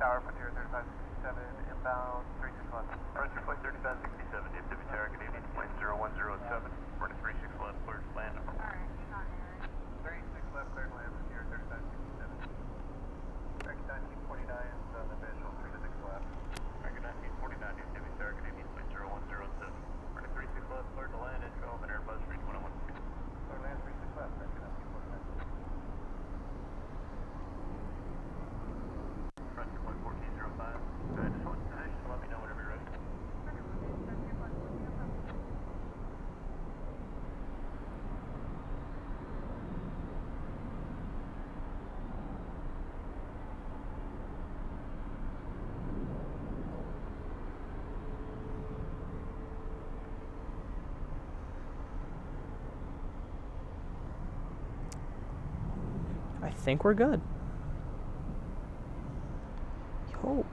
Tower, Frontier 3567, inbound 36 left. Frontier Flight 3567, DFW Tower, good evening, flight 0107, running 36 left, clear to land. Alright, hang on there. 36 left, clear to land, Frontier 3567. Dragon 1949 is on the visual, 36 left. Dragon 1949, DFW Tower, good evening, flight 0107, running 36 left, clear to land, intro, open Airbus 321. Clear land, 36 left, Dragon 1949. Frontier Flight 1405. Just hold your position, let me know whenever you're ready. I think we're good. Yo.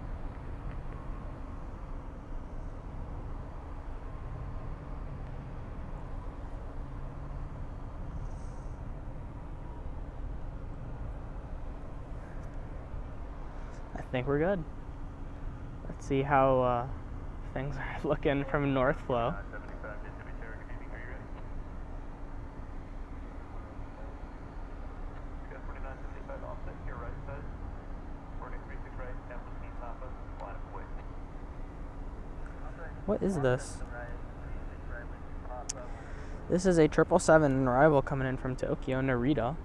I think we're good. Let's see how things are looking from North Flow. What is this? This is a 777 arrival coming in from Tokyo, Narita.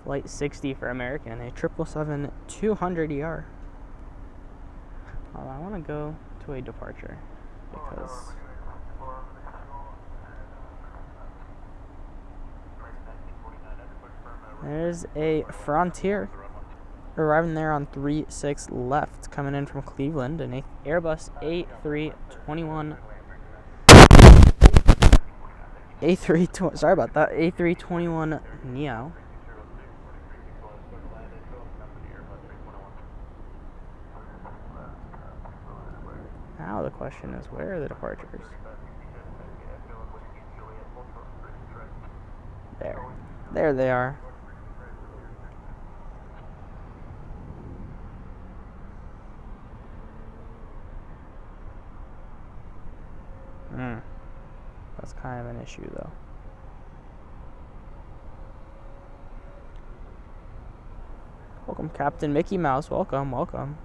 Flight 60 for American, a 777-200ER. I want to go to a departure because there's a Frontier arriving there on 36 left, coming in from Cleveland, an Airbus A321. Sorry about that. A321 Neo. Now the question is, where are the departures? There they are. That's kind of an issue, though. Welcome, Captain Mickey Mouse. Welcome, welcome.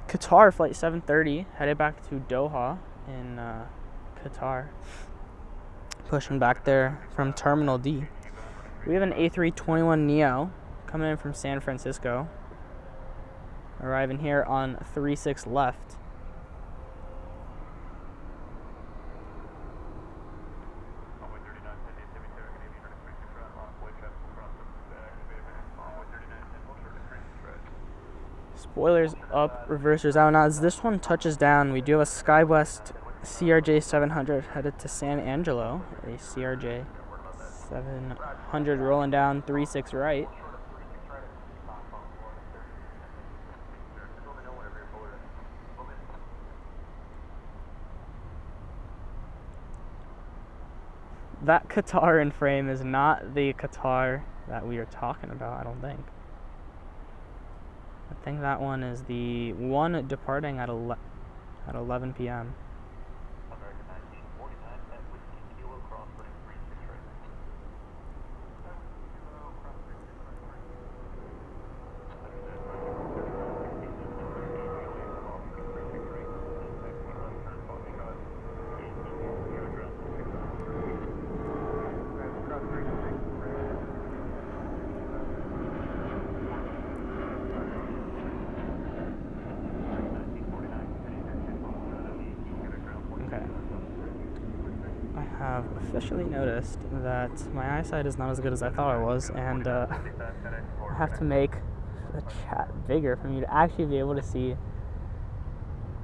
Qatar Flight 730 headed back to Doha in Qatar. Pushing back there from Terminal D. We have an A321 Neo coming in from San Francisco. Arriving here on 36 left. Spoilers up, reversers out. Now, as this one touches down, we do have a SkyWest CRJ 700 headed to San Angelo. A CRJ 700 rolling down 36 right. That Qatar in frame is not the Qatar that we are talking about, I don't think. I think that one is the one departing at 11 p.m. Officially noticed that my eyesight is not as good as I thought it was, and I have to make the chat bigger for me to actually be able to see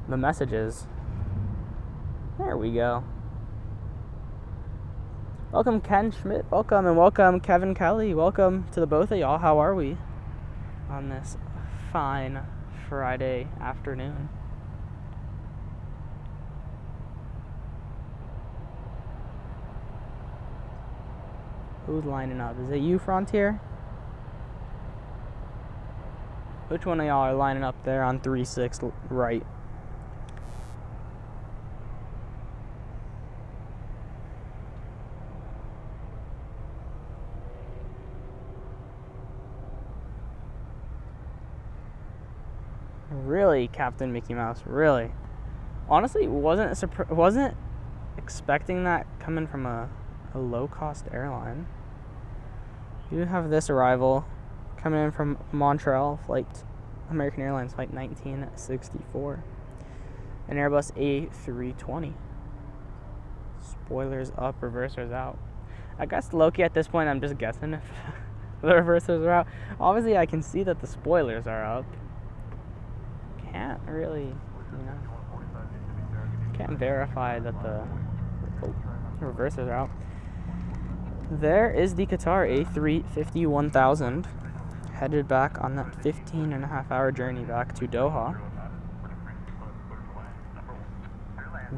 the messages. There we go. Welcome, Ken Schmidt. Welcome, and welcome, Kevin Kelly. Welcome to the both of y'all. How are we on this fine Friday afternoon? Who's lining up? Is it you, Frontier? Which one of y'all are lining up there on 36 right? Really, Captain Mickey Mouse, really? Honestly, wasn't expecting that coming from a low-cost airline. You have this arrival coming in from Montreal, American Airlines flight 1964, an Airbus A320. Spoilers up, reversers out. I guess low-key at this point I'm just guessing if the reversers are out. Obviously I can see that the spoilers are up. Can't really, can't verify that the reversers are out. There is the Qatar A350 1000 headed back on that 15.5-hour journey back to Doha.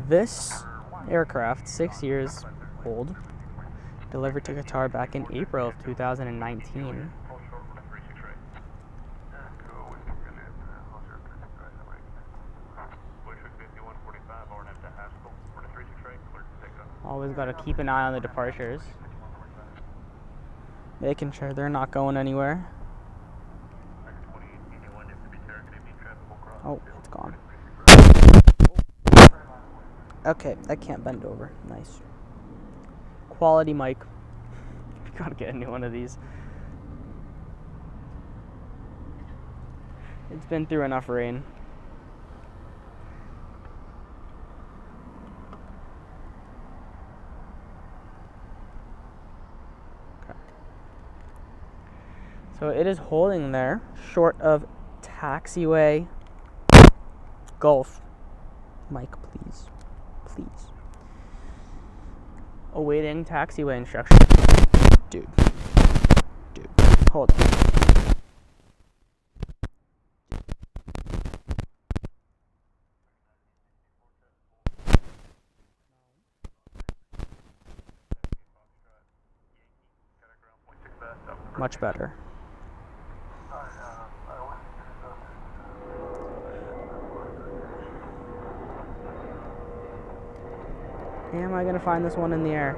This aircraft, 6 years old, delivered to Qatar back in April of 2019. Always got to keep an eye on the departures, making sure they're not going anywhere. Oh, it's gone. Okay, I can't bend over. Nice. Quality mic. Gotta get a new one of these. It's been through enough rain. Okay. So it is holding there, short of Taxiway Gulf. Mic, please. Please. Awaiting taxiway instructions. Dude. Hold on. Much better. Am I gonna find this one in the air?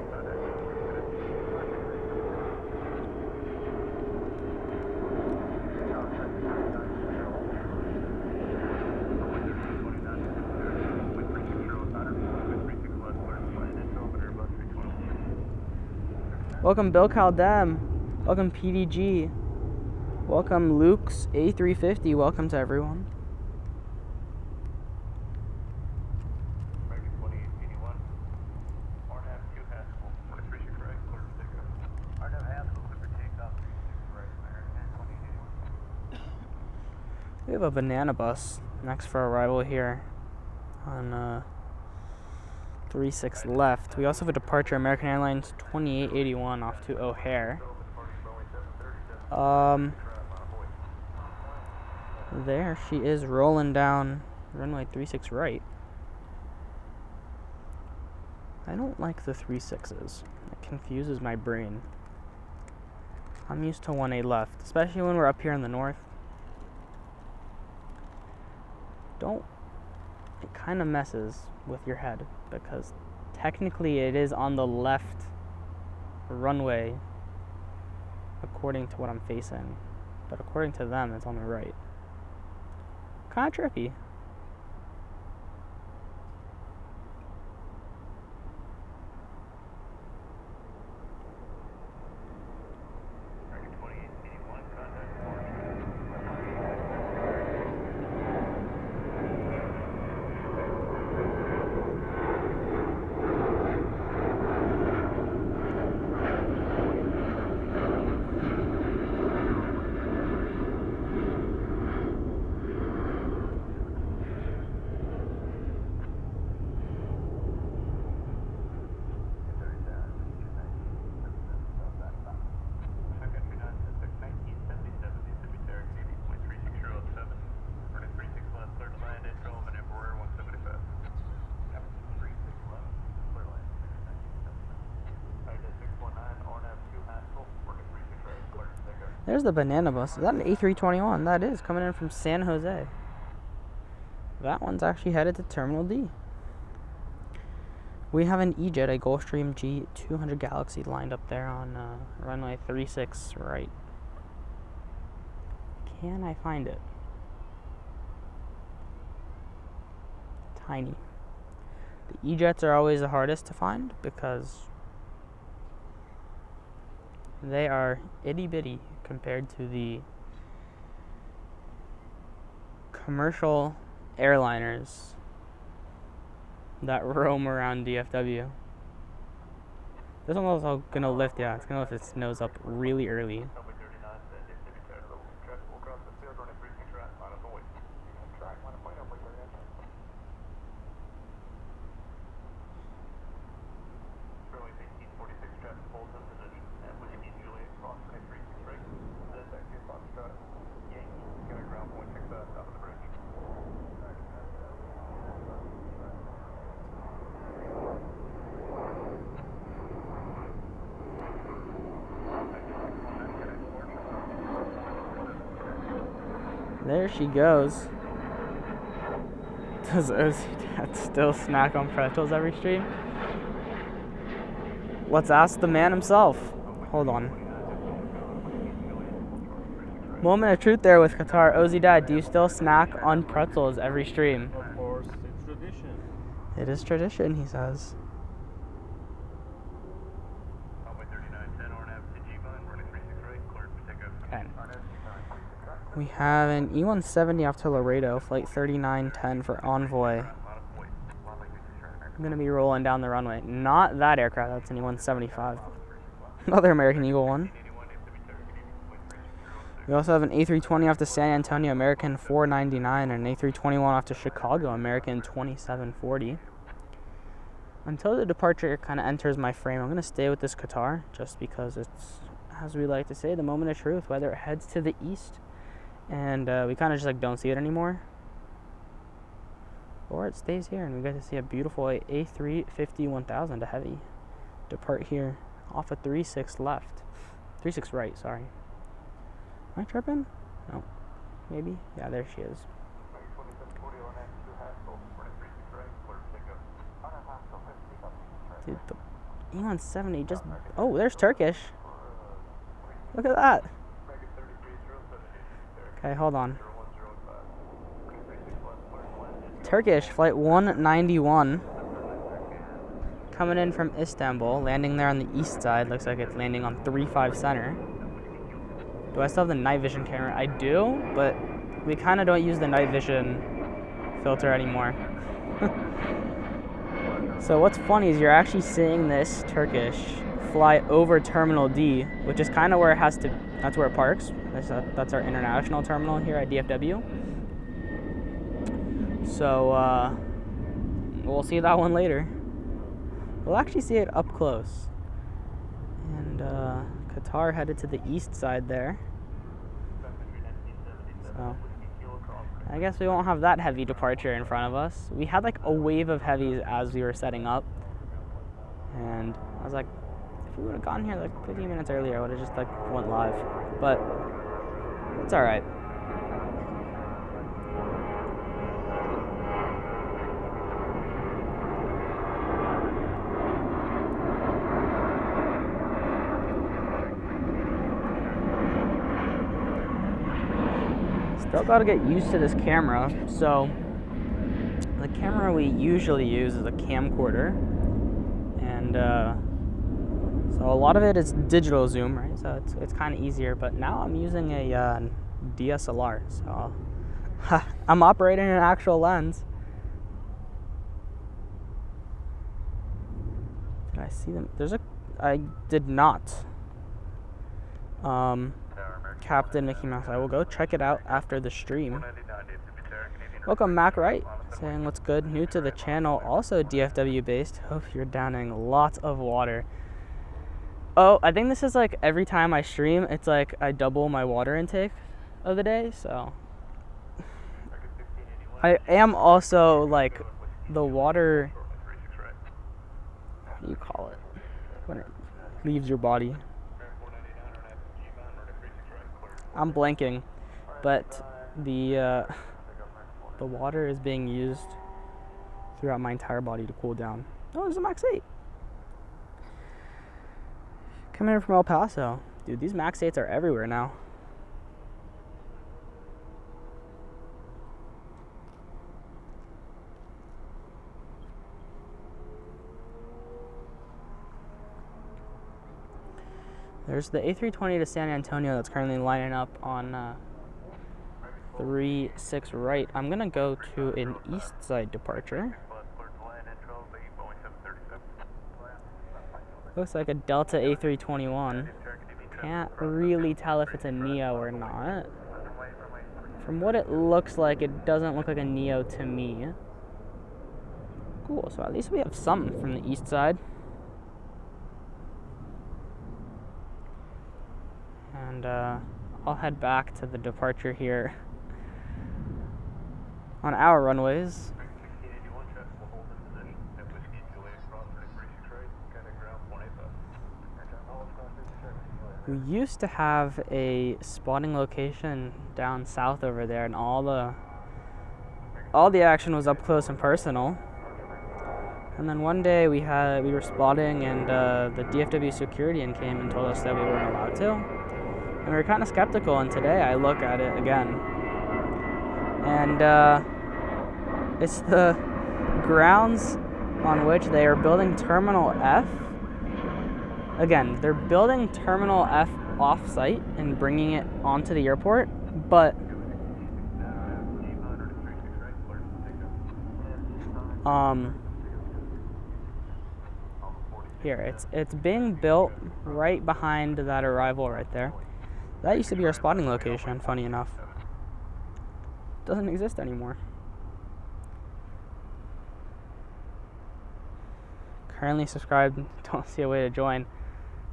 Welcome Bill Caldem. Welcome PVG. Welcome Luke's A350. Welcome to everyone. We have a banana bus next for arrival here on 36 left. We also have a departure, American Airlines 2881 off to O'Hare. There she is rolling down runway 36 right. I don't like the 36s. It confuses my brain. I'm used to 1A left, especially when we're up here in the north. It kind of messes with your head because technically it is on the left runway according to what I'm facing, but according to them it's on the right. Kind of trippy. There's the banana bus. Is that an A321? That is, coming in from San Jose. That one's actually headed to Terminal D. We have an E-Jet, a Gulfstream G200 Galaxy lined up there on runway 36 right. Can I find it? Tiny. The E-Jets are always the hardest to find because they are itty-bitty compared to the commercial airliners that roam around DFW. This one's also gonna lift, yeah, it's gonna lift its nose up really early. There she goes. Does Ozzy still snack on pretzels every stream? Let's ask the man himself. Hold on. Moment of truth there with Qatar. Ozzy Dad, do you still snack on pretzels every stream? Of course, it's tradition. It is tradition, he says. Okay. We have an E170 off to Laredo, flight 3910 for Envoy. I'm going to be rolling down the runway. Not that aircraft, that's an E175. Another American Eagle one. We also have an A320 off to San Antonio, American 499, and an A321 off to Chicago, American 2740. Until the departure kind of enters my frame, I'm going to stay with this Qatar, just because it's, as we like to say, the moment of truth, whether it heads to the east, and we kind of just like don't see it anymore, or it stays here and we get to see a beautiful A350-1000 to heavy depart here off of 36 left, 36 right, sorry. Am I tripping? No, maybe. Yeah, there she is. Dude, the E170 just, oh, there's Turkish. Look at that. Okay, hold on. Turkish flight 191 coming in from Istanbul, landing there on the east side. Looks like it's landing on 35 center. Do I still have the night vision camera? I do, but we kind of don't use the night vision filter anymore. So what's funny is you're actually seeing this Turkish fly over Terminal D, which is kind of where it has to, that's where it parks. That's our international terminal here at DFW. So we'll see that one later. We'll actually see it up close. And Qatar headed to the east side there. So I guess we won't have that heavy departure in front of us. We had like a wave of heavies as we were setting up. And I was like, if we would have gotten here like 15 minutes earlier, I would have just like went live. But it's alright. Still gotta get used to this camera. So the camera we usually use is a camcorder, and so a lot of it is digital zoom, right? So it's kind of easier. But now I'm using a DSLR, so I'm operating an actual lens. Did I see them? I did not. Captain Mickey Mouse. I will go check it out after the stream. Welcome Mac Wright, saying what's good, new to the channel, also DFW based. Hope you're downing lots of water. Oh, I think this is like every time I stream, it's like I double my water intake of the day, so I am also like the water, what do you call it, when it leaves your body? I'm blinking, but the water is being used throughout my entire body to cool down. Oh, there's a Max 8. Coming in from El Paso. Dude, these Max 8s are everywhere now. There's the A320 to San Antonio that's currently lining up on 36 right. I'm gonna go to an east side departure. Looks like a Delta A321. Can't really tell if it's a Neo or not. From what it looks like, it doesn't look like a Neo to me. Cool, so at least we have something from the east side. And I'll head back to the departure here on our runways. We used to have a spotting location down south over there, and all the action was up close and personal. And then one day we were spotting, and the DFW security came and told us that we weren't allowed to. And we were kind of skeptical, and today I look at it again. And it's the grounds on which they are building Terminal F. Again, they're building Terminal F off-site and bringing it onto the airport, but here, it's being built right behind that arrival right there. That used to be our spotting location, funny enough. Doesn't exist anymore. Currently subscribed, don't see a way to join.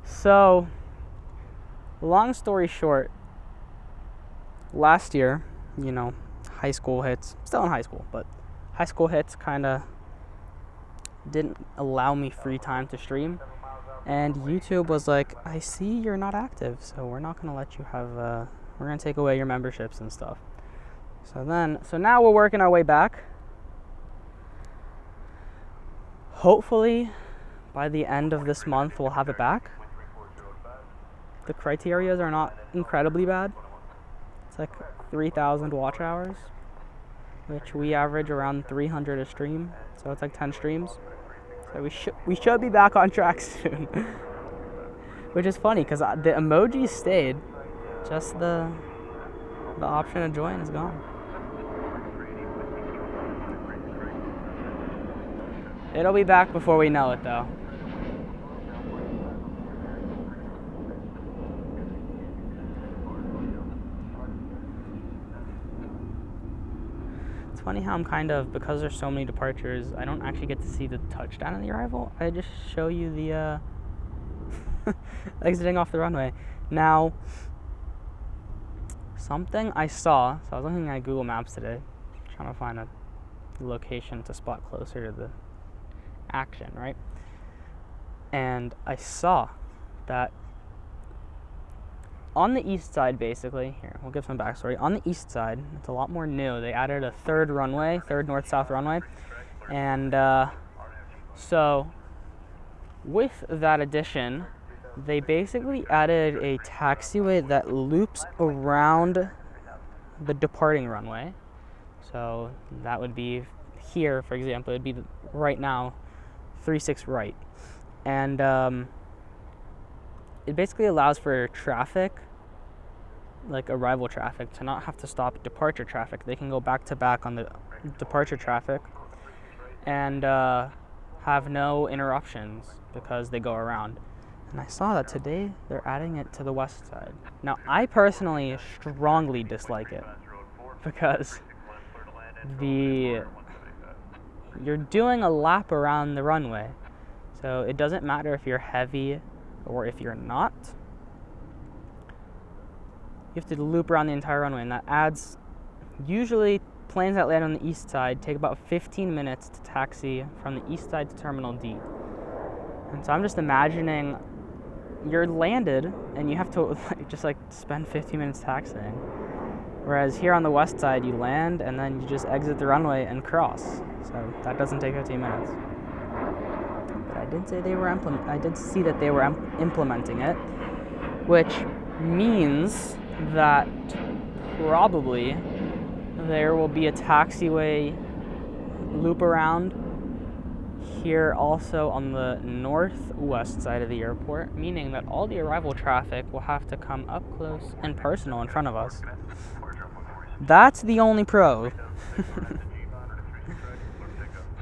So, long story short, last year, you know, high school hits, still in high school, but high school hits kind of didn't allow me free time to stream. And YouTube was like, I see you're not active, so we're not going to let you have, we're going to take away your memberships and stuff. So now we're working our way back. Hopefully, by the end of this month, we'll have it back. The criterias are not incredibly bad. It's like 3,000 watch hours, which we average around 300 a stream. So it's like 10 streams. So we should be back on track soon. Which is funny because the emojis stayed, just the option to join is gone. It'll be back before we know it, though. It's funny how I'm kind of, because there's so many departures, I don't actually get to see the touchdown and the arrival. I just show you the exiting off the runway. Now, something I saw, so I was looking at Google Maps today, trying to find a location to spot closer to the action, right? And I saw that on the east side, basically, here, we'll give some backstory. On the east side, it's a lot more new. They added a third north-south runway. And so with that addition, they basically added a taxiway that loops around the departing runway. So that would be here, for example, it'd be right now 36 right. And it basically allows for traffic, like arrival traffic, to not have to stop departure traffic. They can go back to back on the departure traffic and have no interruptions because they go around. And I saw that today they're adding it to the west side. Now, I personally strongly dislike it because you're doing a lap around the runway. So it doesn't matter if you're heavy or if you're not. You have to loop around the entire runway, and that adds, usually planes that land on the east side take about 15 minutes to taxi from the east side to Terminal D. And so I'm just imagining you're landed and you have to just like spend 15 minutes taxiing. Whereas here on the west side, you land and then you just exit the runway and cross. So that doesn't take 15 minutes. But I did say they were I did see that they were implementing it, which means that probably there will be a taxiway loop around here also on the northwest side of the airport, meaning that all the arrival traffic will have to come up close and personal in front of us. That's the only pro.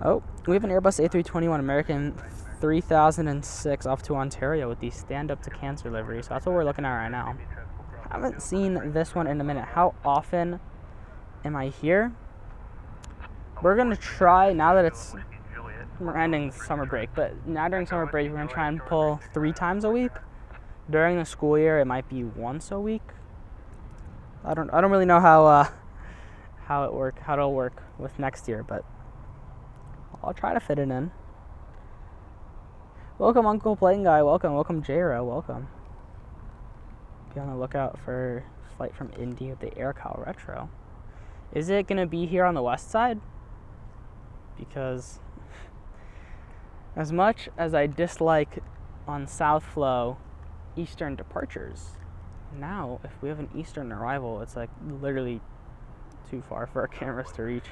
Oh, we have an Airbus A321 American 3006 off to Ontario with the stand-up to cancer livery, so that's what we're looking at right now. Haven't seen this one in a minute. How often am I here? We're gonna try, now that we're ending summer break, but now during summer break we're gonna try and pull 3 times a week. During the school year it might be once a week. I don't really know how it'll work with next year, but I'll try to fit it in. Welcome Uncle Playing Guy, welcome J-Ro, welcome. Be on the lookout for flight from Indy with the AirCal Retro. Is it gonna be here on the west side? Because as much as I dislike on South Flow Eastern departures, now if we have an Eastern arrival, it's like literally too far for our cameras to reach.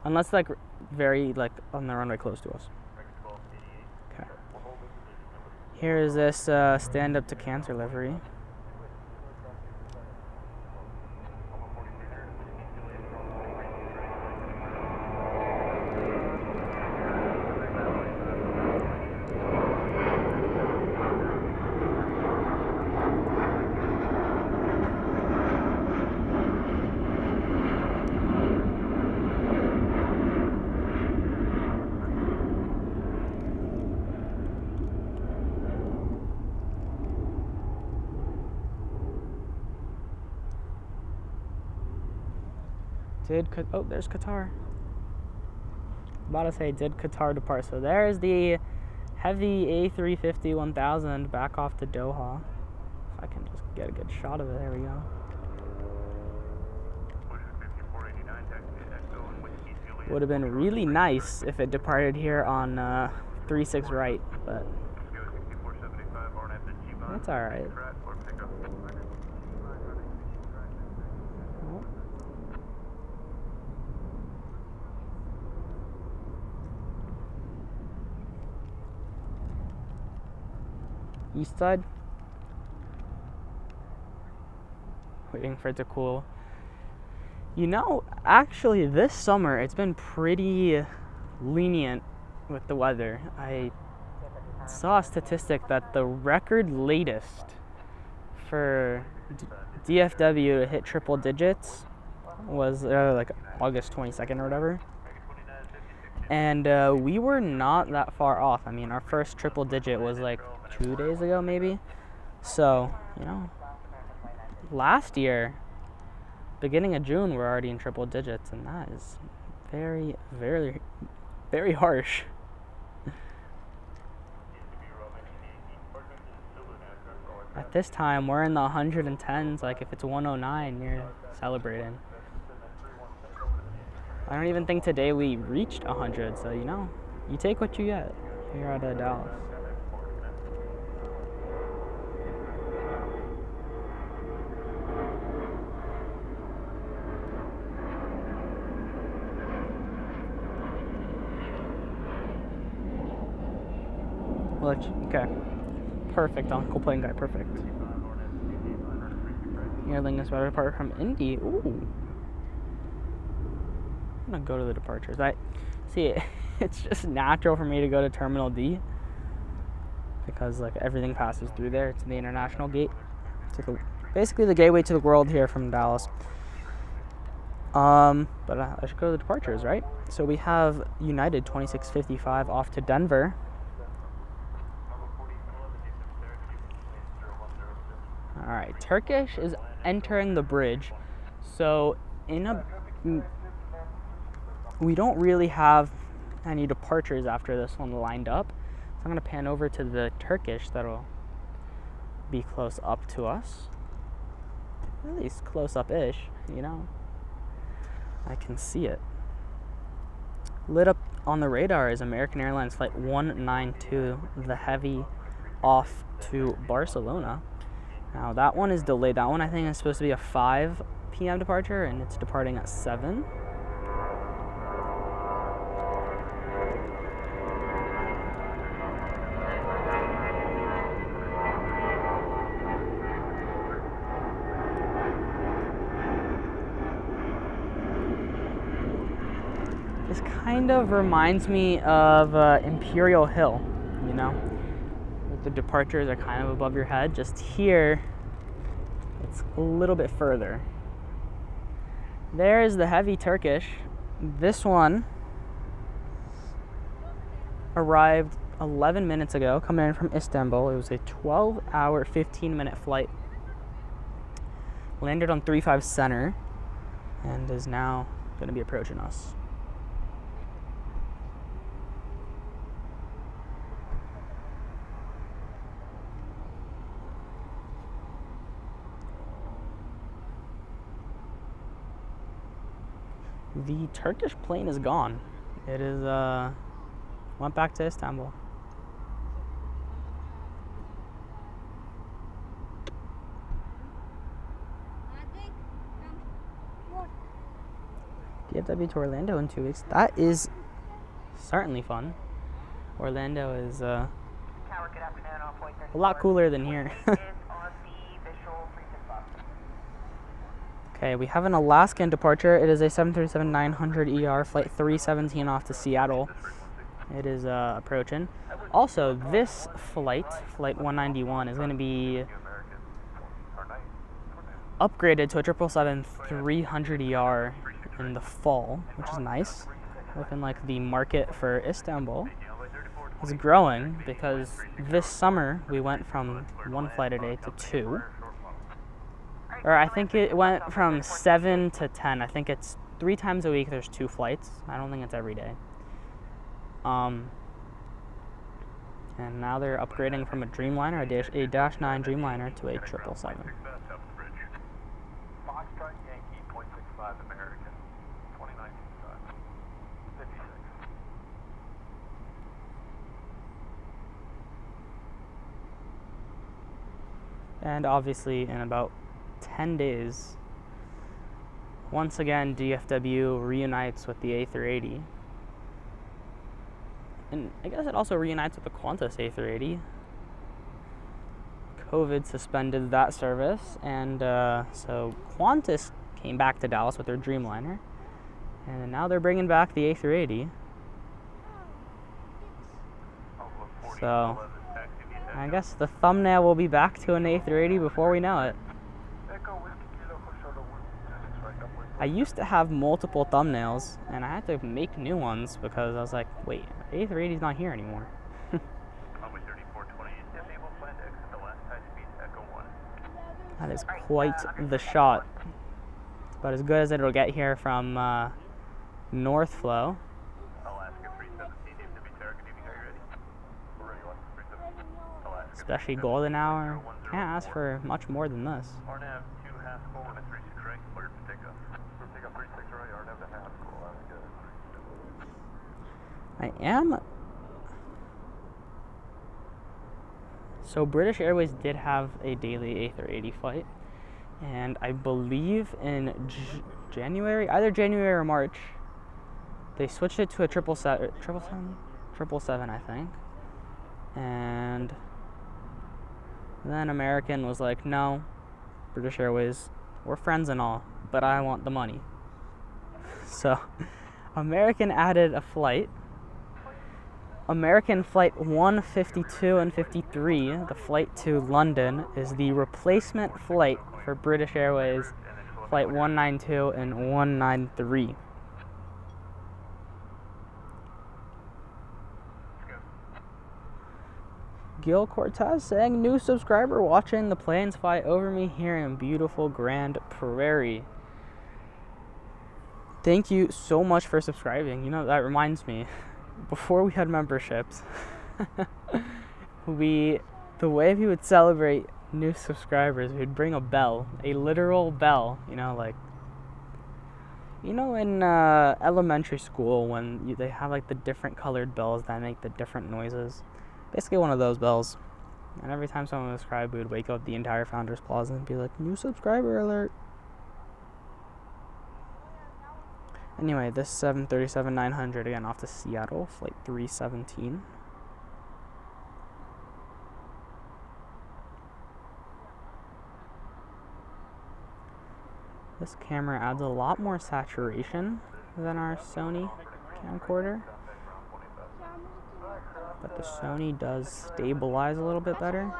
Unless like very like on the runway close to us. Okay. Here is this stand up to cancer livery. Oh, there's Qatar. About to say, did Qatar depart? So there's the heavy A350 1000 back off to Doha. If I can just get a good shot of it, there we go. Would have been really nice if it departed here on 36 right, but that's alright. East side. Waiting for it to cool. You know, actually this summer it's been pretty lenient with the weather. I saw a statistic that the record latest for DFW to hit triple digits was like August 22nd or whatever. And we were not that far off. I mean, our first triple digit was like 2 days ago maybe. So, you know, last year, beginning of June, we're already in triple digits, and that is very, very, very harsh. At this time, we're in the 110s. Like, if it's 109, you're celebrating. I don't even think today we reached 100, so, you know, you take what you get here at Dallas. Okay. Perfect, Uncle Playing Guy, perfect. Airline is about to depart from Indy. Ooh. I'm gonna go to the departures. It's just natural for me to go to Terminal D because like everything passes through there. It's the international gate. It's like basically the gateway to the world here from Dallas. But I should go to the departures, right? So we have United 2655 off to Denver. All right, Turkish is entering the bridge. So we don't really have any departures after this one lined up. So I'm gonna pan over to the Turkish that'll be close up to us. At least close up-ish, you know. I can see it. Lit up on the radar is American Airlines Flight 192, the heavy, off to Barcelona. Now that one is delayed. That one I think is supposed to be a 5 p.m. departure, and it's departing at 7. This kind of reminds me of Imperial Hill, you know? The departures are kind of above your head. Just here, it's a little bit further. There is the heavy Turkish. This one arrived 11 minutes ago, coming in from Istanbul. It was a 12-hour, 15-minute flight. Landed on 35 Center and is now going to be approaching us. The Turkish plane is gone. It is, went back to Istanbul. DFW to Orlando in 2 weeks. That is certainly fun. Orlando is, a lot cooler than here. Okay, we have an Alaskan departure. It is a 737-900ER flight 317 off to Seattle. It is approaching. Also, this flight 191, is going to be upgraded to a 777-300ER in the fall, which is nice. Looking like the market for Istanbul is growing, because this summer we went from 1 flight a day to 2. Or I think it went from 7 to 10. I think it's 3 times a week there's 2 flights. I don't think it's every day. And now they're upgrading from a Dreamliner, a Dash 9 Dreamliner, to a 777. Foxtrot Yankee, 0.65 American, 29 56. And obviously in about 10 days, once again DFW reunites with the A380. And I guess it also reunites with the Qantas A380. COVID suspended that service, and so Qantas came back to Dallas with their Dreamliner, and now they're bringing back the A380. So I guess the thumbnail will be back to an A380 before we know it. I used to have multiple thumbnails, and I had to make new ones because I was like, wait, A380's not here anymore. That is quite the shot. It's about as good as it'll get here from Northflow. Especially golden hour. Can't ask for much more than this. So British Airways did have a daily A380 flight, and I believe in January, either January or March, they switched it to a 777, I think. And then American was like, no, British Airways, we're friends and all, but I want the money. So American added a flight. American flight 152 and 53, the flight to London, is the replacement flight for British Airways flight 192 and 193. Gil Cortez saying, new subscriber watching the planes fly over me here in beautiful Grand Prairie. Thank you so much for subscribing. You know, that reminds me, before we had memberships, the way we would celebrate new subscribers who'd bring a bell, a literal bell, you know, like, you know, in elementary school when they have like the different colored bells that make the different noises. Basically one of those bells. And every time someone would subscribe, we would wake up the entire Founders Plaza and be like, new subscriber alert. Anyway, this 737-900 again off to Seattle, flight 317. This camera adds a lot more saturation than our Sony camcorder, but the Sony does stabilize a little bit better,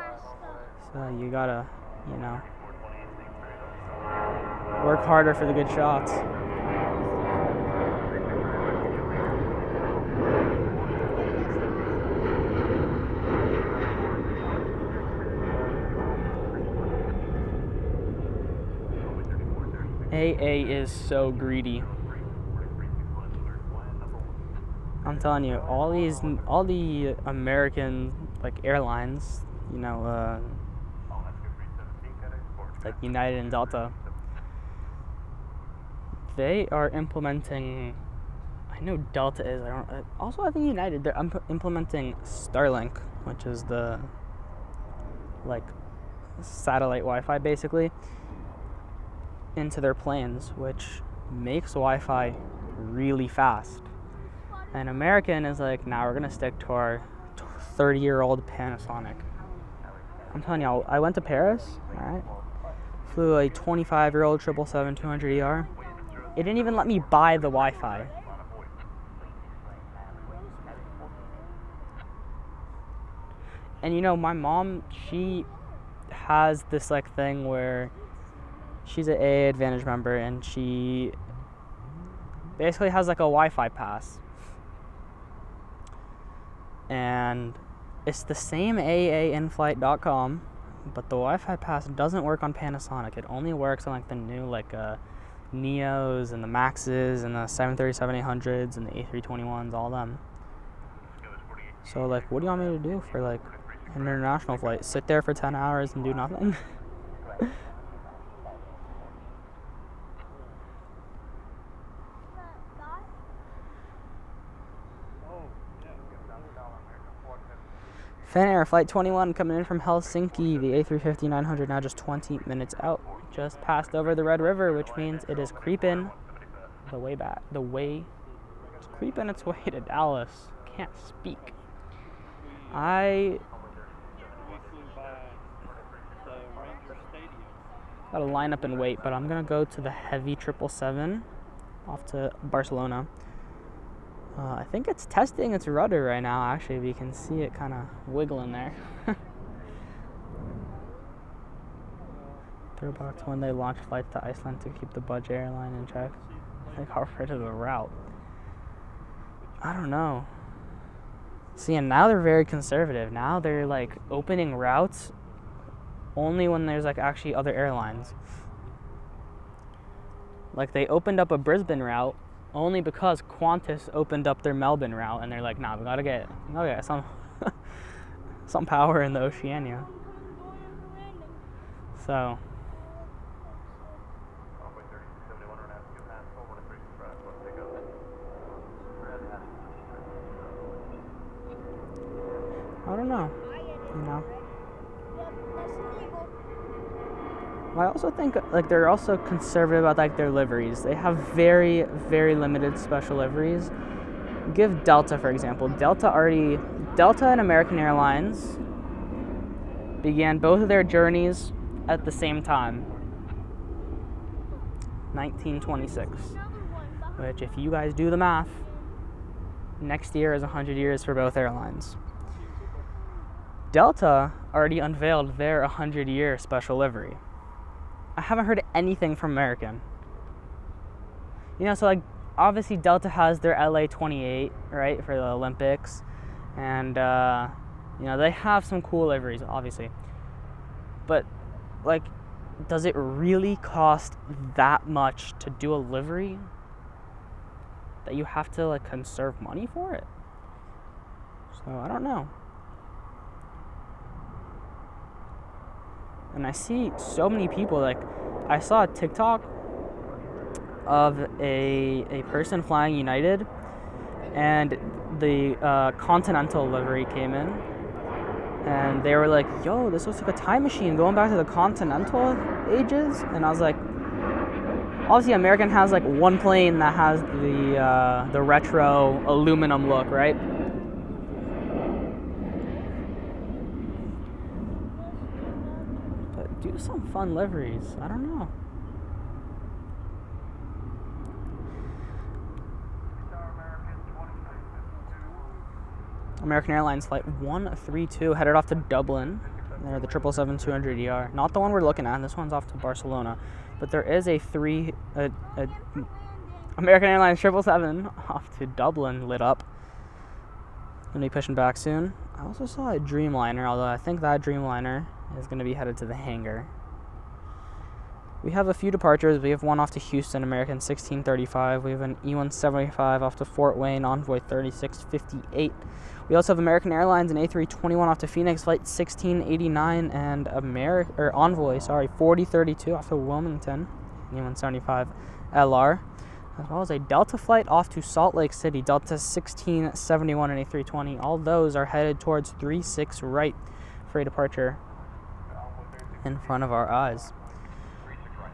so you gotta, you know, work harder for the good shots. AA is so greedy. I'm telling you, all the American like airlines, you know, like United and Delta, they are implementing. I know Delta is. I think United, they're implementing Starlink, which is the like satellite Wi-Fi basically, into their planes, which makes Wi-Fi really fast. And American is like, nah, we're gonna stick to our 30-year-old Panasonic. I'm telling y'all, I went to Paris, alright? Flew a 25-year-old 777-200ER. It didn't even let me buy the Wi-Fi. And you know, my mom, she has this like thing where she's an AA Advantage member, and she basically has like a Wi-Fi pass. And it's the same AAinflight.com, but the Wi-Fi pass doesn't work on Panasonic. It only works on like the new like Neos and the Maxes and the 737-800s and the A321s, all them. So like, what do you want me to do for like an international flight? Sit there for 10 hours and do nothing? Finnair Flight 21 coming in from Helsinki. The A350-900 now just 20 minutes out. Just passed over the Red River, which means it is creeping the way back. It's creeping its way to Dallas. Can't speak. I gotta line up and wait, but I'm gonna go to the heavy 777 off to Barcelona. I think it's testing its rudder right now, actually. We can see it kind of wiggling there. Throwback to when they launched flights to Iceland to keep the budget airline in check. They got rid of the route. I don't know. See, and now they're very conservative. Now they're like opening routes only when there's like actually other airlines. Like they opened up a Brisbane route only because Qantas opened up their Melbourne route, and they're like, nah, we gotta get some some power in the Oceania. So I don't know, you know. I also think like they're also conservative about like their liveries. They have very, very limited special liveries. Give Delta, for example. Delta and American Airlines began both of their journeys at the same time. 1926. Which, if you guys do the math, next year is 100 years for both airlines. Delta already unveiled their 100-year special livery. I haven't heard anything from American. You know, so like, obviously Delta has their LA 28, right, for the Olympics. And, you know, they have some cool liveries, obviously. But, like, does it really cost that much to do a livery that you have to, like, conserve money for it? So, I don't know. and I see so many people. Like, I saw a TikTok of a person flying United, and the Continental livery came in, and they were like, yo, this looks like a time machine going back to the Continental ages. And I was like, obviously American has like one plane that has the retro aluminum look, right? But do some fun liveries. I don't know. American Airlines flight 132 headed off to Dublin. They're the 777-200ER. Not the one we're looking at. This one's off to Barcelona. But there is a American Airlines 777 off to Dublin lit up. Gonna be pushing back soon. I also saw a Dreamliner, although I think that Dreamliner is gonna be headed to the hangar. We have a few departures. We have one off to Houston, American 1635. We have an E175 off to Fort Wayne, Envoy 3658. We also have American Airlines and A321 off to Phoenix, flight 1689, and Envoy 4032 off to Wilmington, E175 LR, as well as a Delta flight off to Salt Lake City, Delta 1671 and A320. All those are headed towards 36 right for a departure in front of our eyes.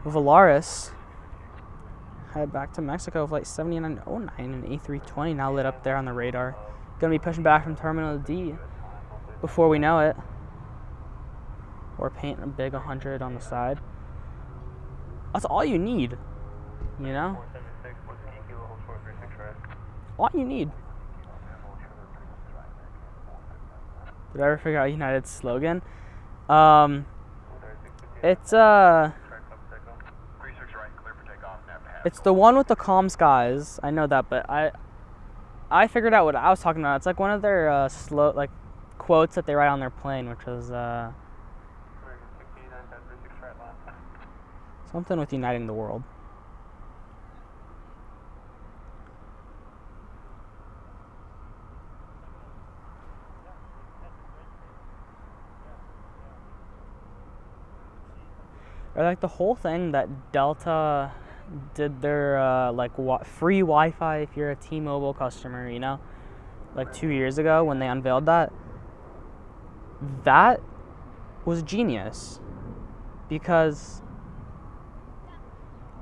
Volaris head back to Mexico, flight 7909 and A320 now lit up there on the radar. Gonna be pushing back from Terminal D before we know it. Or paint a big 100 on the side. That's all you need, you know? All you need. Did I ever figure out United's slogan? It's the one with the calm skies. I know that, but I figured out what I was talking about. It's like one of their quotes that they write on their plane, which was something with uniting the world. Or like the whole thing that Delta did their free Wi-Fi if you're a T-Mobile customer, you know, like 2 years ago when they unveiled that. That was genius, because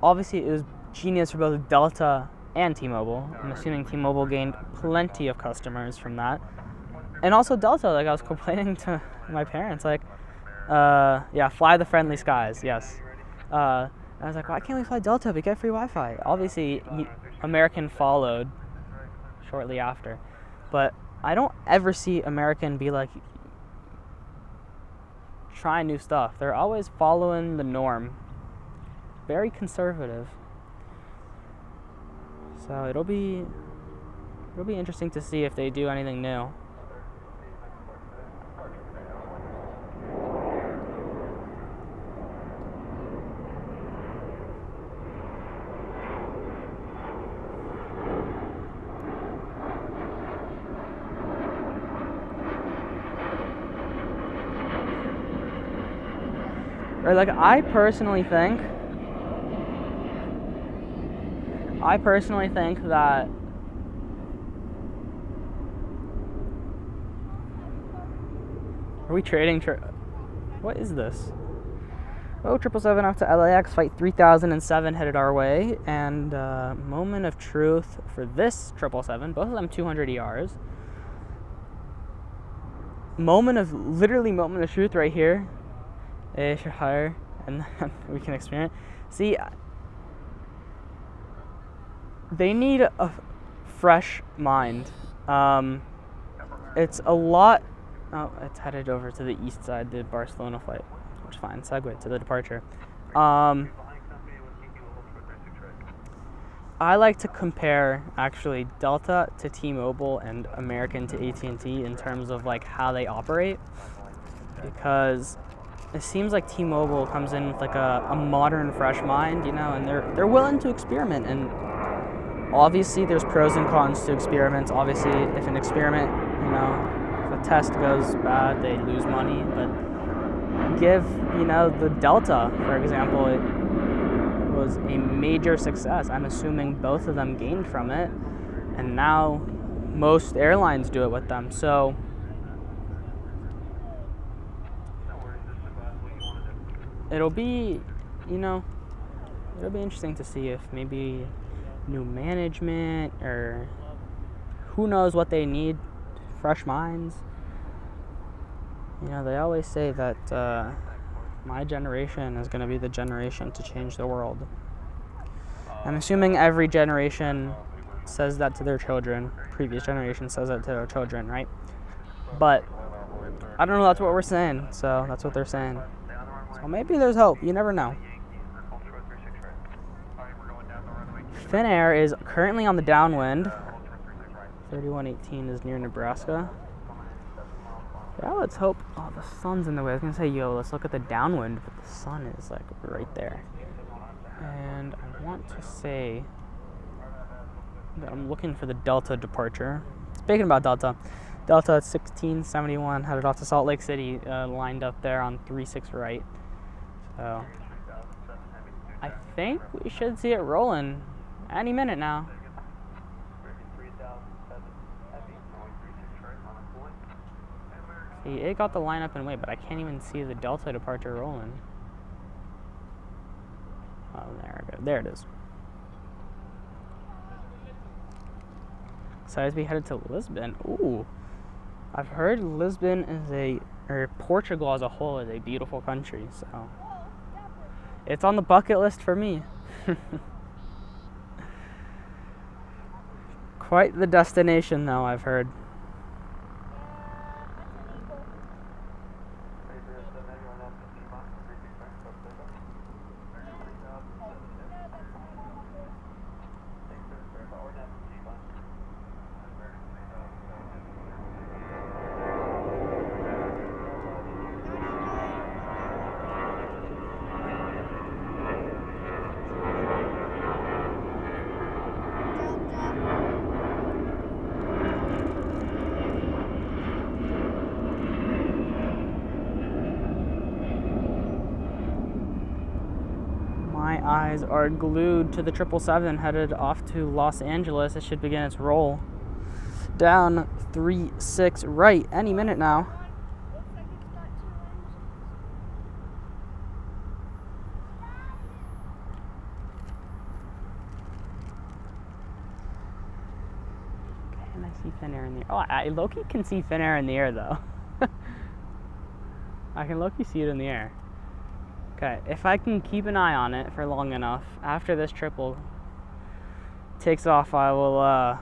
obviously it was genius for both Delta and T-Mobile. I'm assuming T-Mobile gained plenty of customers from that, and also Delta. Like, I was complaining to my parents, like, fly the friendly skies, yes. I was like, why can't we fly Delta? We get free Wi-Fi. Obviously, American followed shortly after. But I don't ever see American be like, trying new stuff. They're always following the norm. Very conservative. So it'll be interesting to see if they do anything new. Or like, I personally think that are we trading? What is this? Oh, 777 off to LAX, flight 3007 headed our way, and moment of truth for this 777. Both of them 200 ERs. Moment of truth right here. If you're higher, and then we can experiment. See, they need a fresh mind. It's a lot. Oh, it's headed over to the east side, the Barcelona flight, which is fine. Segue to the departure. I like to compare actually Delta to T-Mobile and American to AT&T in terms of like how they operate, because it seems like T-Mobile comes in with like a modern, fresh mind, you know, and they're willing to experiment. And obviously, there's pros and cons to experiments. Obviously, if an experiment, you know, if a test goes bad, they lose money. But give, the Delta, for example, it was a major success. I'm assuming both of them gained from it, and now most airlines do it with them. So it'll be, it'll be interesting to see if maybe new management or who knows what they need, fresh minds. They always say that my generation is going to be the generation to change the world. I'm assuming every generation says that to their children. Previous generation says that to their children, right? But I don't know, that's what we're saying, so that's what they're saying. So maybe there's hope. You never know. Finnair is currently on the downwind. 3118 is near Nebraska. Yeah, let's hope. Oh, the sun's in the way. I was going to say, let's look at the downwind, but the sun is like right there. And I want to say that I'm looking for the Delta departure. Speaking about Delta at 1671 headed off to Salt Lake City, lined up there on 36 right. So I think we should see it rolling any minute now. See, it got the lineup and wait, but I can't even see the Delta departure rolling. Oh, there it is. So as we headed to Lisbon, ooh, I've heard Lisbon or Portugal as a whole is a beautiful country, so it's on the bucket list for me. Quite the destination, though, I've heard. My eyes are glued to the 777 headed off to Los Angeles. It should begin its roll. Down 36 right any minute now. Can I see Finnair in the air? Oh, I low-key can see Finnair in the air though. I can low-key see it in the air. Okay, if I can keep an eye on it for long enough, after this triple takes off, I will, I'll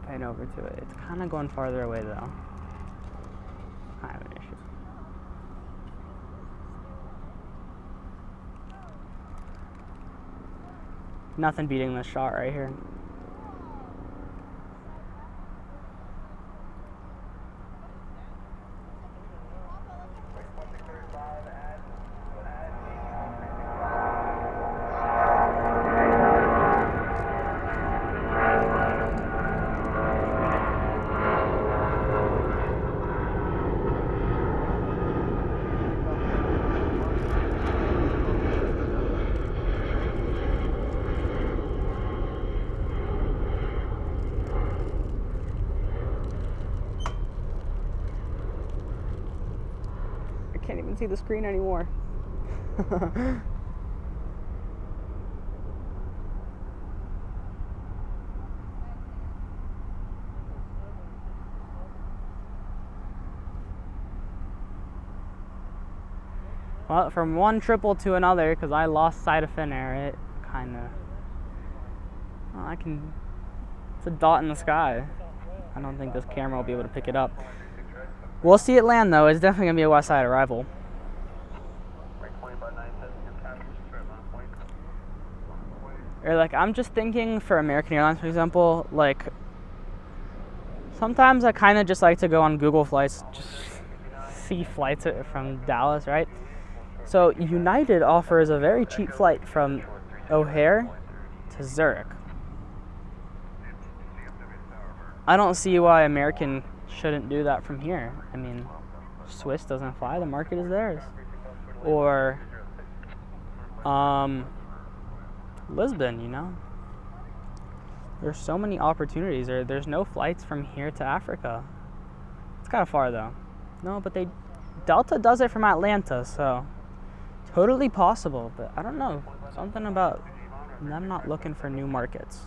pan over to it. It's kind of going farther away, though. I have an issue. Nothing beating this shot right here. Can't even see the screen anymore. Well, from one triple to another, because I lost sight of Finnair, it kind of, it's a dot in the sky. I don't think this camera will be able to pick it up. We'll see it land, though. It's definitely going to be a west side arrival. Or, I'm just thinking for American Airlines, for example, sometimes I kind of just like to go on Google Flights, just see flights from Dallas, right? So, United offers a very cheap flight from O'Hare to Zurich. I don't see why American shouldn't do that from here. I mean, Swiss doesn't fly, the market is theirs. Or Lisbon, you know. There's so many opportunities. There's no flights from here to Africa. It's kind of far though. No, but Delta does it from Atlanta, so totally possible. But I don't know, something about them not looking for new markets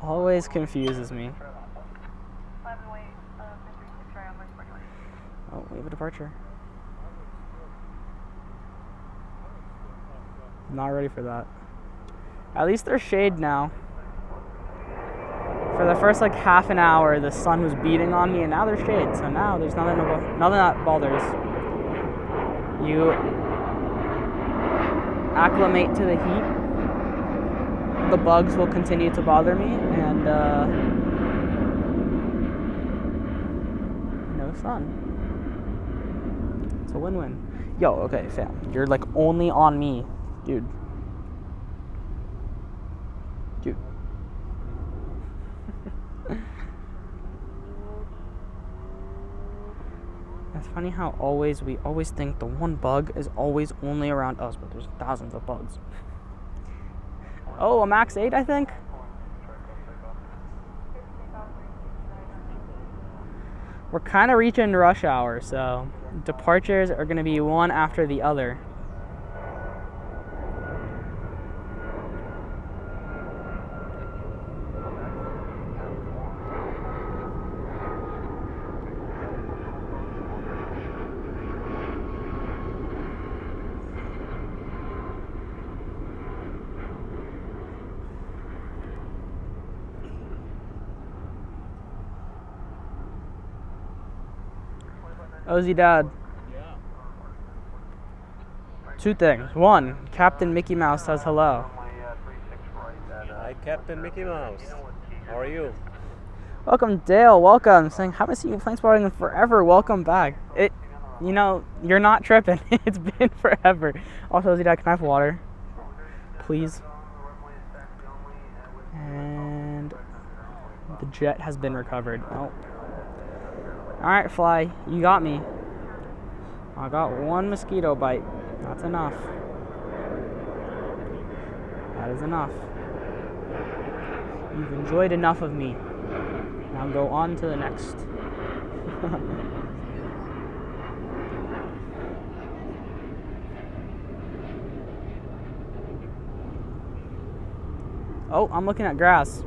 always confuses me. Oh, we have a departure. Not ready for that. At least there's shade now. For the first like half an hour, the sun was beating on me, and now there's shade. So now there's nothing that bothers. You acclimate to the heat. The bugs will continue to bother me, and no sun. It's a win-win. Yo, okay, fam. You're like only on me, dude. Dude. It's funny how we always think the one bug is always only around us, but there's thousands of bugs. Oh, a max 8, I think. We're kind of reaching rush hour, so departures are going to be one after the other. Ozzy Dad. Yeah. Two things. One, Captain Mickey Mouse says hello. Hi, Captain Mickey Mouse. How are you? Welcome, Dale. Welcome. Saying, haven't seen you planespotting in forever. Welcome back. You know, you're not tripping. It's been forever. Also, Ozzy Dad, can I have water? Please. And the jet has been recovered. Oh. Alright, Fly, you got me. I got one mosquito bite. That's enough. That is enough. You've enjoyed enough of me. Now go on to the next. Oh, I'm looking at grass.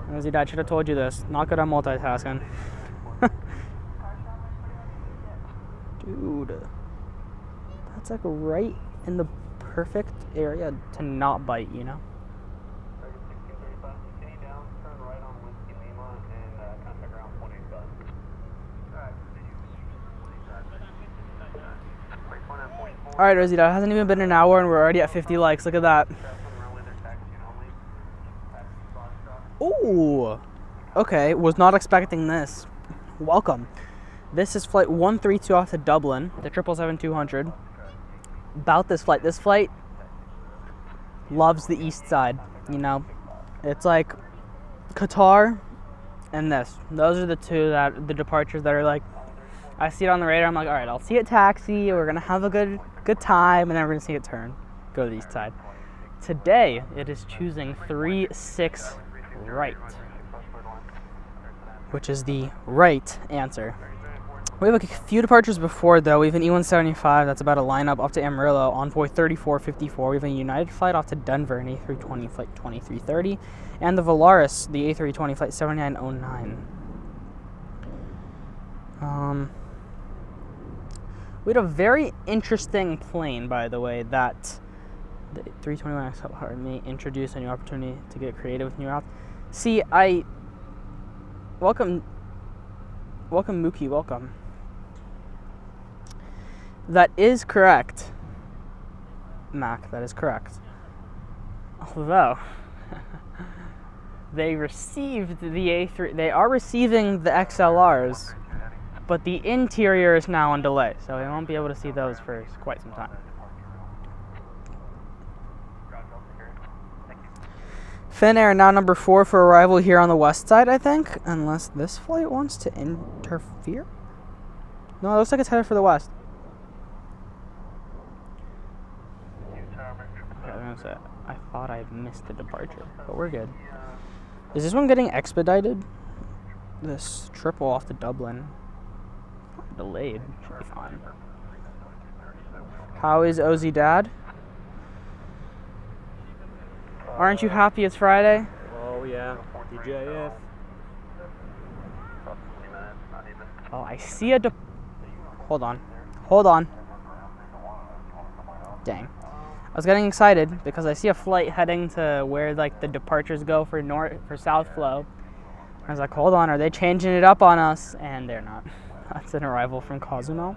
Ozzy Dad, should have told you this. Not good at multitasking. Dude. That's like right in the perfect area to not bite, you know? Alright, Ozzy Dad, it hasn't even been an hour and we're already at 50 likes. Look at that. Ooh, okay, was not expecting this. Welcome. This is flight 132 off to Dublin, the 777-200. About this flight loves the east side, you know. It's like Qatar and this. Those are the the departures that are like, I see it on the radar, I'm like, all right, I'll see it taxi, we're gonna have a good time, and then we're gonna see it turn, go to the east side. Today, it is choosing 3-6 right, which is the right answer. We have a few departures before though. We have an E175 that's about a lineup up to Amarillo, envoy 3454. We have a United flight off to Denver, an A320 flight 2330, and the Volaris, the A320 flight 7909. We had a very interesting plane, by the way, that the 321 XL may introduce a new opportunity to get creative with new routes. See, welcome Mookie, welcome. That is correct, Mac, that is correct. Although, they received the A3, they are receiving the XLRs, but the interior is now on delay, so we won't be able to see those for quite some time. Finnair now number 4 for arrival here on the west side, I think. Unless this flight wants to interfere. No, it looks like it's headed for the west. Okay, I was gonna say, I thought I missed the departure, but we're good. Is this one getting expedited? This triple off to Dublin. Delayed. Should be fine. How is Ozzy Dad? Aren't you happy it's Friday? Oh yeah, DJF. Oh, I see a Hold on. Hold on. Dang. I was getting excited because I see a flight heading to where like the departures go for South Flow. I was like, hold on, are they changing it up on us? And they're not. That's an arrival from Cozumel.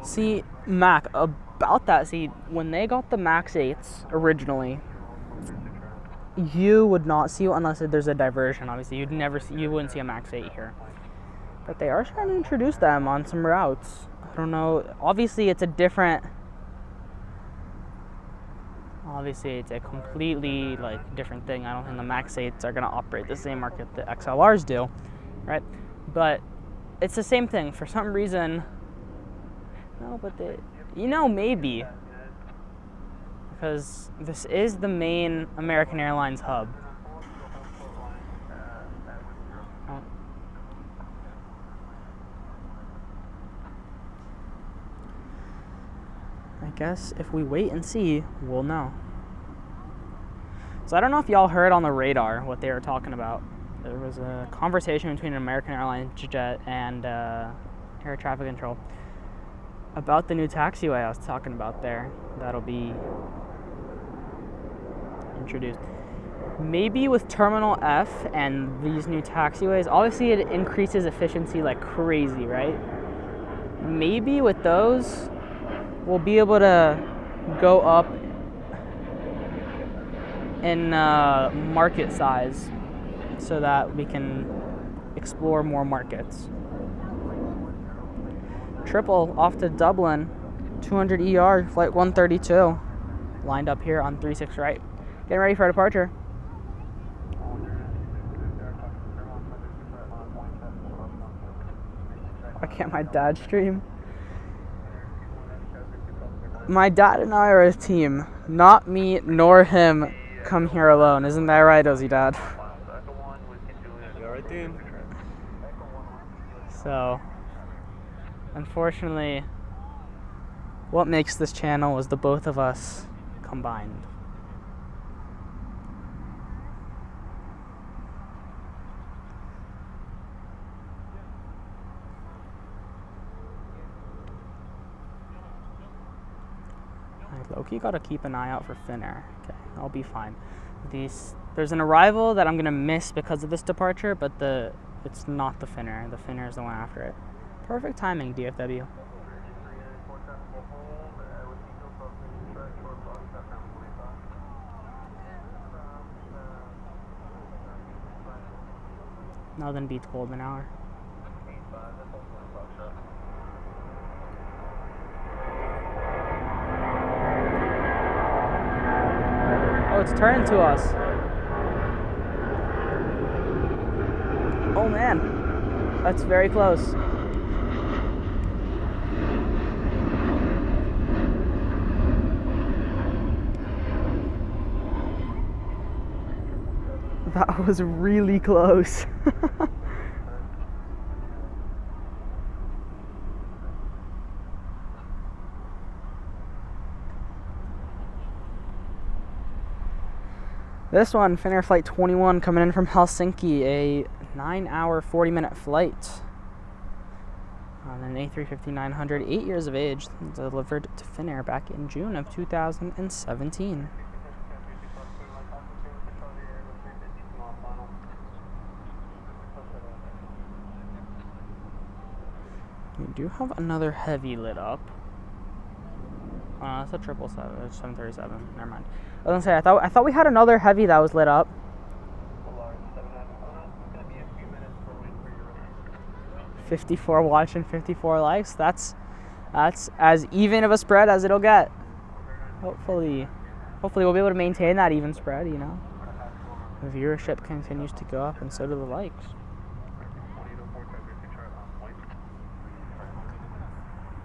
See, Mac, about that, see, when they got the Max 8s originally, you would not see, unless there's a diversion, obviously, you wouldn't see a Max 8 here. But they are trying to introduce them on some routes. I don't know, obviously it's a completely, like, different thing. I don't think the Max 8s are going to operate the same market the XLRs do, right? But it's the same thing. For some reason, no, but maybe. Because this is the main American Airlines hub. Oh. I guess if we wait and see, we'll know. So I don't know if y'all heard on the radar what they were talking about. There was a conversation between an American Airlines jet and air traffic control about the new taxiway I was talking about there. That'll be introduced. Maybe with Terminal F and these new taxiways, obviously it increases efficiency like crazy, right? Maybe with those, we'll be able to go up in market size so that we can explore more markets. Triple off to Dublin, 200 ER, flight 132, lined up here on 36 right. Getting ready for departure. Why can't my dad stream? My dad and I are a team. Not me nor him come here alone. Isn't that right, Ozzy Dad? You're a team. So, unfortunately, what makes this channel is the both of us combined. Loki gotta keep an eye out for Finnair. Okay, I'll be fine. There's an arrival that I'm gonna miss because of this departure, but it's not the Finnair. The Finnair is the one after it. Perfect timing, DFW. Nothing beats golden hour. Oh, it's turning to us. Oh man, that's very close. That was really close. This one, Finnair Flight 21, coming in from Helsinki, a 9-hour, 40-minute flight on an A350-900, 8 years of age, delivered to Finnair back in June of 2017. do have another heavy lit up. It's a 777. It's 737. Never mind. I was gonna say I thought we had another heavy that was lit up. 54 watching, 54 likes. That's as even of a spread as it'll get. Hopefully we'll be able to maintain that even spread. You know, the viewership continues to go up, and so do the likes.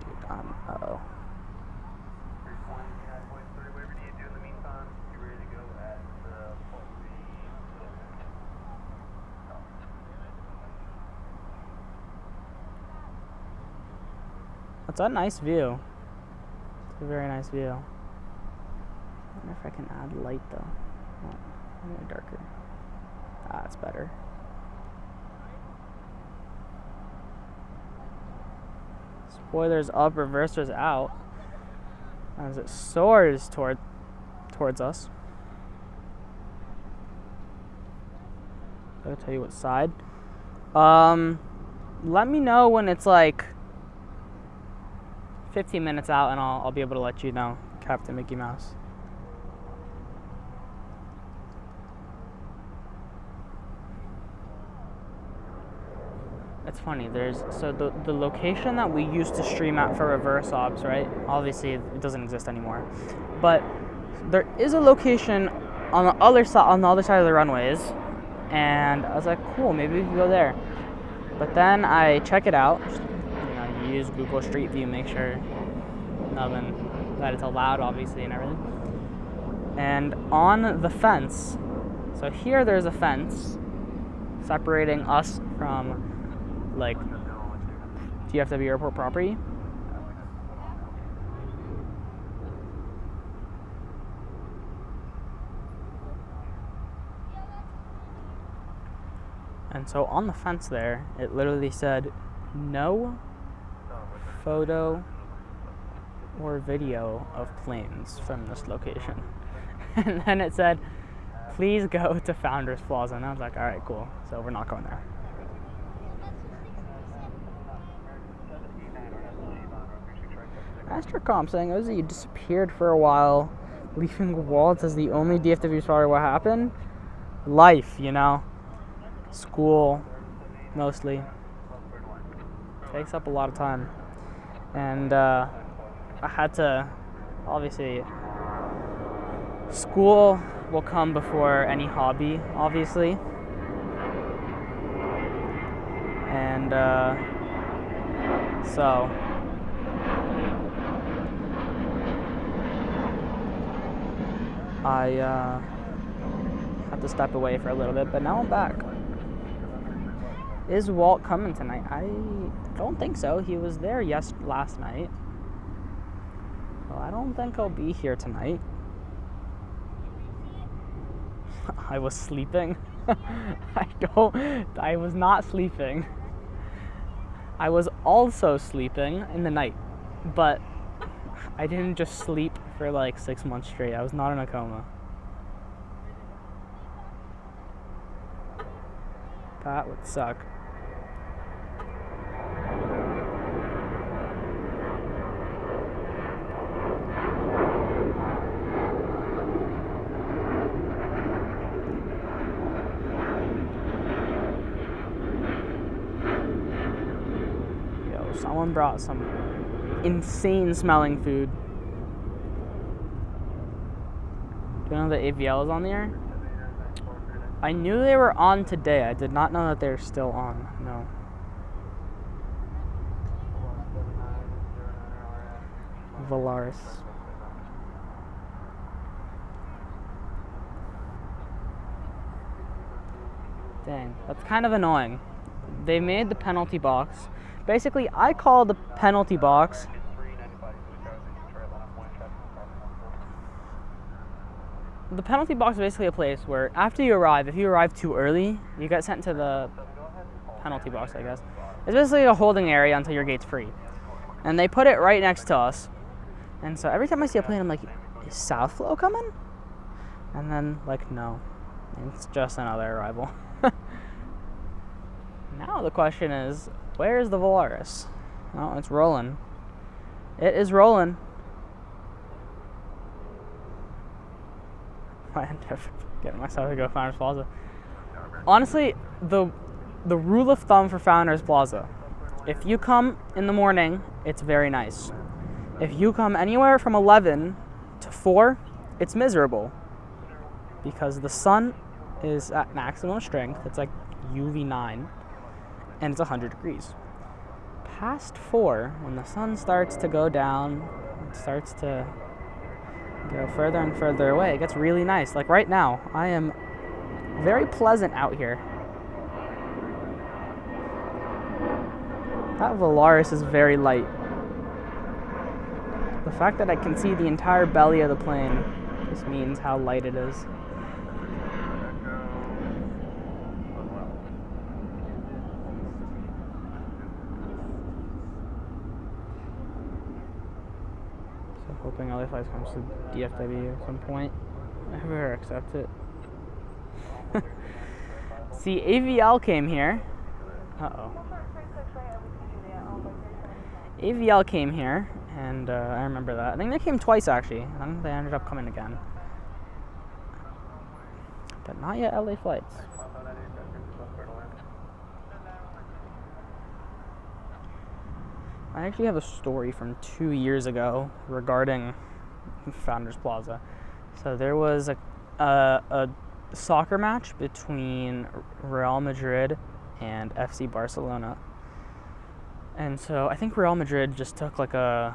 Dude, uh-oh. It's a nice view. It's a very nice view. I wonder if I can add light though. Oh, a little darker. That's better. Spoilers up, reversers out. As it soars towards us. I'll tell you what side. Let me know when it's like 15 minutes out, and I'll be able to let you know, Captain Mickey Mouse. It's funny, the location that we used to stream at for reverse ops, right? Obviously it doesn't exist anymore. But there is a location on the other side of the runways, and I was like, cool, maybe we can go there. But then I check it out. Use Google Street View, make sure that it's allowed, obviously, and everything. And on the fence, so here there's a fence separating us from like DFW airport property. And so on the fence there, it literally said, no photo or video of planes from this location. And then it said, please go to Founders Plaza. And I was like, all right, cool. So we're not going there. Astrocom saying, Ozzy, you disappeared for a while, leaving Walt as the only DFW story. What happened? Life, you know. School, mostly. Takes up a lot of time. And I had to, obviously, school will come before any hobby, obviously. And so I had to step away for a little bit, but now I'm back. Is Walt coming tonight? I don't think so. He was there last night. Well, I don't think he'll be here tonight. I was sleeping. I was not sleeping. I was also sleeping in the night, but I didn't just sleep for like 6 months straight. I was not in a coma. That would suck. Someone brought some insane smelling food. Do you know the AVL is on the air? I knew they were on today. I did not know that they're still on. No. Valaris. Dang, that's kind of annoying. They made the penalty box. Basically, I call the penalty box is basically a place where after you arrive, if you arrive too early, you get sent to the penalty box, I guess. It's basically a holding area until your gate's free. And they put it right next to us. And so every time I see a plane, I'm like, is Southflow coming? And then, like, no. It's just another arrival. Now the question is, where is the Valaris? Oh, it's rolling. It is rolling. I ended up getting myself to go Founders Plaza. Honestly, the rule of thumb for Founders Plaza, if you come in the morning, it's very nice. If you come anywhere from 11 to 4, it's miserable because the sun is at maximum strength. It's like UV9 and it's 100 degrees. Past 4, when the sun starts to go down, it starts to go further and further away, it gets really nice. Like right now, I am very pleasant out here. That Volaris is very light. The fact that I can see the entire belly of the plane just means how light it is. So hoping LA Flights comes to DFW at some point. I better accept it. See, AVL came here. Uh-oh. AVL came here, and I remember that. I think they came twice, actually. I think they ended up coming again. But not yet LA Flights. I actually have a story from 2 years ago regarding Founders Plaza. So there was a soccer match between Real Madrid and FC Barcelona. And so I think Real Madrid just took like a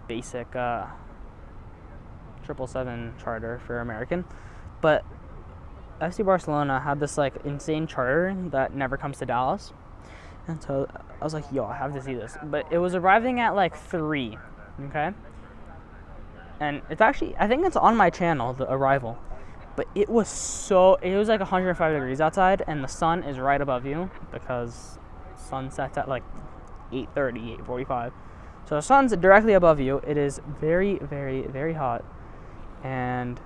basic 777 charter for American. But FC Barcelona had this like insane charter that never comes to Dallas. And so I was like, yo, I have to see this. But it was arriving at like 3, okay? And it's actually, I think it's on my channel, the arrival. But it was like 105 degrees outside, and the sun is right above you because sun sets at like 8:30, 8:45. So the sun's directly above you. It is very, very, very hot. And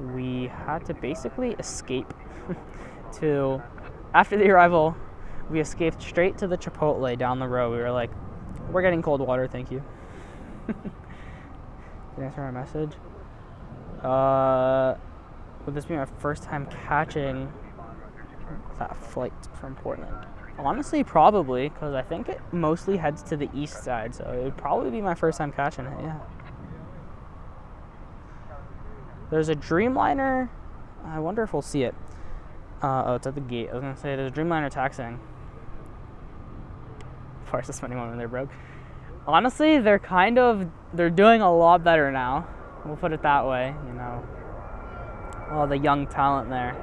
we had to basically escape to, after the arrival, we escaped straight to the Chipotle down the road. We were like, we're getting cold water, thank you. Did I answer my message? Would this be my first time catching that flight from Portland? Honestly, probably, because I think it mostly heads to the east side, so it would probably be my first time catching it, yeah. There's a Dreamliner. I wonder if we'll see it. Oh, it's at the gate. I was going to say, there's a Dreamliner taxiing. Of course, the spending one when they're broke. Honestly, they're doing a lot better now. We'll put it that way, you know. All the young talent there.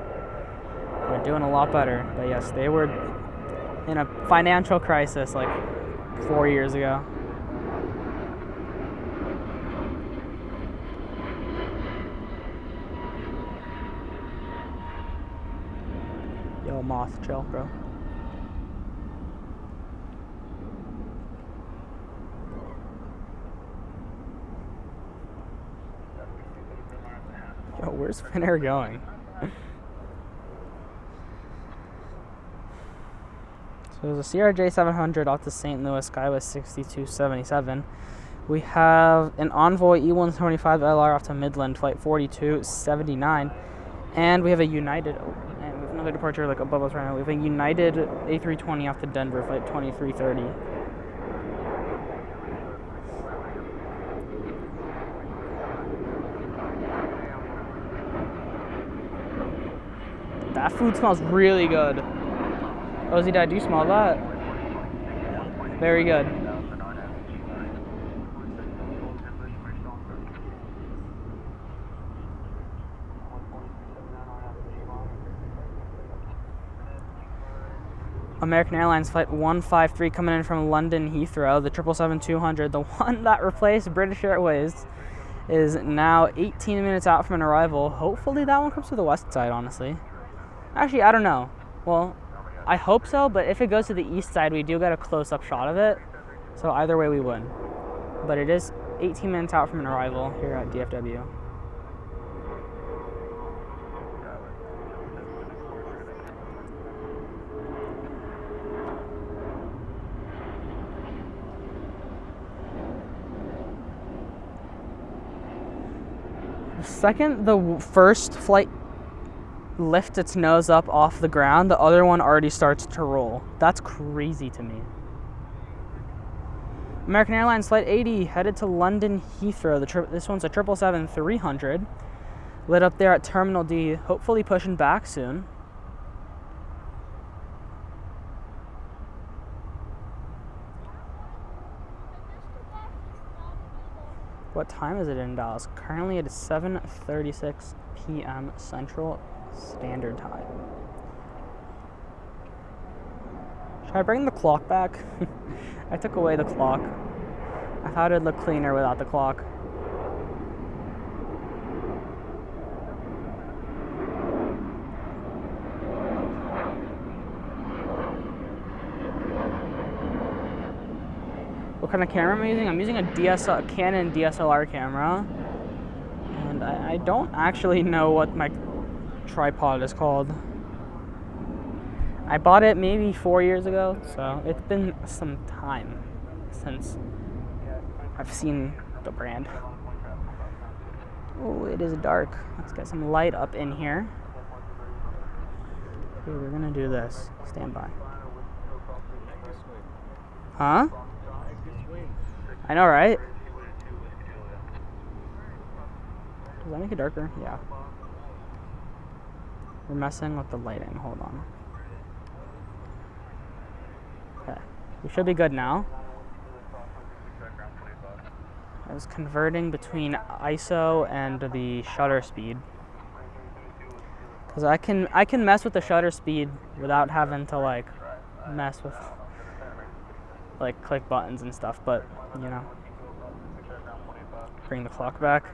They're doing a lot better. But yes, they were in a financial crisis like 4 years ago. Yo, Moth, chill, bro. Yo, where's Finnair going? So there's a CRJ 700 off to St. Louis, Skywest 6277. We have an Envoy E175 LR off to Midland, flight 4279. And we have a United, and we have another departure like above us right now. We have a United A320 off to Denver, flight 2330. That food smells really good. Ozzy, Dad, do you smell that? Very good. American Airlines flight 153 coming in from London Heathrow, the 777-200, the one that replaced British Airways, is now 18 minutes out from an arrival. Hopefully that one comes to the west side, honestly. Actually, I don't know. Well, I hope so, but if it goes to the east side, we do get a close-up shot of it. So either way, we win. But it is 18 minutes out from an arrival here at DFW. The second the first flight lifts its nose up off the ground, the other one already starts to roll. That's crazy to me. American Airlines Flight 80 headed to London Heathrow. This one's a 777-300. Lit up there at Terminal D, hopefully pushing back soon. What time is it in Dallas? Currently it is 7:36 p.m. Central Standard Time. Should I bring the clock back? I took away the clock. I thought it'd look cleaner without the clock. What kind of camera am I using? I'm using a Canon DSLR camera. And I don't actually know what my tripod is called. I bought it maybe 4 years ago, so it's been some time since I've seen the brand. Oh, it is dark. Let's get some light up in here. Okay, we're gonna do this. Stand by. Huh? I know, right? Does that make it darker? Yeah. We're messing with the lighting. Hold on. Okay. We should be good now. I was converting between ISO and the shutter speed. Because I can mess with the shutter speed without having to like mess with like click buttons and stuff, but you know. Bring the clock back.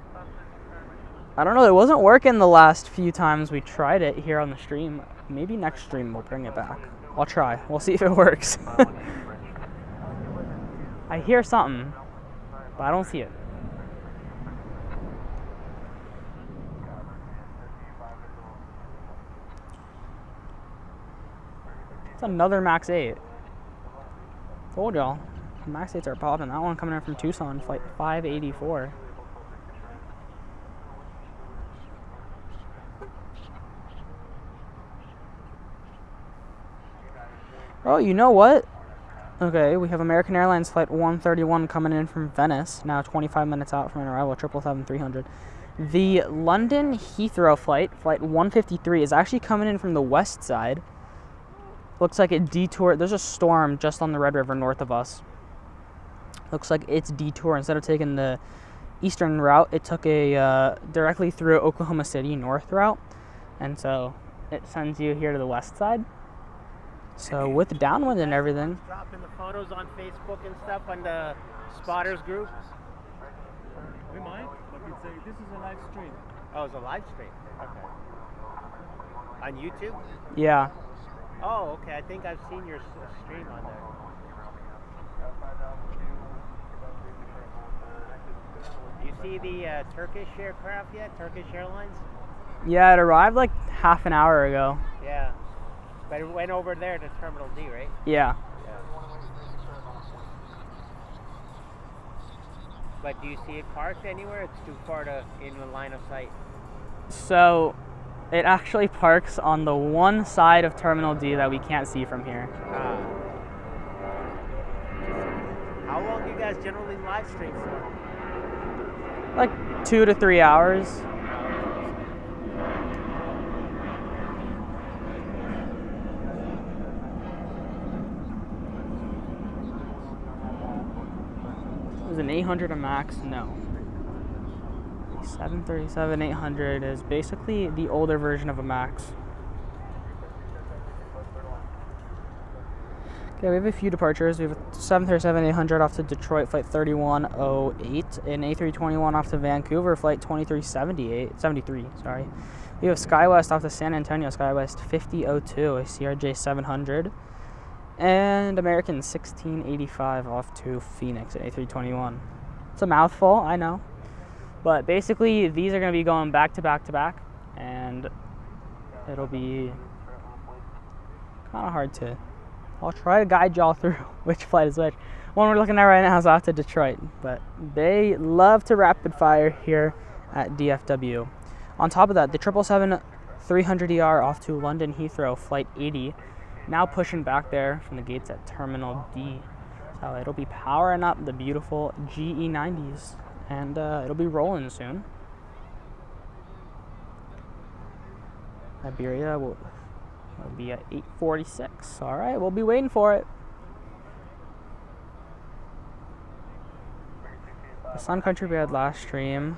I don't know, it wasn't working the last few times we tried it here on the stream. Maybe next stream we'll bring it back. I'll try. We'll see if it works. I hear something, but I don't see it. It's another Max 8. Told y'all. Max 8s are popping. That one coming in from Tucson, flight 584. Oh, you know what? Okay, we have American Airlines flight 131 coming in from Venice, now 25 minutes out from an arrival, 777-300. The London Heathrow flight 153, is actually coming in from the west side. Looks like it detoured. There's a storm just on the Red River north of us. Looks like it's detour. Instead of taking the eastern route, it took a directly through Oklahoma City north route. And so it sends you here to the west side. So with the downwind and everything. Dropping the photos on Facebook and stuff on the spotters group. We might, but this is a live stream. Oh, it's a live stream. Okay. On YouTube? Yeah. Oh, okay. I think I've seen your stream on there. You see the Turkish aircraft yet? Turkish Airlines? Yeah, it arrived like half an hour ago. Yeah. But it went over there to Terminal D, right? Yeah. But do you see it parked anywhere? It's too far to in the line of sight. So it actually parks on the one side of Terminal D that we can't see from here. How long do you guys generally live stream for? Like 2 to 3 hours. Is an 800 a max? No. 737-800 is basically the older version of a max. Okay, we have a few departures. We have a 737-800 off to Detroit, flight 3108, an A321 off to Vancouver, flight 73, sorry. We have SkyWest off to San Antonio, SkyWest 5002, a CRJ 700. And American 1685 off to Phoenix at A321. It's a mouthful, I know. But basically, these are going to be going back to back to back. And it'll be kind of hard to... I'll try to guide y'all through which flight is which. One we're looking at right now is off to Detroit. But they love to rapid fire here at DFW. On top of that, the 777-300ER off to London Heathrow, flight 80, now pushing back there from the gates at Terminal D. So it'll be powering up the beautiful GE90s, and it'll be rolling soon. Iberia will be at 8:46. All right, we'll be waiting for it. The Sun Country we had last stream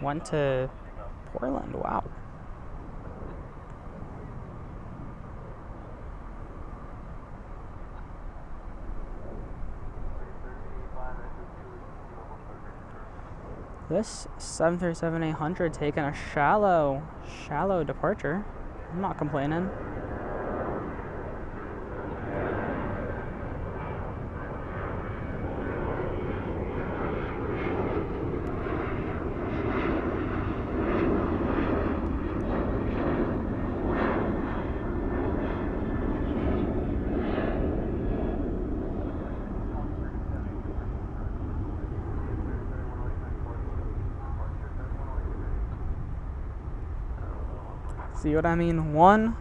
went to Portland. Wow. This 737-800 taking a shallow departure. I'm not complaining. See what I mean? When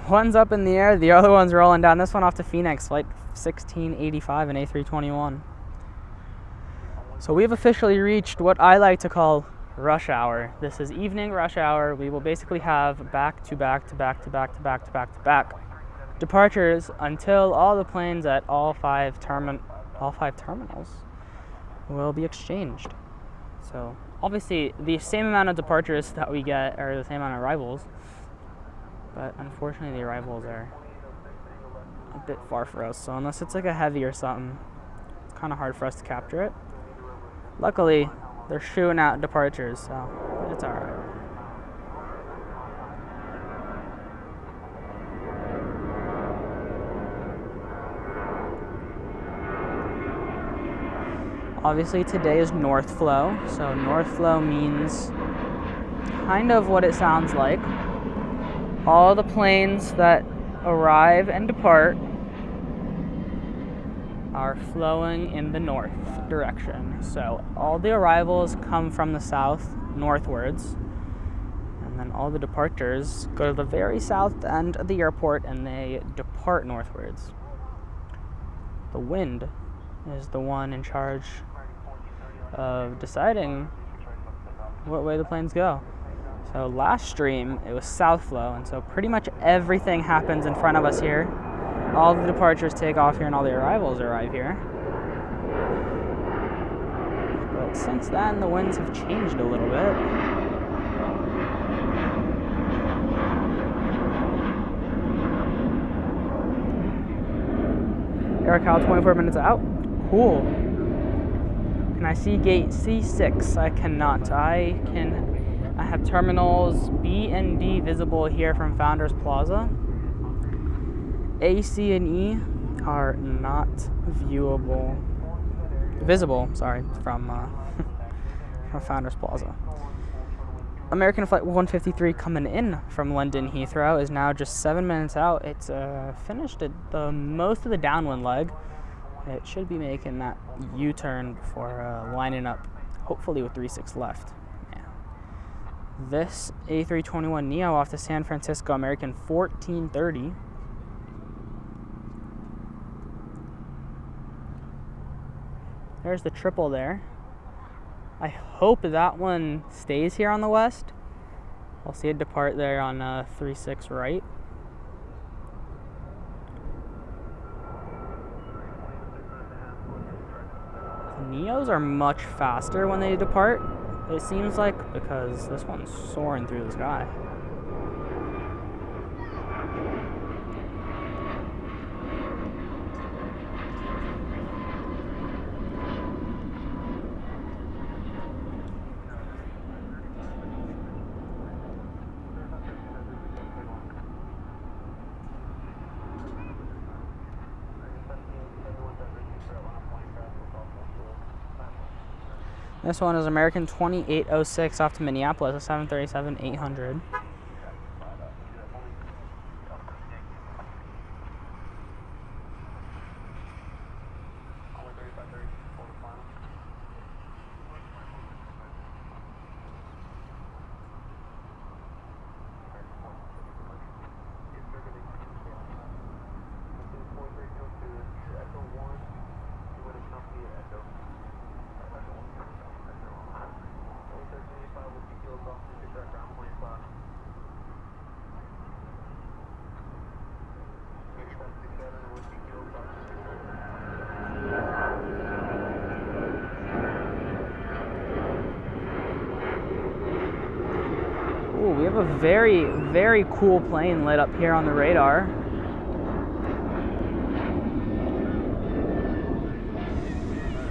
one's up in the air, the other one's rolling down. This one off to Phoenix, flight 1685 and A321. So we've officially reached what I like to call rush hour. This is evening rush hour. We will basically have back to back departures until all the planes at all five terminals will be exchanged. So obviously, the same amount of departures that we get are the same amount of arrivals, but unfortunately the arrivals are a bit far for us, so unless it's like a heavy or something, it's kind of hard for us to capture it. Luckily, they're shooting out departures, so it's alright. Obviously today is north flow, so north flow means kind of what it sounds like. All the planes that arrive and depart are flowing in the north direction. So all the arrivals come from the south northwards, and then all the departures go to the very south end of the airport and they depart northwards. The wind is the one in charge of deciding what way the planes go. So last stream it was south flow, and so pretty much everything happens in front of us here. All the departures take off here and all the arrivals arrive here. But since then the winds have changed a little bit. AirCal 24 minutes out. Cool. Can I see gate C6? I cannot. I have terminals B and D visible here from Founders Plaza. A, C, and E are not visible, from Founders Plaza. American Flight 153 coming in from London Heathrow is now just 7 minutes out. It's finished at most of the downwind leg. It should be making that U-turn before lining up, hopefully with 36 left. Yeah. This A321neo off to San Francisco, American 1430. There's the triple there. I hope that one stays here on the west. I'll see it depart there on 36 right. Neos are much faster when they depart, it seems like, because this one's soaring through the sky. This one is American 2806 off to Minneapolis, a 737-800. Ooh, we have a very, very cool plane lit up here on the radar.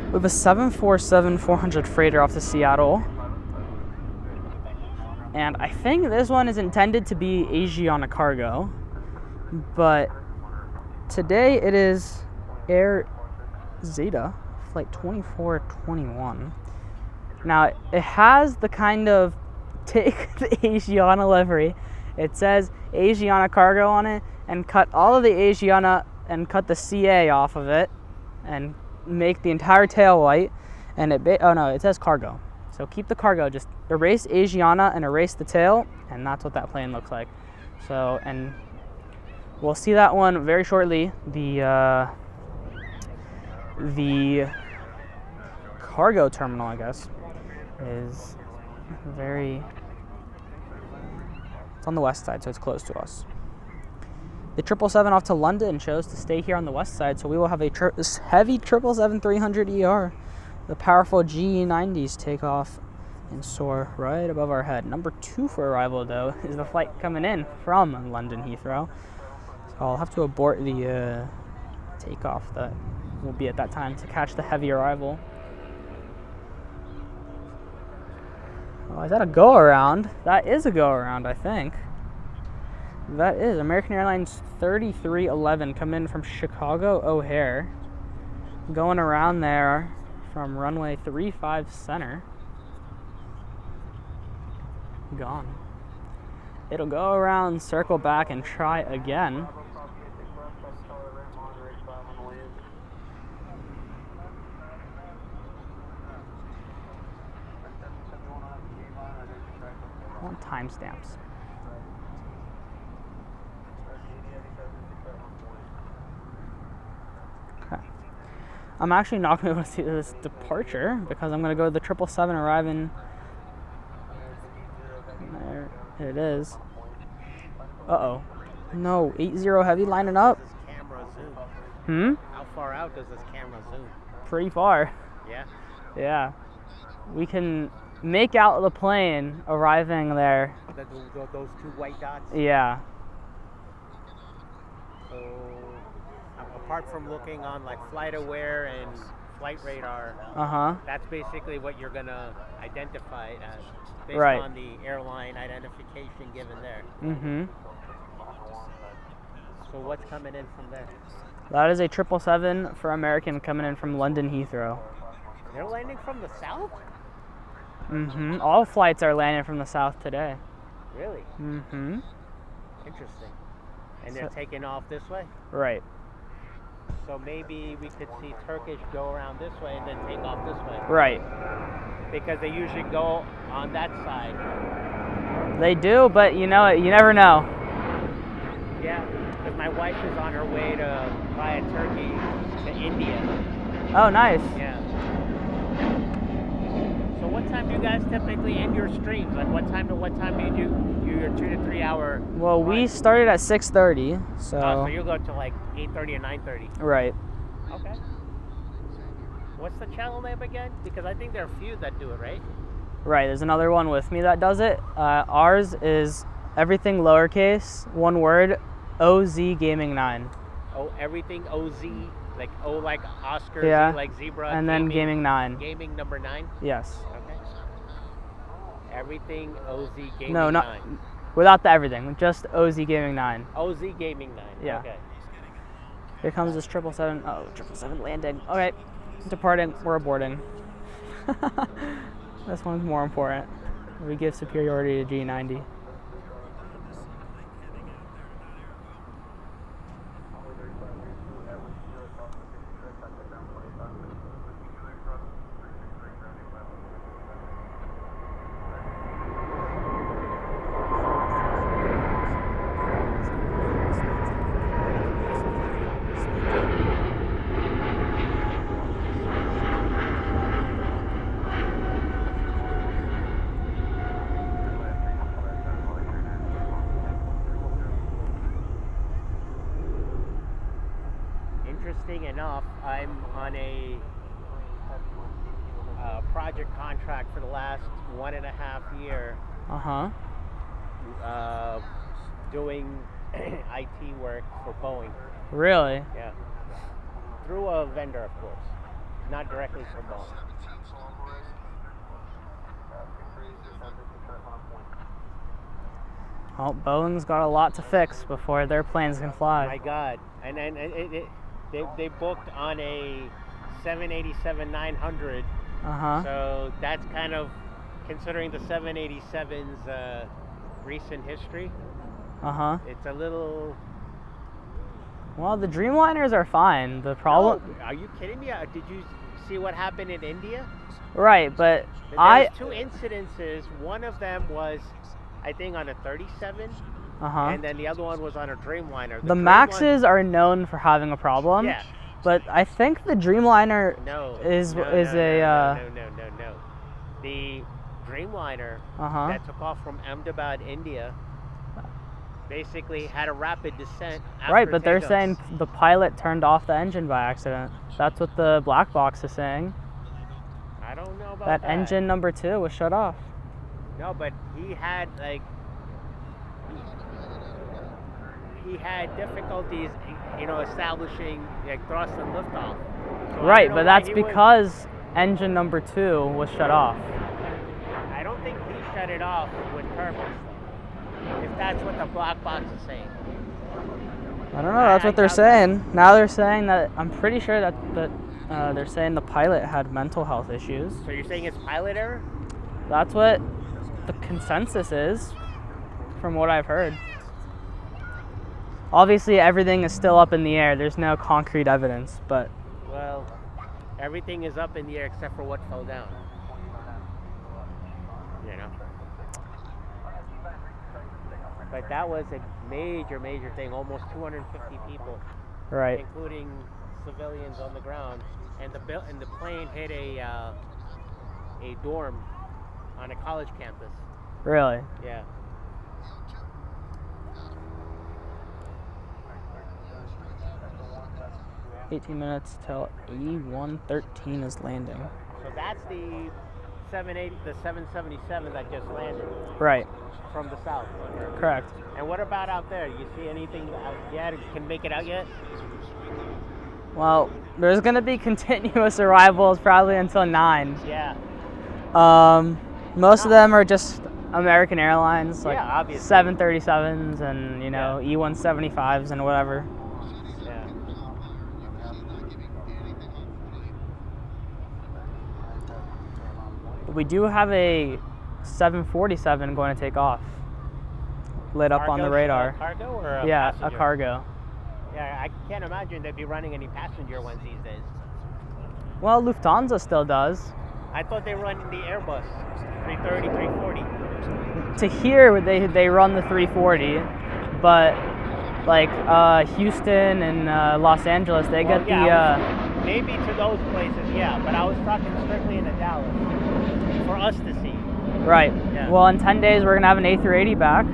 We have a 747-400 freighter off to Seattle. And I think this one is intended to be Asiana cargo. But today it is Air Zeta, flight 2421. Now, it has the kind of take the Asiana livery. It says Asiana cargo on it, and cut all of the Asiana and cut the CA off of it and make the entire tail white. And oh no, it says cargo. So keep the cargo, just erase Asiana and erase the tail, and that's what that plane looks like. So, and we'll see that one very shortly. The cargo terminal, I guess, is very, it's on the west side, so it's close to us. The 777 off to London chose to stay here on the west side, so we will have a heavy 777-300ER. The powerful GE90s take off and soar right above our head. Number 2 for arrival, though, is the flight coming in from London Heathrow. So I'll have to abort the takeoff that will be at that time to catch the heavy arrival. Oh, is that a go-around? That is a go-around, I think. That is American Airlines 3311 coming in from Chicago O'Hare. Going around there from runway 35 center. Gone. It'll go around, circle back, and try again. I want timestamps. Okay. I'm actually not going to be able to see this departure because I'm going to go to the 777 arriving. There it is. Uh-oh. No, 80 heavy lining up. Does this camera zoom? How far out does this camera zoom? Pretty far. Yeah. Yeah. We can make out the plane arriving there. Those 2 white dots? Yeah. So, apart from looking on like FlightAware and Flight Radar, that's basically what you're going to identify it as, based on the airline identification given there. So what's coming in from there? That is a 777 for American coming in from London Heathrow. They're landing from the south? All flights are landing from the south today. Really? Interesting. And they're taking off this way? Right. So maybe we could see Turkish go around this way and then take off this way. Right. Because they usually go on that side. They do, but you know, you never know. Yeah, because my wife is on her way via Turkey to India. Oh, nice. Yeah. So what time do you guys typically end your streams? Like what time to what time do you do your 2 to 3 hour? Well, we started at 6:30, so. So you'll go to like 8:30 or 9:30. Right. Okay. What's the channel name again? Because I think there are a few that do it, right? Right. There's another one with me that does it. Ours is everything lowercase, one word, ozgaming9. Oh, everything OZ, like O like Oscar, yeah. Z like zebra, and then gaming9. Gaming number 9. Yes. Okay. Everything OZ Gaming 9. No, not without the everything, just ozgaming9. OZ Gaming 9. Yeah. Okay. Here comes this 777. Oh, 777 landing. Okay, departing. We're aborting. This one's more important. We give superiority to G90. Interesting enough, I'm on a project contract for the last 1.5 years doing IT work for Boeing. Really? Yeah. Through a vendor, of course. Not directly from Boeing. Well, Boeing's got a lot to fix before their planes can fly. My God. And they booked on a 787-900. Uh-huh. So that's kind of, considering the 787's recent history, it's a little... Well, the Dreamliners are fine. The problem... No, are you kidding me? Did you see what happened in India? Right, but There's two incidences. One of them was, I think, on a 37, and then the other one was on a Dreamliner. The Maxes are known for having a problem. Yeah. But I think the Dreamliner is no. The Dreamliner that took off from Ahmedabad, India, basically had a rapid descent after right, but they're takeoff. saying the pilot turned off the engine by accident. That's what the black box is saying. I don't know about that. that. Engine number 2 was shut off. No, but he had difficulties, establishing thrust and liftoff. So right, but that's because engine number 2 was shut off. I don't think he shut it off with purpose, though, if that's what the black box is saying. I don't know, that's what they're saying. Now they're saying that, I'm pretty sure that they're saying the pilot had mental health issues. So you're saying it's pilot error? That's what the consensus is, from what I've heard. Obviously, everything is still up in the air. There's no concrete evidence, but... Well, everything is up in the air except for what fell down. But that was a major thing. Almost 250 people. Right. Including civilians on the ground. And the plane hit a dorm on a college campus. Really? Yeah. "18 minutes till E113 is landing." So that's the 777 that just landed. Right. From the south. Correct. And what about out there? You see anything yet? Can make it out yet? Well, there's going to be continuous arrivals probably until 9. Yeah. Most of them are just American Airlines, like obviously. 737s and, E175s and whatever. Yeah. We do have a 747 going to take off, lit up on the radar. Cargo or a passenger? A cargo. Yeah, I can't imagine they'd be running any passenger ones these days. Well, Lufthansa still does. I thought they run the Airbus 330, 340. To here, they run the 340, but like Houston and Los Angeles, they get the... maybe to those places, yeah, but I was talking strictly into Dallas for us to see. Right. Yeah. Well, in 10 days, we're going to have an A380 back.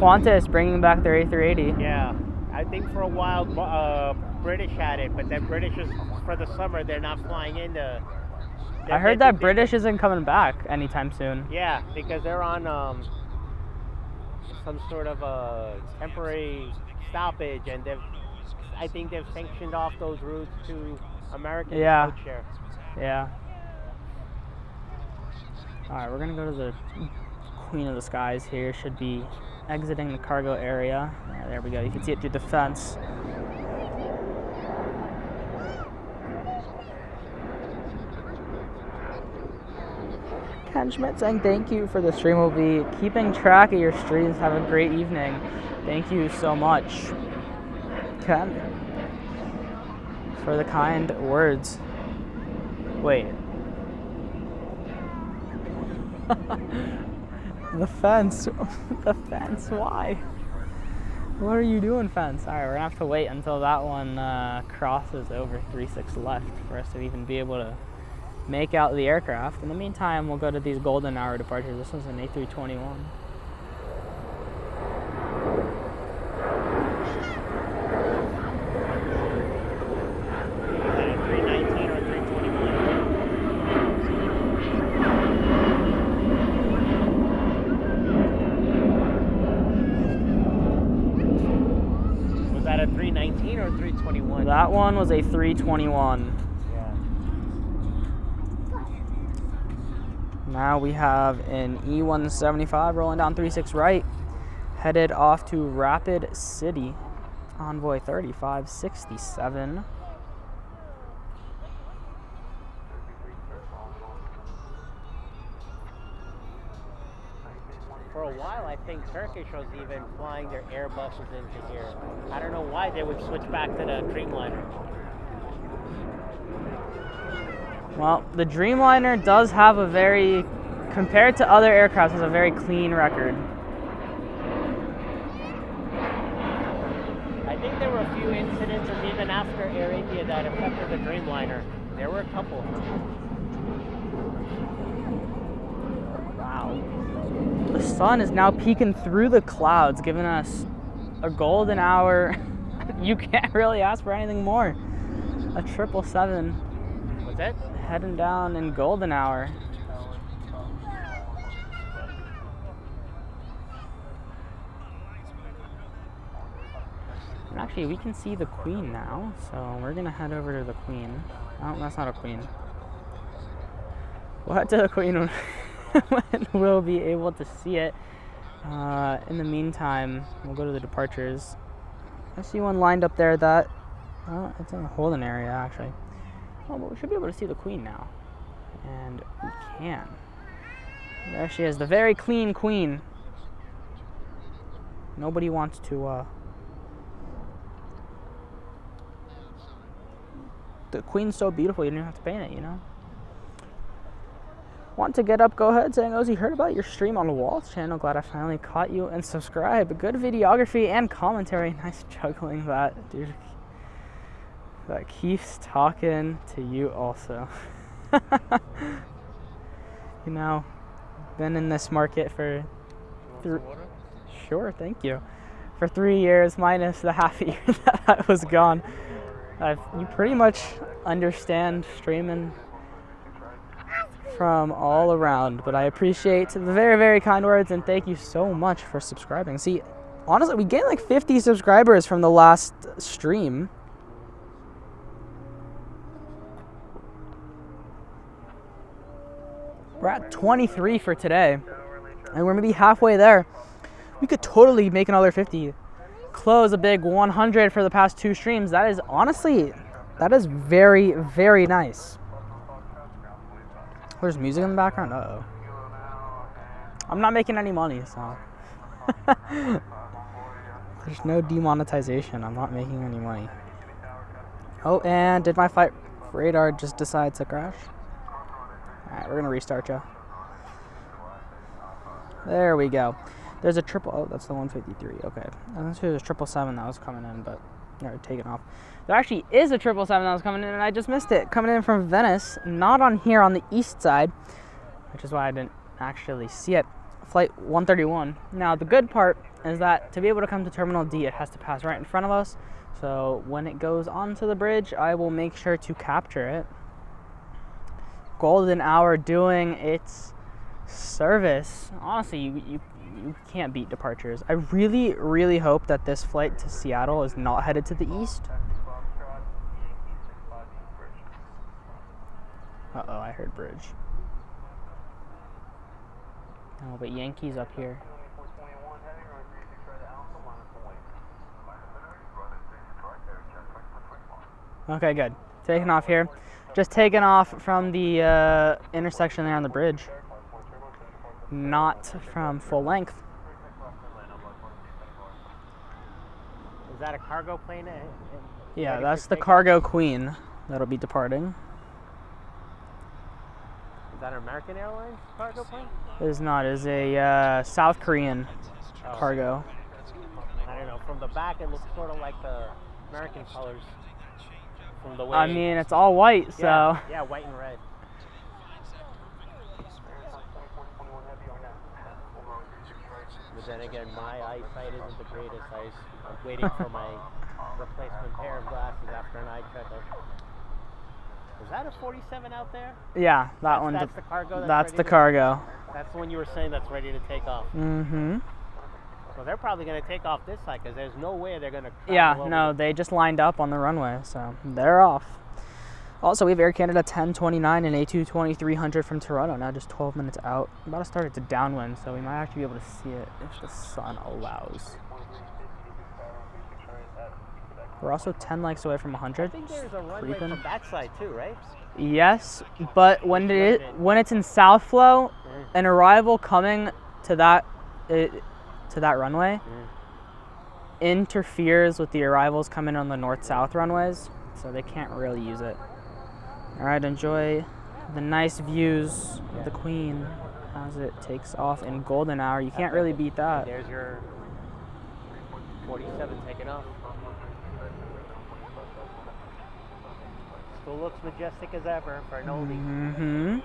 Qantas is bringing back their A380. Yeah. I think for a while British had it, but then British is, for the summer, they're not flying into... I heard that British isn't coming back anytime soon. Yeah, because they're on some sort of a temporary stoppage, and I think they've sanctioned off those routes to American codeshare. Yeah. Alright, we're gonna go to the Queen of the Skies here. Should be exiting the cargo area. There we go. You can see it through the fence. Ken Schmidt saying thank you for the stream. We'll be keeping track of your streams. Have a great evening. Thank you so much, Ken, for the kind words. Wait. The fence. The fence, why? What are you doing, fence? Alright, we're gonna have to wait until that one crosses over 36 left for us to even be able to make out the aircraft. In the meantime, we'll go to these golden hour departures. This one's an A321. that one was a 321. Yeah. Now we have an E175 rolling down 36 right, headed off to Rapid City, Envoy 3567. For a while, I think Turkish was even flying their Airbuses into here. I don't know why they would switch back to the Dreamliner. Well, the Dreamliner does have a very, compared to other aircraft, has a very clean record. I think there were a few incidences even after Air India that affected the Dreamliner. There were a couple. Wow. The sun is now peeking through the clouds, giving us a golden hour. You can't really ask for anything more. A 777. What's that? Heading down in golden hour. And actually, we can see the Queen now, so we're gonna head over to the Queen. Oh, that's not a Queen. We'll head to the Queen when we'll be able to see it. In the meantime, we'll go to the departures. I see one lined up there that, it's in the holding area actually. Oh, but we should be able to see the Queen now. And we can. There she is, the very clean Queen. Nobody wants to, the Queen's so beautiful, you don't have to paint it, you know? Want to get up, go ahead, saying, Ozzy, heard about your stream on the Walls channel. Glad I finally caught you and subscribe. Good videography and commentary. Nice juggling that, dude. That keeps talking to you also. You know, been in this market for sure, thank you. For 3 years minus the half a year that I was gone. You pretty much understand streaming from all around, but I appreciate the very, very kind words and thank you so much for subscribing. See, honestly, we gained like 50 subscribers from the last stream. We're at 23 for today, and we're maybe halfway there. We could totally make another 50. Close a big 100 for the past 2 streams. That is honestly, that is very, very nice. There's music in the background? Uh-oh. I'm not making any money, so. There's no demonetization. I'm not making any money. Oh, and did my flight radar just decide to crash? Alright, we're gonna restart you. There we go. There's a triple, oh, that's the 153, okay. I think there's a 777 that was coming in, but they're taking off. There actually is a 777 that was coming in, and I just missed it. Coming in from Venice, not on here on the east side, which is why I didn't actually see it. Flight 131. Now, the good part is that to be able to come to Terminal D, it has to pass right in front of us. So when it goes onto the bridge, I will make sure to capture it. Golden hour doing its service. Honestly, you can't beat departures. I really, really hope that this flight to Seattle is not headed to the east. Uh-oh, I heard bridge. Oh, but Yankees up here. Okay, good. Taking off here. Just taking off from the intersection there on the bridge. Not from full length. Is that a cargo plane? Yeah, that's the cargo Queen that'll be departing. Is that an American Airlines cargo plane? It is not. It is a South Korean cargo. I don't know. From the back, it looks sort of like the American colors. From the way. I mean, it's all white, so. Yeah, white and red. But then again, my eyesight isn't the greatest. I'm waiting for my replacement pair of glasses after an eye checkup. Is that a 47 out there? Yeah, that one. That's the cargo. That's the cargo. That's the one you were saying that's ready to take off. Mm-hmm. So they're probably going to take off this side because there's no way they're going to. Yeah, no, they just lined up on the runway, so they're off. Also, we have Air Canada 1029 and A220-300 from Toronto, now just 12 minutes out. I'm about to start it to downwind, so we might actually be able to see it if the sun allows. We're also 10 likes away from 100. I think there's a runway from that side too, right? Yes, but when it's in south flow, an arrival coming to that runway interferes with the arrivals coming on the north-south runways, so they can't really use it. All right, enjoy the nice views of the Queen as it takes off in golden hour. You can't really beat that. There's your 47 taking off. Still looks majestic as ever for an oldie. Mm-hmm.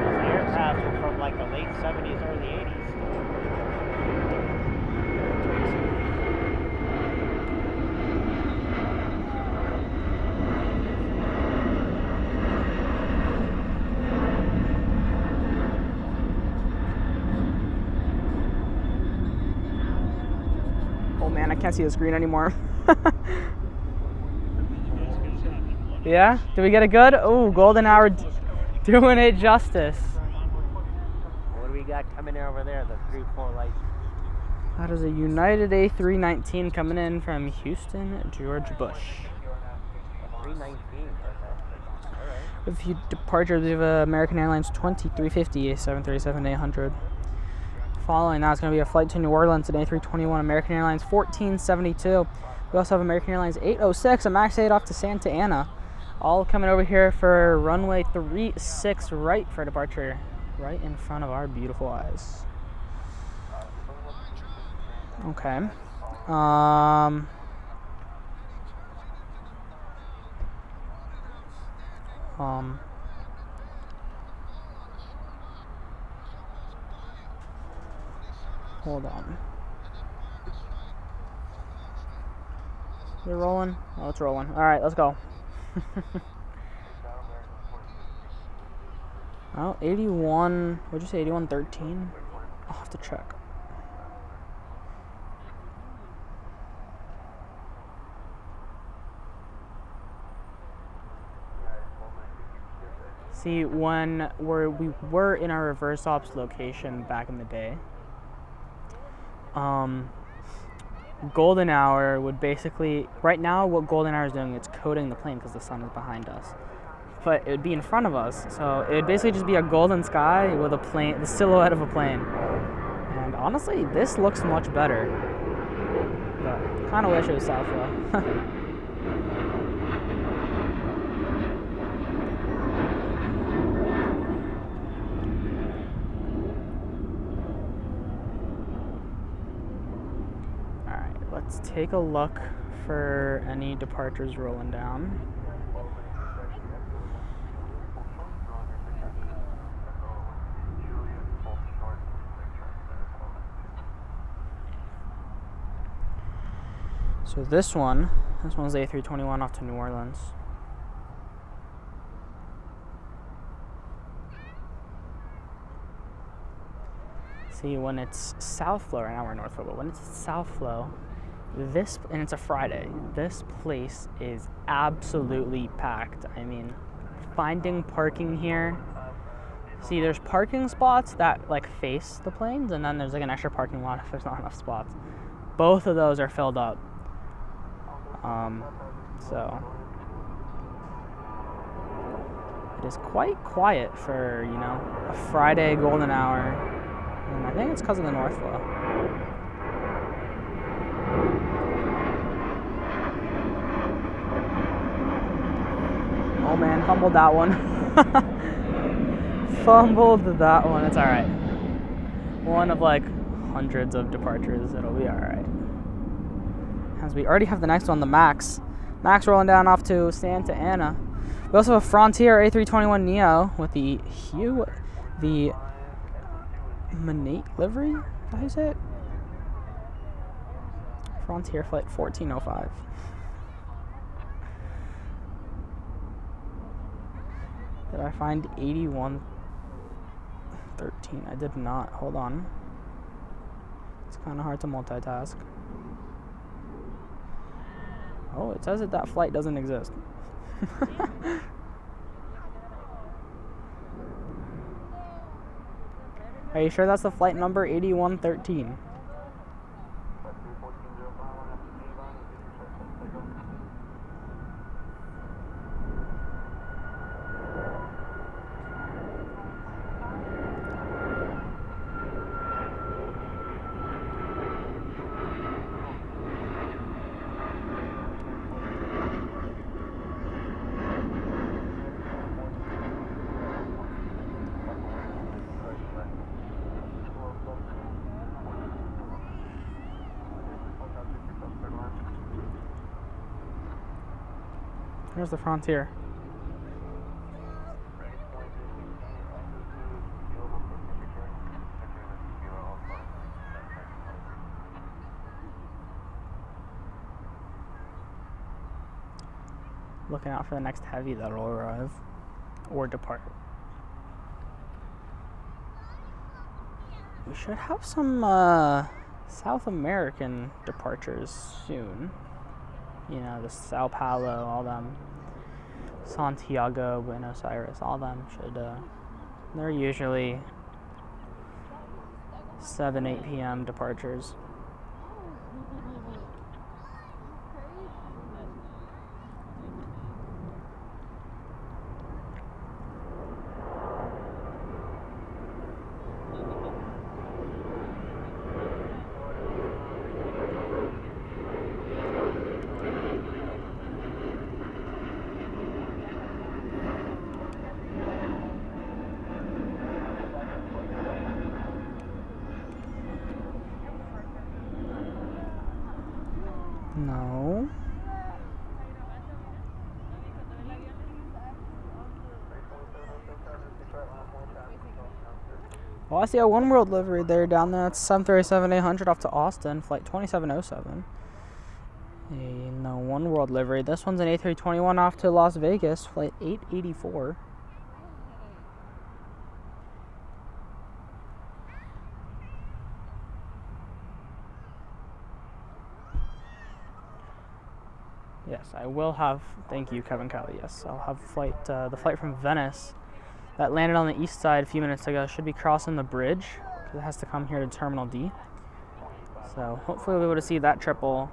These aircraft are from like the late 70s, early 80s. Man, I can't see the screen anymore. Yeah? Did we get it good? Oh, golden hour doing it justice. What do we got coming in over there? The 3-4 lights. That is a United A319 coming in from Houston, George Bush. 319. With a few departures, we have American Airlines 2350, 737-800. Following that, it's going to be a flight to New Orleans at A321, American Airlines 1472. We also have American Airlines 806, a MAX 8 off to Santa Ana. All coming over here for runway 36 right for departure, right in front of our beautiful eyes. Okay. Hold on. Is it rolling? Oh, it's rolling. All right, let's go. Oh, 81. What'd you say? 8113? I'll have to check. See, when we were in our reverse ops location back in the day, golden hour would basically, right now what golden hour is doing, it's coating the plane because the sun is behind us, but it would be in front of us, so it would basically just be a golden sky with a plane, the silhouette of a plane. And honestly, this looks much better, but kind of wish it was south though. Let's take a look for any departures rolling down. So this one's A321 off to New Orleans. See, when it's south flow, right now we're north flow, but when it's south flow, and it's a Friday, this place is absolutely packed. I mean, finding parking here. See, there's parking spots that like face the planes, and then there's like an extra parking lot if there's not enough spots. Both of those are filled up. So it is quite quiet for, you know, a Friday golden hour. And I think it's because of the north flow. Oh man, fumbled that one. Fumbled that one. It's alright. One of like hundreds of departures. It'll be alright. As we already have the next one, the Max. Max rolling down off to Santa Ana. We also have a Frontier A321 Neo with the Manate livery? Is that how you say it? Frontier flight 1405. Did I find 81? 13. I did not. Hold on. It's kind of hard to multitask. Oh, it says that that flight doesn't exist. Are you sure that's the flight number 8113? Here's the Frontier. Looking out for the next heavy that'll arrive or depart. We should have some South American departures soon. You know, the Sao Paulo, all them, Santiago, Buenos Aires, all them should, they're usually 7, 8 p.m. departures. No. Oh, I see a One World livery there down there. It's 737-800 off to Austin, flight 2707. No One World livery. This one's an A321 off to Las Vegas, flight 884. Yes, I will have. Thank you, Kevin Kelly. Yes, I'll have flight. The flight from Venice that landed on the east side a few minutes ago should be crossing the bridge because it has to come here to Terminal D. So hopefully we'll be able to see that triple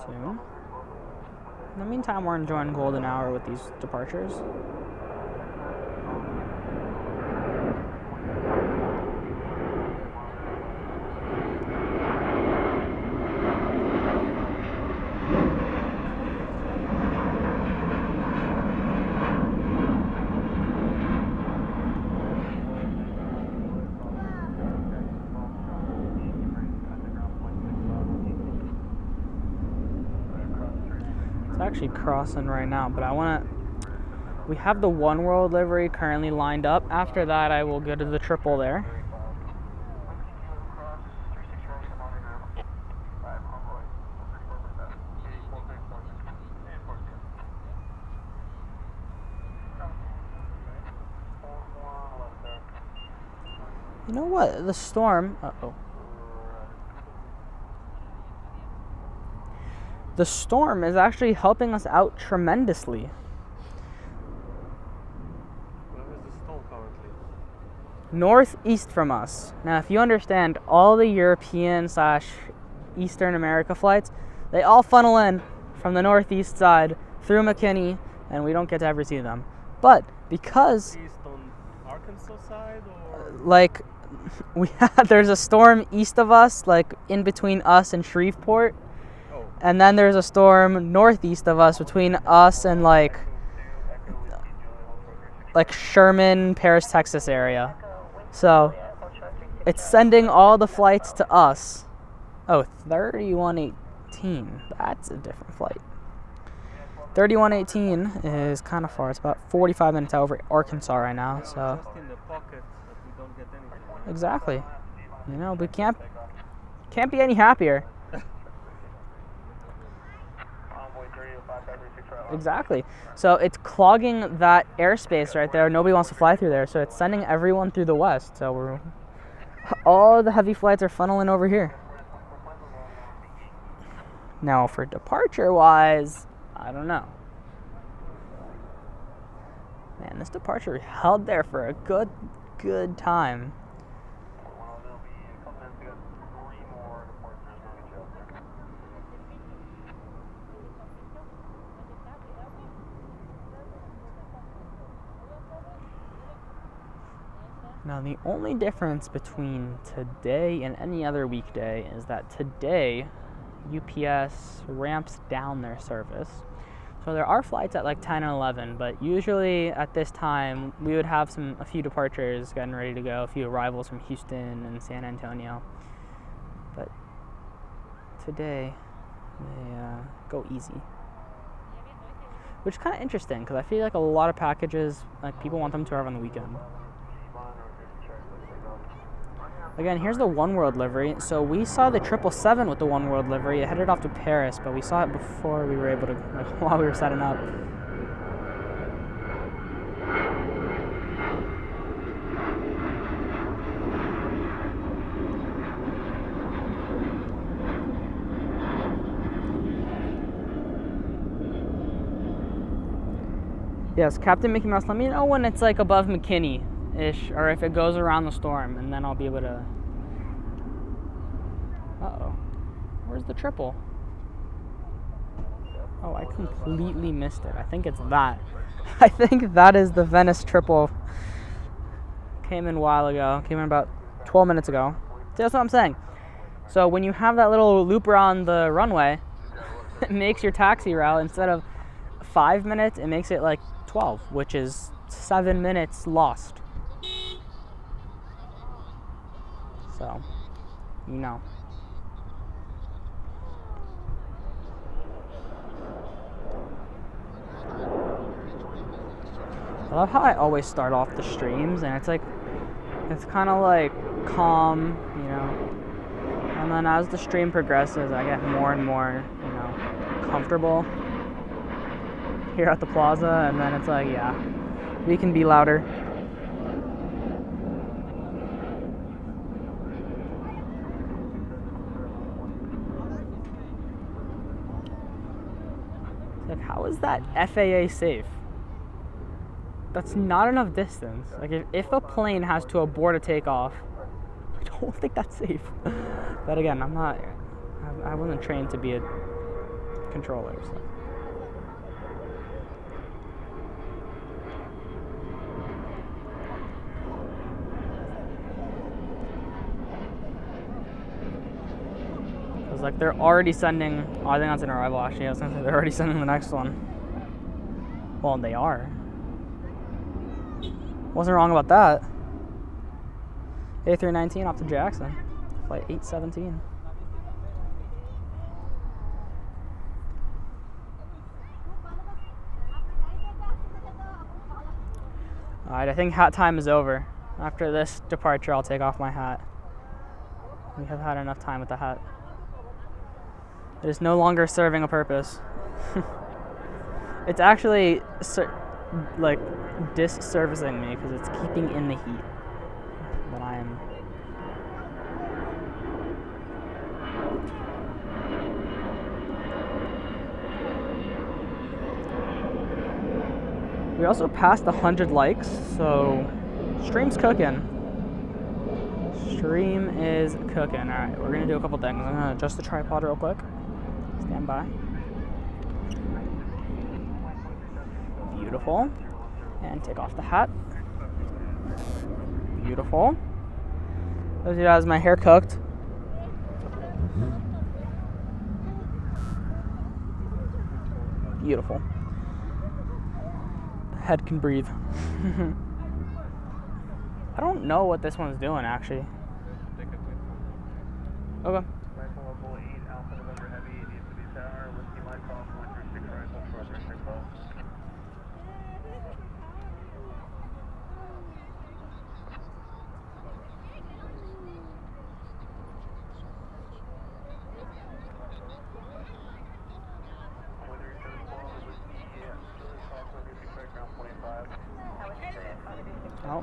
soon. In the meantime, we're enjoying golden hour with these departures. Actually crossing right now, but we have the One World livery currently lined up. After that, I will go to the triple there. You know what? The storm. The storm is actually helping us out tremendously. Where is the storm currently? Northeast from us. Now, if you understand, all the European / Eastern America flights, they all funnel in from the northeast side through McKinney, and we don't get to ever see them. But because East on Arkansas side, or like there's a storm east of us, like in between us and Shreveport. And then there's a storm northeast of us between us and like Sherman, Paris, Texas area. So it's sending all the flights to us. Oh, 3118. That's a different flight. 3118 is kind of far. It's about 45 minutes over Arkansas right now. So just in the pocket that we don't get anything. Exactly. You know, we can't be any happier. Envoy 305 Exactly. So it's clogging that airspace right there. Nobody wants to fly through there, so it's sending everyone through the west. So all the heavy flights are funneling over here. Now for departure-wise, I don't know. Man, this departure held there for a good time. Now, the only difference between today and any other weekday is that today, UPS ramps down their service. So there are flights at like 10 and 11, but usually at this time, we would have a few departures getting ready to go, a few arrivals from Houston and San Antonio. But today, they go easy. Which is kind of interesting, because I feel like a lot of packages, like people want them to arrive on the weekend. Again, here's the One World livery. So we saw the 777 with the One World livery. It headed off to Paris, but we saw it before we were able to, while we were setting up. Yes, Captain Mickey Mouse, let me know when it's like above McKinney-ish, or if it goes around the storm, and then I'll be able to... Uh-oh. Where's the triple? Oh, I completely missed it. I think it's that. I think that is the Venice triple. Came in a while ago. Came in about 12 minutes ago. See, that's what I'm saying. So when you have that little loop around the runway, it makes your taxi route, instead of 5 minutes, it makes it like 12, which is 7 minutes lost. So, you know. I love how I always start off the streams, and it's like, it's kind of like calm, you know, and then as the stream progresses, I get more and more, you know, comfortable here at the plaza, and then it's like, yeah, we can be louder. It's like, how is that FAA safe? That's not enough distance. Like, if a plane has to abort a takeoff, I don't think that's safe. But again, I wasn't trained to be a controller, so. Like, they're already sending, oh, I think that's an arrival actually. I was gonna say they're already sending the next one. Well, they are. Wasn't wrong about that. A319 off to Jackson. Flight 817. Alright, I think hat time is over. After this departure, I'll take off my hat. We have had enough time with the hat. It is no longer serving a purpose. It's actually like disservicing me because it's keeping in the heat. But I am. We also passed 100 likes, so stream's cooking. Stream is cooking. All right, we're gonna do a couple things. I'm gonna adjust the tripod real quick. Stand by. Beautiful. And take off the hat. Beautiful. Those of you guys, my hair cooked. Beautiful. The head can breathe. I don't know what this one's doing, actually. Okay.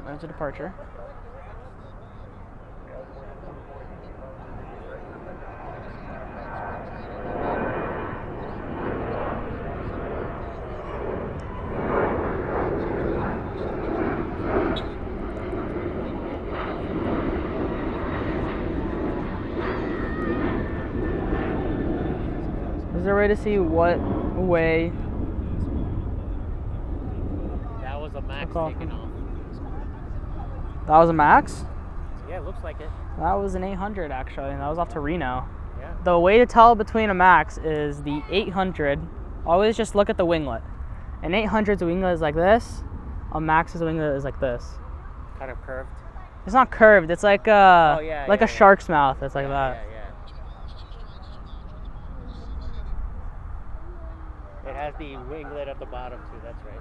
there's a departure. Is there a way to see what way? That was a max taking off. That was a max? Yeah, it looks like it. That was an 800 actually, and that was off to Reno. Yeah. The way to tell between a max is the 800. Always just look at the winglet. An 800's winglet is like this. A max's winglet is like this. Kind of curved. It's not curved. It's like a shark's mouth. It's like that. Yeah. It has the winglet at the bottom too. That's right.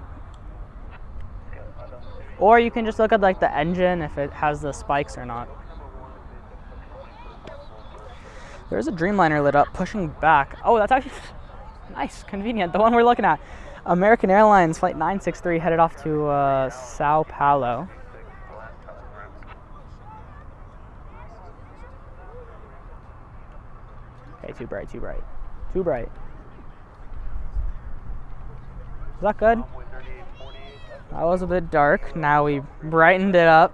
Or you can just look at like the engine if it has the spikes or not. There's a Dreamliner lit up, pushing back. Oh, that's actually nice, convenient. The one we're looking at. American Airlines Flight 963 headed off to Sao Paulo. Okay, too bright, too bright. Too bright. Is that good? That was a bit dark. Now we brightened it up.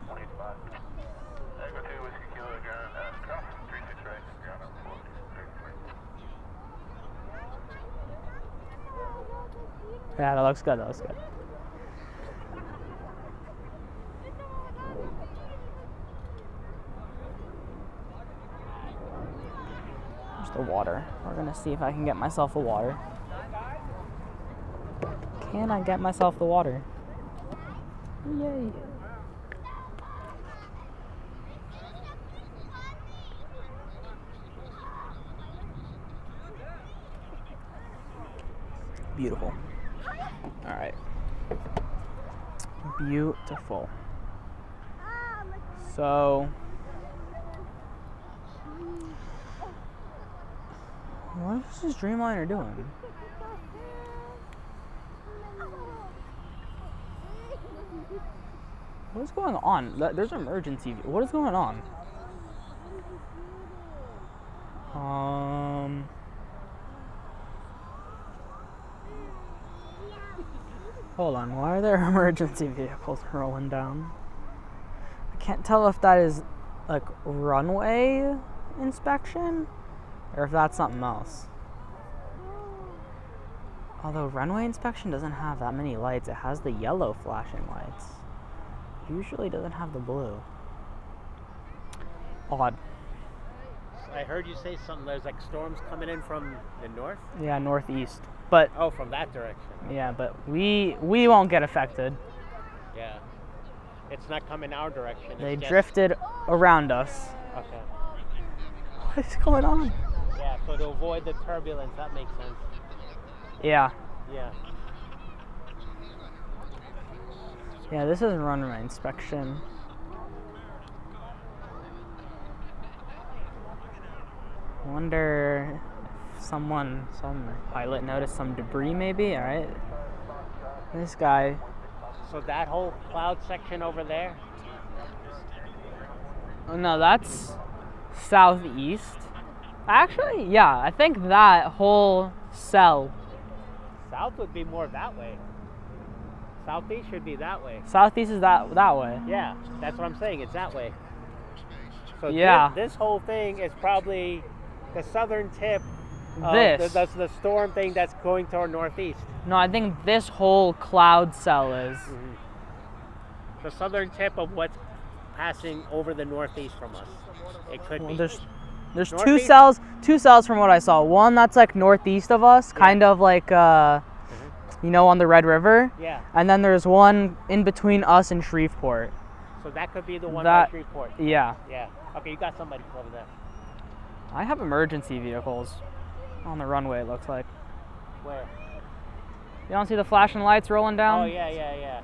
Yeah, that looks good. That looks good. There's the water. We're gonna see if I can get myself a water. Can I get myself the water? Yay. Beautiful. All right. Beautiful. So, what is this Dreamliner doing? What is going on? There's an emergency. What is going on? Hold on. Why are there emergency vehicles rolling down? I can't tell if that is like runway inspection or if that's something else. Although runway inspection doesn't have that many lights. It has the yellow flashing lights. Usually doesn't have the blue. Odd. I heard you say something. There's like storms coming in from the north. Yeah, northeast. But oh, from that direction. Yeah, but we won't get affected. Yeah, it's not coming our direction. They drifted around us. Okay. What is going on? Yeah, so to avoid the turbulence, that makes sense. Yeah. Yeah. Yeah, this is runway inspection. Wonder if some pilot noticed some debris maybe. All right. This guy. So that whole cloud section over there? Oh no, that's southeast. Actually, yeah, I think that whole cell. South would be more that way. Southeast should be that way. Southeast is that way. Yeah, that's what I'm saying. It's that way. So yeah, this whole thing is probably the southern tip of the storm thing that's going toward northeast. No, I think this whole cloud cell is the southern tip of what's passing over the northeast from us. It could be. There's northeast? two cells from what I saw. One that's like northeast of us, kind of like you know, on the Red River. Yeah. And then there's one in between us and Shreveport. So that could be the one by Shreveport. Yeah. Yeah. Okay, you got somebody over there. I have emergency vehicles on the runway, it looks like. Where? You don't see the flashing lights rolling down? Oh, yeah.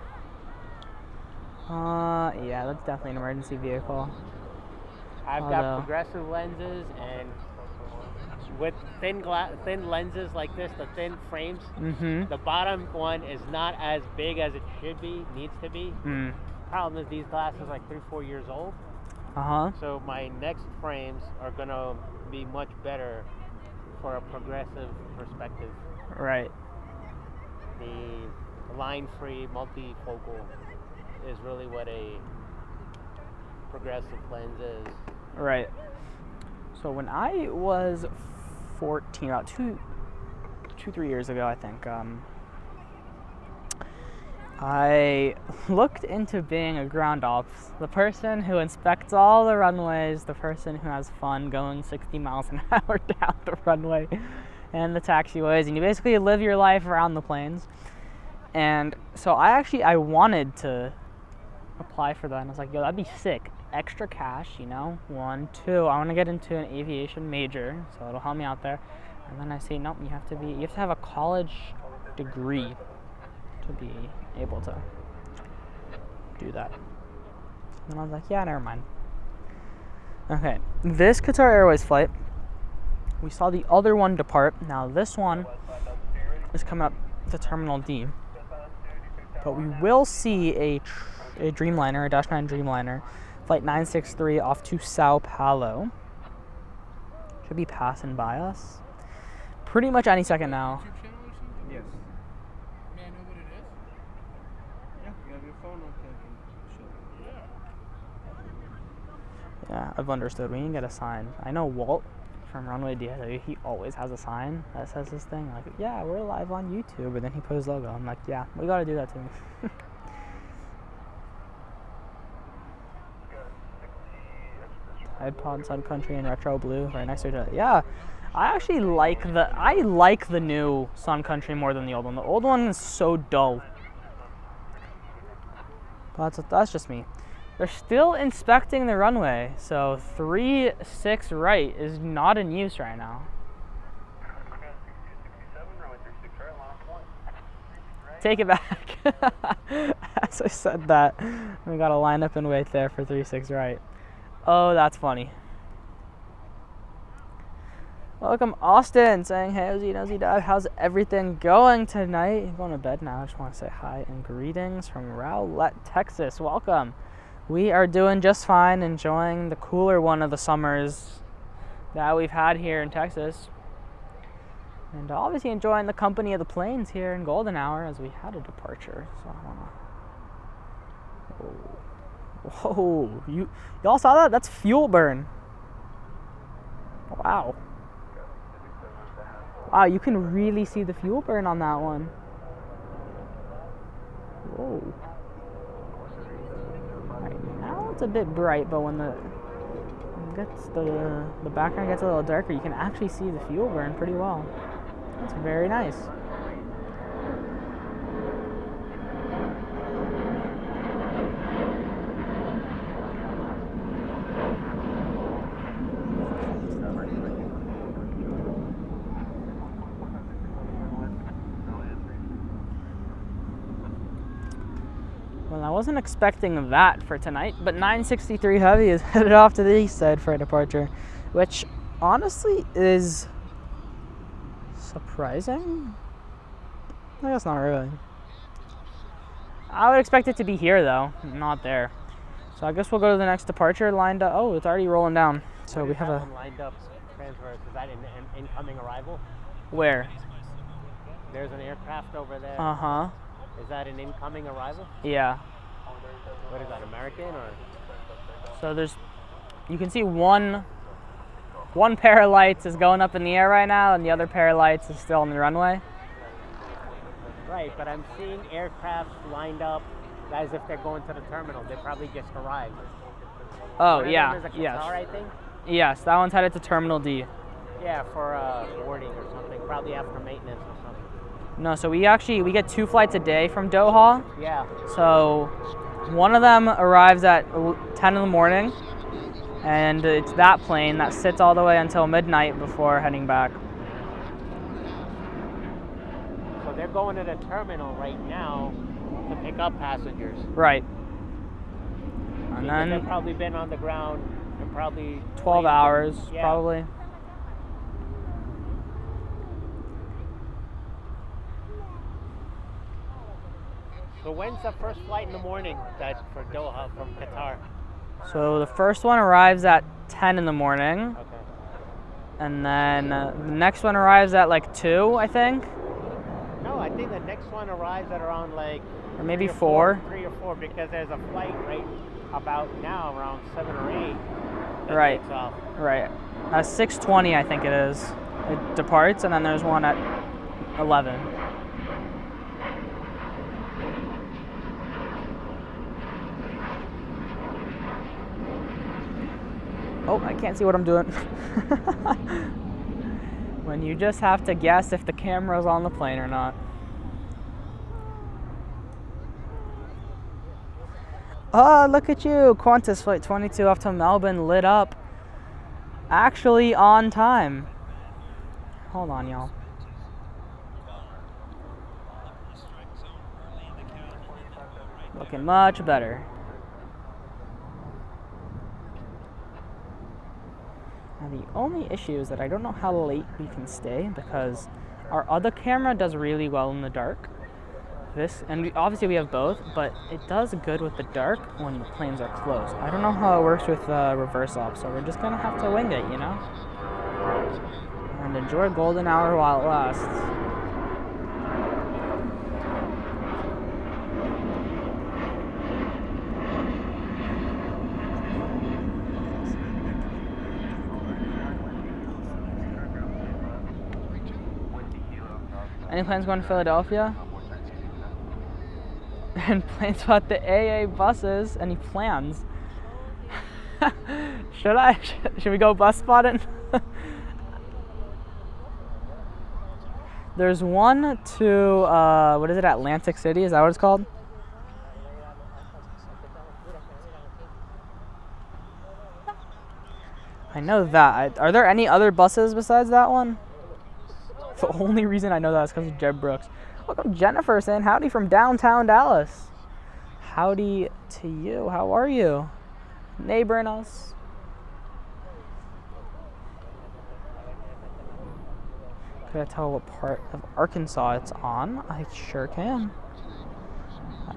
Yeah, that's definitely an emergency vehicle. I've got progressive lenses, and with thin lenses like this, the thin frames, the bottom one is not as big as it should be, needs to be. problem is these glasses are like 3-4 years old. So my next frames are gonna be much better for a progressive perspective. Right. The line-free multifocal is really what a progressive lens is. Right. So when I was 14, about 3 years ago, I think, I looked into being a ground ops, the person who inspects all the runways, the person who has fun going 60 miles an hour down the runway and the taxiways, and you basically live your life around the planes. And so I wanted to apply for that, and I was like, yo, that'd be sick. Extra cash, you know, 1, 2, I want to get into an aviation major, so it'll help me out there. And then I say, nope, you have to have a college degree to be able to do that. And I was like, yeah, never mind. Okay, this Qatar Airways flight, we saw the other one depart. Now this one is coming up to Terminal D, but we will see a Dreamliner, a Dash 9 Dreamliner, flight 963 off to Sao Paulo. Should be passing by us pretty much any second now. Yes. May I know what it is? Yeah, you have your phone up there. Yeah, I've understood. We need to get a sign. I know Walt from Runway DFW, he always has a sign that says this thing. Like, yeah, we're live on YouTube. And then he put his logo. I'm like, yeah, we got to do that too. iPod, Sun Country, and Retro Blue right next to each other. Yeah, I actually like the new Sun Country more than the old one. The old one is so dull. But that's just me. They're still inspecting the runway, so 36 right is not in use right now. Take it back. As I said that, we got to line up and wait there for 36 right. Oh, that's funny. Welcome, Austin, saying, hey, Nosy Dad, how's everything going tonight? I'm going to bed now. I just want to say hi and greetings from Rowlett, Texas. Welcome. We are doing just fine, enjoying the cooler one of the summers that we've had here in Texas. And obviously enjoying the company of the planes here in Golden Hour as we had a departure. So I want to... Whoa, y'all saw that? That's fuel burn. Wow. Wow, you can really see the fuel burn on that one. Whoa. Right now it's a bit bright, but when the background gets a little darker, you can actually see the fuel burn pretty well. That's very nice. Well, I wasn't expecting that for tonight, but 963 Heavy is headed off to the east side for a departure, which honestly is surprising. I guess not really. I would expect it to be here though, not there. So I guess we'll go to the next departure lined up. Oh, it's already rolling down. So we have a lined up transfer. Is that an incoming arrival? Where? There's an aircraft over there. Uh-huh. Is that an incoming arrival? Yeah. What is that, American or? So you can see one pair of lights is going up in the air right now, and the other pair of lights is still on the runway. Right, but I'm seeing aircraft lined up as if they're going to the terminal. They probably just arrived. Oh, yeah, There's a yes. Qatar, I think? Yes, that one's headed to Terminal D. Yeah, for boarding or something, probably after maintenance or something. No, so we get 2 flights a day from Doha. Yeah. So one of them arrives at 10 in the morning, and it's that plane that sits all the way until midnight before heading back. So they're going to the terminal right now to pick up passengers. Right. And then they've probably been on the ground and probably 12 hours, yeah. probably. So when's the first flight in the morning for Doha from Qatar? So the first one arrives at 10 in the morning. Okay. And then the next one arrives at like 2, I think. No, I think the next one arrives at around like... Or maybe 4. 3 or 4, because there's a flight right about now around 7 or 8. That Right. takes off. Right. 6:20, I think it is. It departs, and then there's one at 11. Oh, I can't see what I'm doing. When you just have to guess if the camera's on the plane or not. Oh, look at you. Qantas Flight 22 off to Melbourne lit up. Actually on time. Hold on, y'all. Looking much better. Now the only issue is that I don't know how late we can stay because our other camera does really well in the dark. And obviously we have both, but it does good with the dark when the planes are close. I don't know how it works with reverse op, so we're just gonna have to wing it, you know? And enjoy golden hour while it lasts. Any plans going to Philadelphia? And plans about the AA buses. Any plans? Should we go bus spotting? There's one to, what is it, Atlantic City? Is that what it's called? I know that. Are there any other buses besides that one? The only reason I know that is because of Jeb Brooks. Welcome, Jennifer, saying howdy from downtown Dallas. Howdy to you. How are you? Neighboring us. Can I tell what part of Arkansas it's on? I sure can.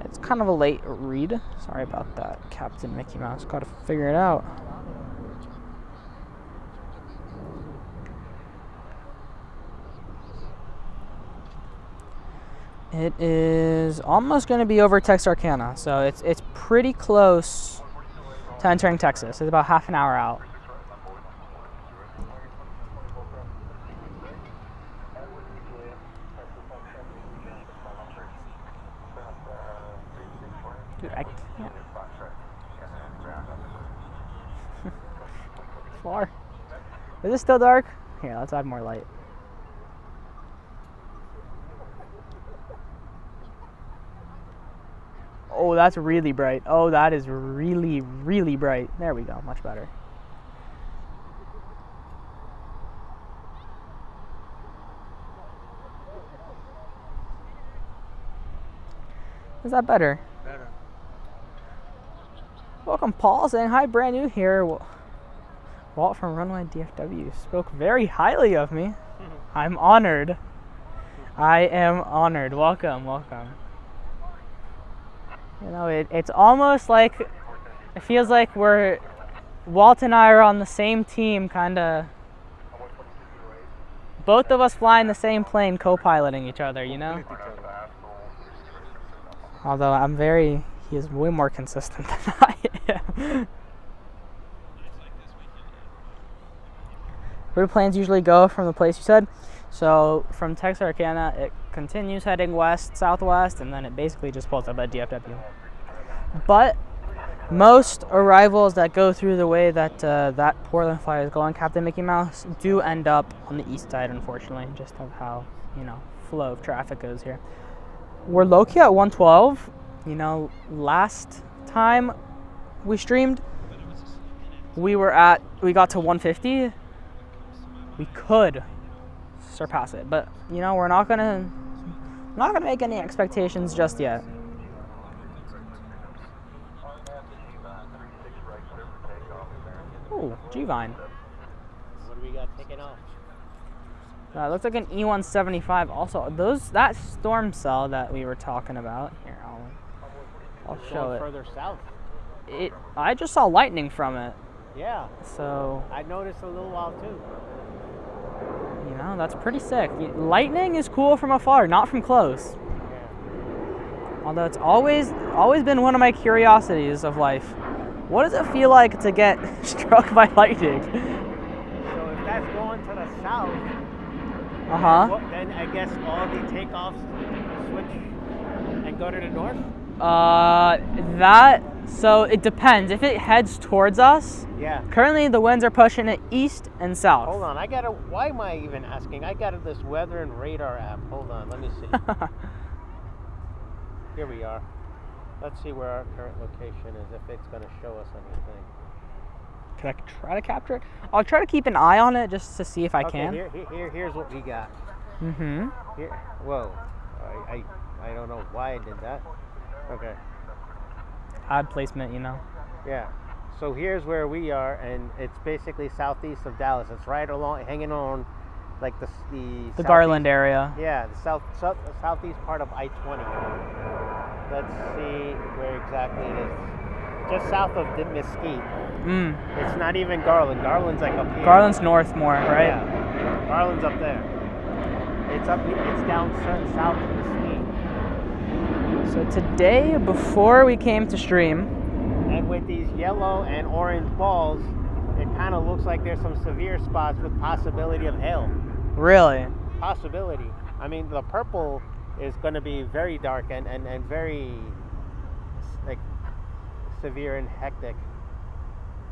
It's kind of a late read. Sorry about that, Captain Mickey Mouse. Got to figure it out. It is almost going to be over Texarkana, so it's pretty close to entering Texas. It's about half an hour out. Dude, I can't. Far. Is it still dark? Here, let's add more light. Oh, that's really bright. Oh, that is really, really bright. There we go. Much better. Is that better? Better. Welcome, Paul, saying hi, brand new here. Walt from Runway DFW spoke very highly of me. I'm honored. I am honored. Welcome, welcome. You know, it's almost like, it feels like Walt and I are on the same team, kind of. Both of us flying the same plane, co-piloting each other, you know? Although he is way more consistent than I am. Where do planes usually go from the place you said? So from Texarkana, it continues heading west, southwest, and then it basically just pulls up at DFW. But most arrivals that go through the way that that Portland flight is going, Captain Mickey Mouse, do end up on the east side, unfortunately, just of how, you know, flow of traffic goes here. We're low-key at 112. You know, last time we streamed, we got to 150. We could surpass it, but you know, we're not gonna make any expectations just yet. Ooh, G-Vine. What do we got taking off? It looks like an E175 also. That storm cell that we were talking about. Here, I'll show it. Further south. I just saw lightning from it. Yeah. So I noticed a little while too. You know, that's pretty sick. Lightning is cool from afar, not from close. Yeah. Although it's always been one of my curiosities of life. What does it feel like to get struck by lightning? So if that's going to the south, then I guess all the takeoffs switch and go to the north? So it depends. If it heads towards us, yeah. Currently the winds are pushing it east and south. Hold on, why am I even asking? I got this weather and radar app. Hold on, let me see. Here we are. Let's see where our current location is, if it's going to show us anything. Can I try to capture it? I'll try to keep an eye on it just to see if I can. Here's what we got. Mm-hmm. Here, whoa. I don't know why I did that. Okay. Odd placement, you know. Yeah. So here's where we are, and it's basically southeast of Dallas. It's right along, hanging on, like the Garland area. Yeah, the southeast part of I-20. Let's see where exactly it is. Just south of the Mesquite. It's not even Garland. Garland's like up here. Garland's north more, right? Yeah. Garland's up there. It's down south of Mesquite. So today, before we came to stream, and with these yellow and orange balls, it kind of looks like there's some severe spots with possibility of hail. Really? Possibility. I mean, the purple is going to be very dark and very like severe and hectic.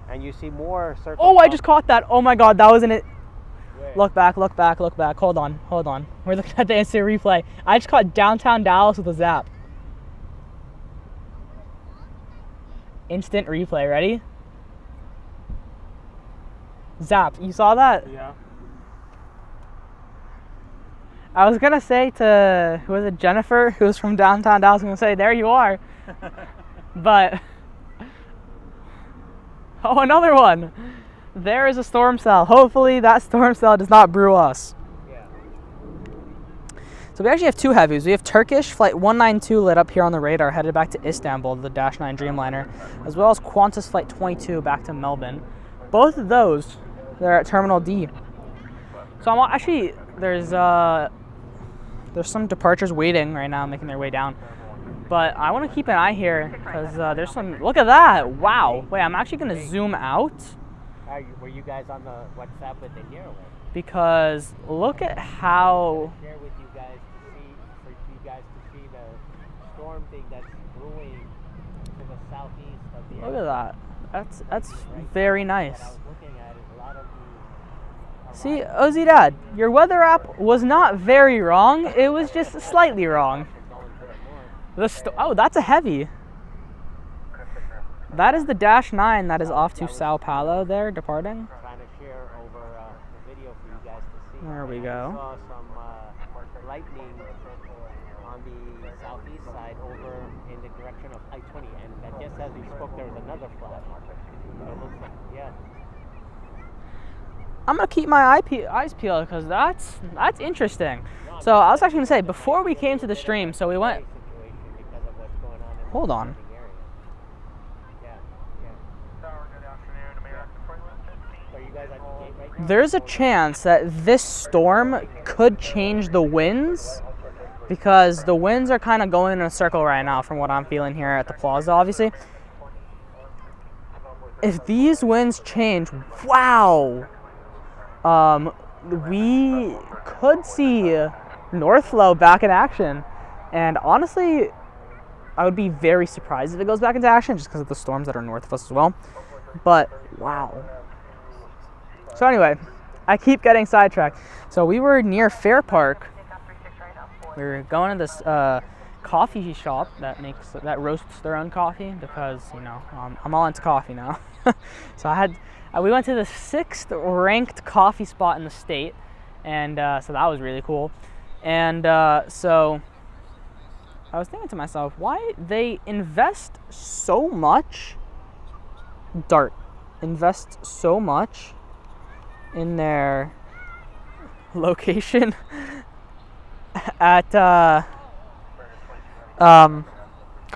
And you see more circles. Oh, I just caught that. Oh my God, that wasn't it. Where? Look back. Hold on. We're looking at the instant replay. I just caught downtown Dallas with a zap. Instant replay, ready? Zap, you saw that? Yeah. I was gonna say to, who was it, Jennifer, who was from downtown Dallas, I was gonna say, there you are. But, oh, another one. There is a storm cell. Hopefully that storm cell does not brew us. Yeah. So we actually have two heavies. We have Turkish Flight 192 lit up here on the radar, headed back to Istanbul, the Dash 9 Dreamliner, as well as Qantas Flight 22 back to Melbourne. Both of those, they're at Terminal D. So I'm actually, there's some departures waiting right now, making their way down. But I want to keep an eye here because there's some. Look at that! Wow. Wait, I'm actually gonna zoom out. Were you guys on the WhatsApp with the Airline? Because look at how. Share with you guys to see the storm thing that's brewing to the southeast of the. Look at that. That's very nice. What I was looking at is a lot of the. See, Ozzy Dad, your weather app was not very wrong. It was just slightly wrong. Oh, that's a heavy. That is the Dash 9 that is off to Sao Paulo there, departing. Trying to share over the video for you guys to see. There we go. I saw some lightning on the southeast side over in the direction of I-20, and just as we spoke, there was another flash. So it looks like, yeah. I'm gonna keep my eyes peeled because that's interesting. So I was actually gonna say before we came to the stream, so we went. Hold on. There's a chance that this storm could change the winds because the winds are kind of going in a circle right now from what I'm feeling here at the plaza, obviously. If these winds change, wow, we could see North Flow back in action. And honestly, I would be very surprised if it goes back into action just because of the storms that are north of us as well. But wow. So anyway, I keep getting sidetracked. So we were near Fair Park. We were going to this coffee shop that roasts their own coffee because, you know, I'm all into coffee now. So we went to the 6th ranked coffee spot in the state, and so that was really cool. And so I was thinking to myself, why they invest so much in their location at God,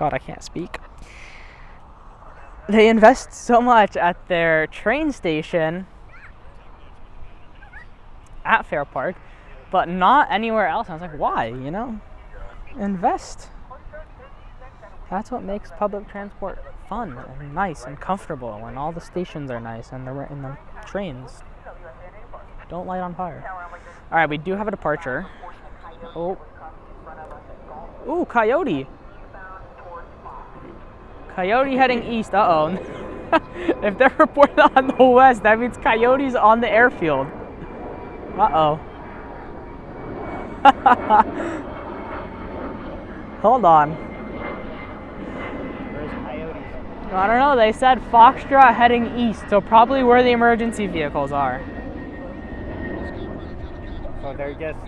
I can't speak. They invest so much at their train station at Fair Park, but not anywhere else. I was like, why? You know, invest. That's what makes public transport fun and nice and comfortable, when all the stations are nice and the trains don't light on fire. All right, we do have a departure. Oh, ooh, Coyote. Coyote heading east. Uh-oh. If they're reporting on the west, that means Coyote's on the airfield. Uh-oh. Hold on. Where's Coyotes? I don't know. They said Foxtrot heading east, so probably where the emergency vehicles are. So they're just...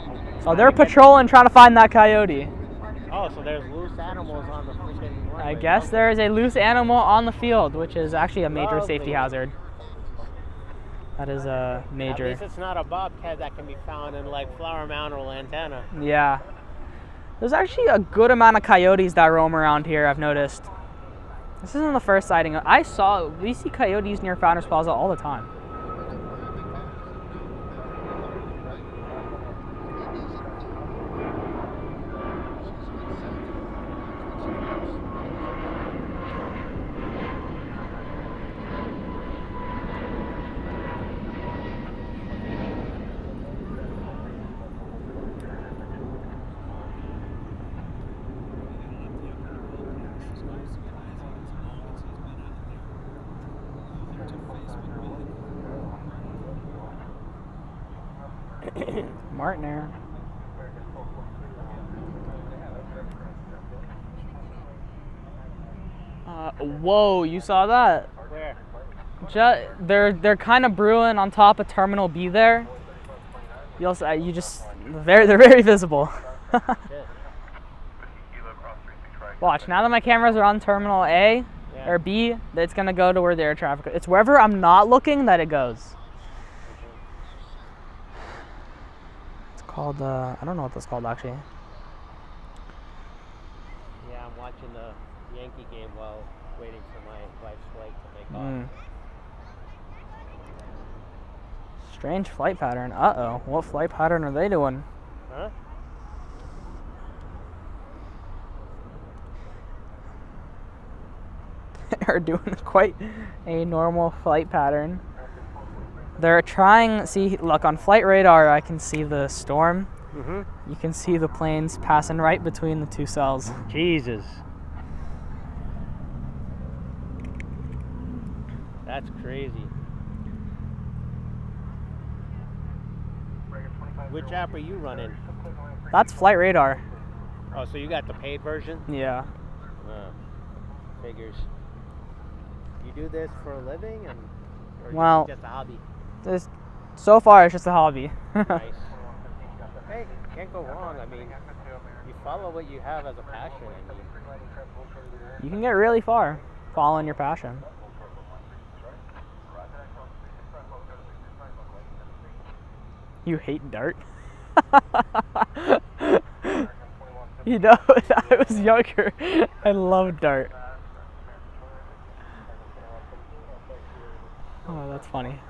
So they're patrolling, trying to find that coyote. Oh, so there's loose animals on the freaking runway. I guess there is a loose animal on the field, which is actually a major safety hazard. That is a major. At least it's not a bobcat that can be found in like Flower Mound or Lantana. Yeah. There's actually a good amount of coyotes that roam around here, I've noticed. This isn't the first sighting. We see coyotes near Founders Plaza all the time. Martin Air. Whoa, you saw that? Where? They're kind of brewing on top of Terminal B there. They're very visible. Watch, now that my cameras are on Terminal A or B, it's gonna go to where the air traffic. It's wherever I'm not looking that it goes. Called I don't know what that's called actually. Yeah, I'm watching the Yankee game while waiting for my wife's flight to take off. Strange flight pattern. Uh-oh. What flight pattern are they doing? Huh? They're doing quite a normal flight pattern. They're trying, look, on flight radar, I can see the storm. Mm-hmm. You can see the planes passing right between the two cells. Jesus. That's crazy. Which app are you running? That's flight radar. Oh, so you got the paid version? Yeah. Figures. You do this for a living, or well, just a hobby? So far, it's just a hobby. Nice. Hey, can't go wrong. I mean, you follow what you have as a passion. I mean, you can get really far following your passion. You hate Dart? You know, when I was younger, I loved Dart. Oh, that's funny.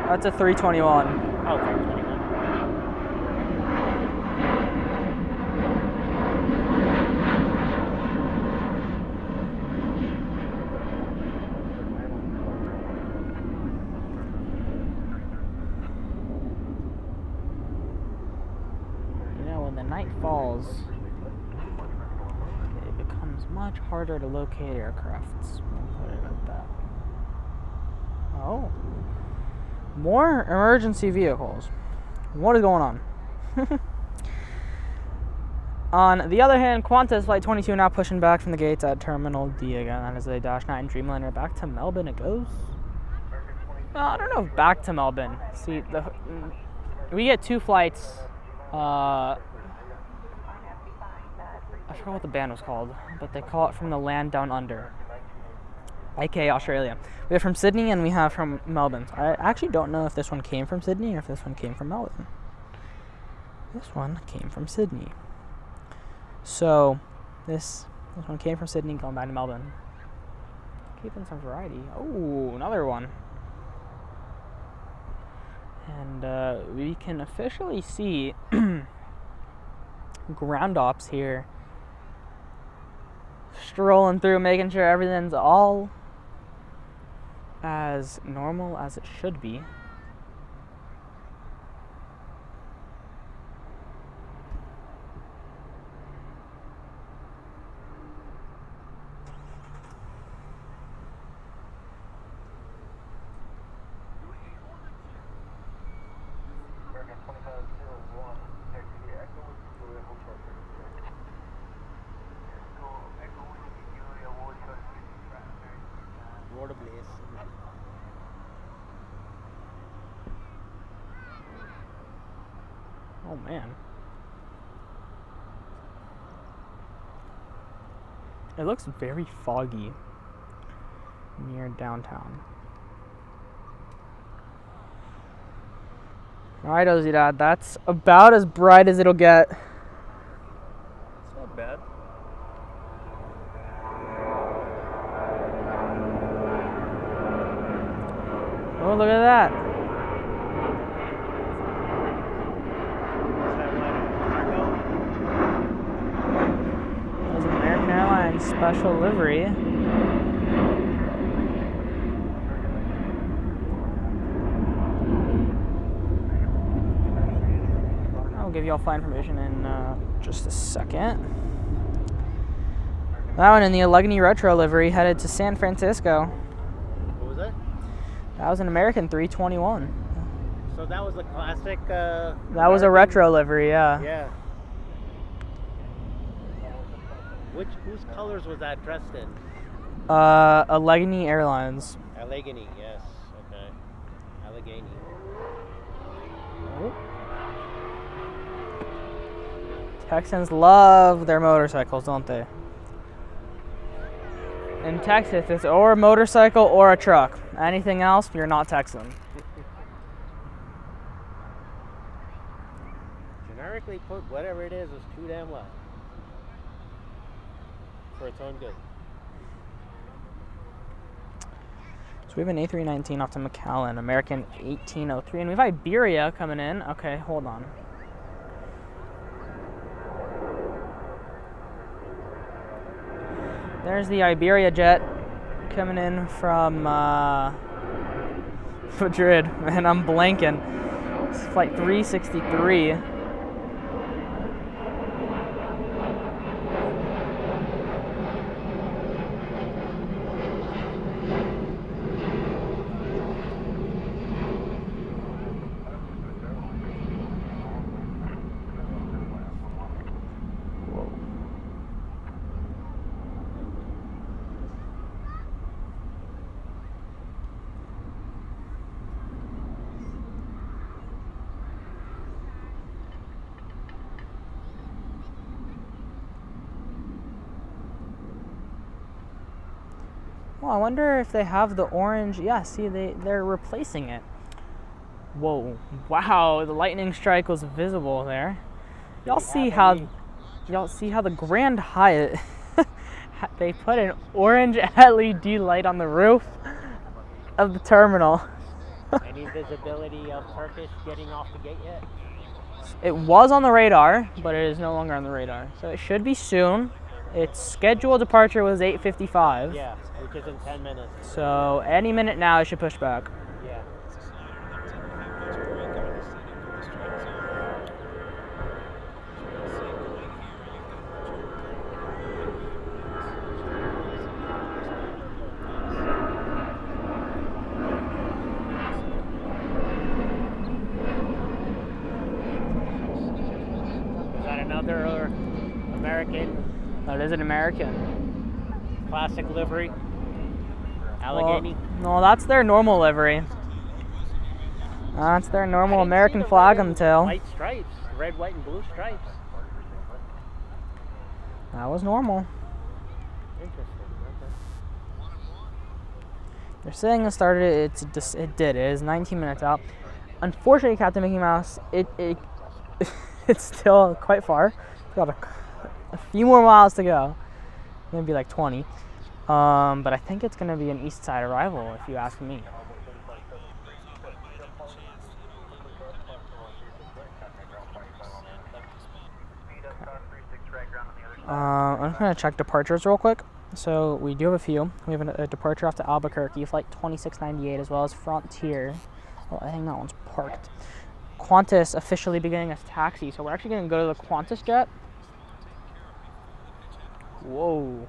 That's a 321. Oh, 321. You know, when the night falls, it becomes much harder to locate aircrafts. We'll put it like that. Oh. More emergency vehicles. What is going on? On the other hand, Qantas Flight 22 now pushing back from the gates at Terminal D again. That is a Dash 9 Dreamliner. Back to Melbourne it goes. I don't know if back to Melbourne. See, we get 2 flights. I forgot what the band was called, but they call it From the Land Down Under, aka Australia. We have from Sydney and we have from Melbourne. I actually don't know if this one came from Sydney or if this one came from Melbourne. This one came from Sydney. So this one came from Sydney going back to Melbourne. Keeping some variety. Oh, another one. And we can officially see ground ops here strolling through, making sure everything's all as normal as it should be. Oh man. It looks very foggy near downtown. Alright, Ozzy Dad, that's about as bright as it'll get. It's not bad. Oh, look at that. There's an American Airlines special livery. I'll give you all flight information in just a second. That one in the Allegheny Retro livery headed to San Francisco. What was that? That was an American 321. So that was a classic. That was a retro livery, yeah. Yeah. Whose colors was that dressed in? Allegheny Airlines. Allegheny, yes. Okay. Allegheny. Oh. Texans love their motorcycles, don't they? In Texas, it's or a motorcycle or a truck. Anything else, you're not Texan. Generically put, whatever it is too damn well. For its own good. So we have an A319 off to McAllen, American 1803, and we have Iberia coming in. Okay, hold on. There's the Iberia jet coming in from Madrid, and I'm blanking. It's flight 363. Well, I wonder if they have the orange. Yeah, see, they're replacing it. Whoa! Wow, the lightning strike was visible there. Y'all see how the Grand Hyatt they put an orange LED light on the roof of the terminal. Any visibility of Turkish getting off the gate yet? It was on the radar, but it is no longer on the radar. So it should be soon. Its scheduled departure was 8:55. Yeah, which is in 10 minutes. So any minute now it should push back. Yeah. Is that another American? That is an American. Classic livery. Allegheny. Well, no, that's their normal livery. That's their I normal didn't see American the flag red on and the tail. White stripes, red, white, and blue stripes. That was normal. Interesting. Okay. They're saying it started. It did. It is 19 minutes out. Unfortunately, Captain Mickey Mouse, it's still quite far. It's got a few more miles to go. Maybe like 20. But I think it's gonna be an east side arrival, if you ask me. I'm just gonna check departures real quick. So we do have a few. We have a departure off to Albuquerque, flight 2698, as well as Frontier. Well, I think that one's parked. Qantas officially beginning as taxi, so we're actually gonna go to the Qantas jet. Whoa.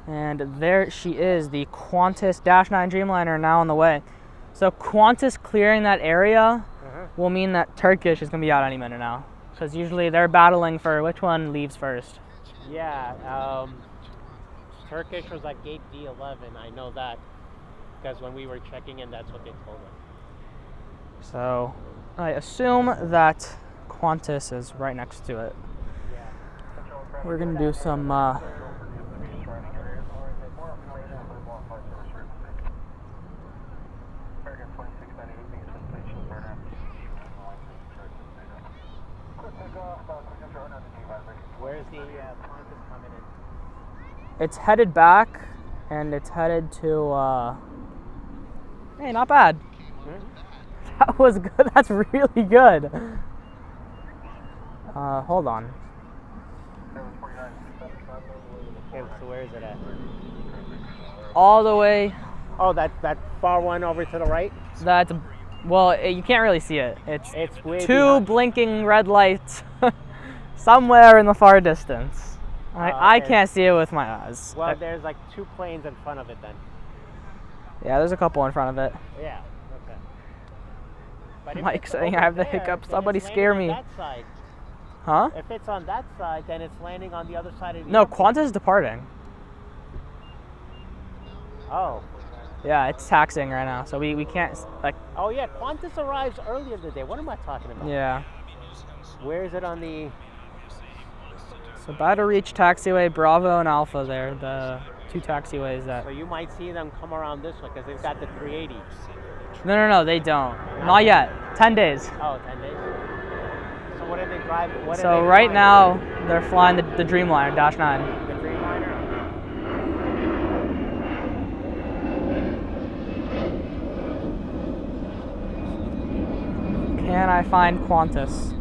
And there she is, the Qantas -9 Dreamliner now on the way. So Qantas clearing that area will mean that Turkish is gonna be out any minute now. Because usually they're battling for which one leaves first. Yeah, Turkish was like gate D11. I know that because when we were checking in, that's what they told us. So I assume that Qantas is right next to it. We're gonna do some Where's the Qantas coming in? it's headed back and it's headed to hey, not bad. That was good. That's really good. Hold on. Okay, so where is it at? All the way. Oh, that far one over to the right? That's, well, you can't really see it. It's way two behind. blinking red lights somewhere in the far distance. I okay. can't see it with my eyes. Well, there's like 2 planes in front of it then. Yeah, there's a couple in front of it. Yeah, okay. But if Mike it's saying I over have the there, hiccups. then Somebody it's scare landing me. on that side. Huh? If it's on that side, then it's landing on the other side of the No, airport. Qantas is departing. Oh. Yeah, it's taxiing right now, so we can't, like... Oh yeah, Qantas arrives earlier today. What am I talking about? Yeah. Where is it on the... So about to reach Taxiway, Bravo, and Alpha there, the 2 taxiways that... So you might see them come around this way because they've got the 380. No, they don't. Not yet. 10 days. Oh, 10 days. So what are they driving? What So are they right flying? now, they're flying the Dreamliner, -9. The Dreamliner? Can I find Qantas?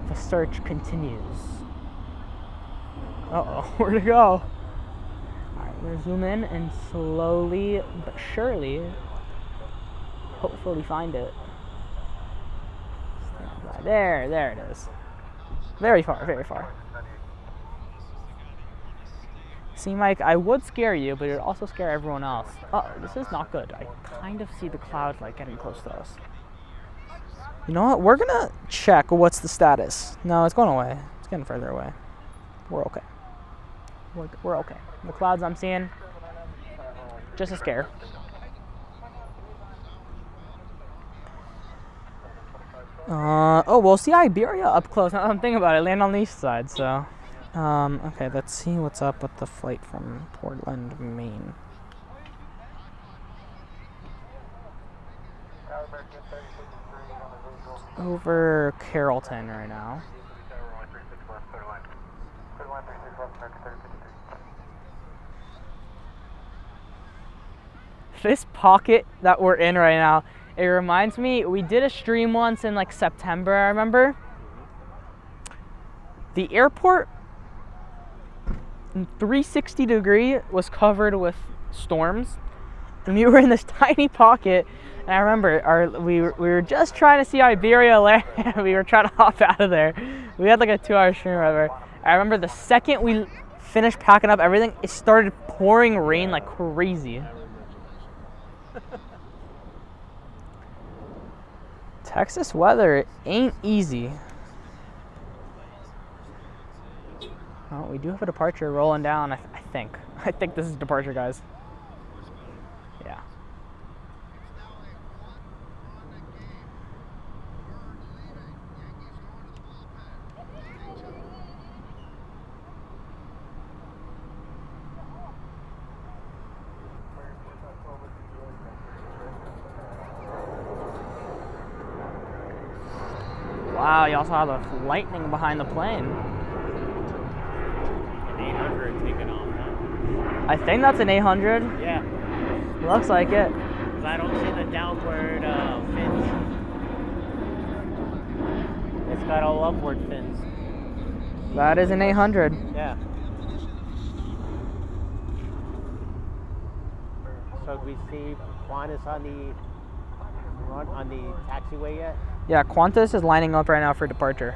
The search continues. Uh-oh, where'd it go? Alright, we're gonna zoom in and slowly but surely, hopefully find it. Stand by. There it is. Very far, very far. See, Mike, I would scare you, but it would also scare everyone else. Uh-oh, this is not good. I kind of see the cloud like getting close to us. You know what? We're gonna check what's the status. No, it's going away. It's getting further away. We're okay. We're okay. The clouds I'm seeing, just a scare. Oh, we'll see Iberia up close. Now that I'm thinking about it, land on the east side, so. Okay, let's see what's up with the flight from Portland, Maine. Over Carrollton right now. This pocket that we're in right now, it reminds me, we did a stream once in like September, I remember. The airport in 360-degree was covered with storms, and we were in this tiny pocket. And I remember we were just trying to see Iberia land. We were trying to hop out of there. We had like a 2-hour stream or whatever. I remember the second we finished packing up everything, it started pouring rain like crazy. Texas weather ain't easy. Oh, we do have a departure rolling down, I think. I think this is departure, guys. Yeah. Wow, you also have the lightning behind the plane. An 800 taking off now. I think that's an 800. Yeah. Looks like it. Because I don't see the downward fins. It's got all upward fins. That is an 800. Yeah. So we see Qantas on the taxiway yet? Yeah, Qantas is lining up right now for departure.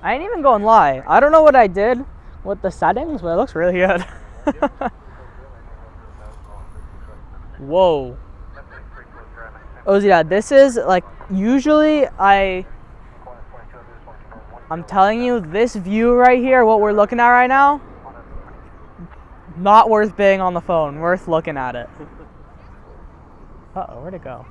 I ain't even going to lie. I don't know what I did with the settings, but it looks really good. Whoa. Oh yeah, this is like, usually I'm telling you, this view right here, what we're looking at right now, not worth being on the phone, worth looking at it. Uh-oh, where'd it go?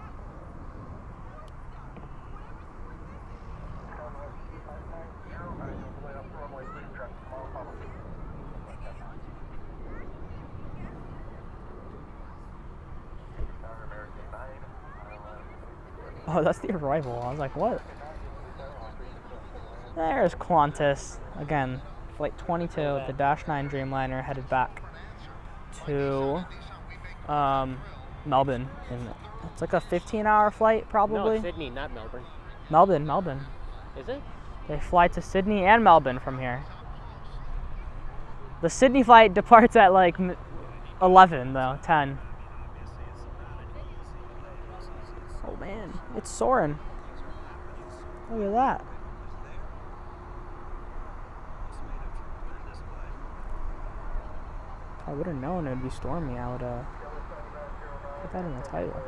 Oh, that's the arrival. I was like, what? There's Qantas. Again, flight 22, the Dash 9 Dreamliner headed back to Melbourne. And it's like a 15-hour flight, probably. No, Sydney, not Melbourne. Melbourne. Is it? They fly to Sydney and Melbourne from here. The Sydney flight departs at like 11, though, 10. Oh man, it's soaring. Look at that. I would have known it would be stormy. I would put that in the title.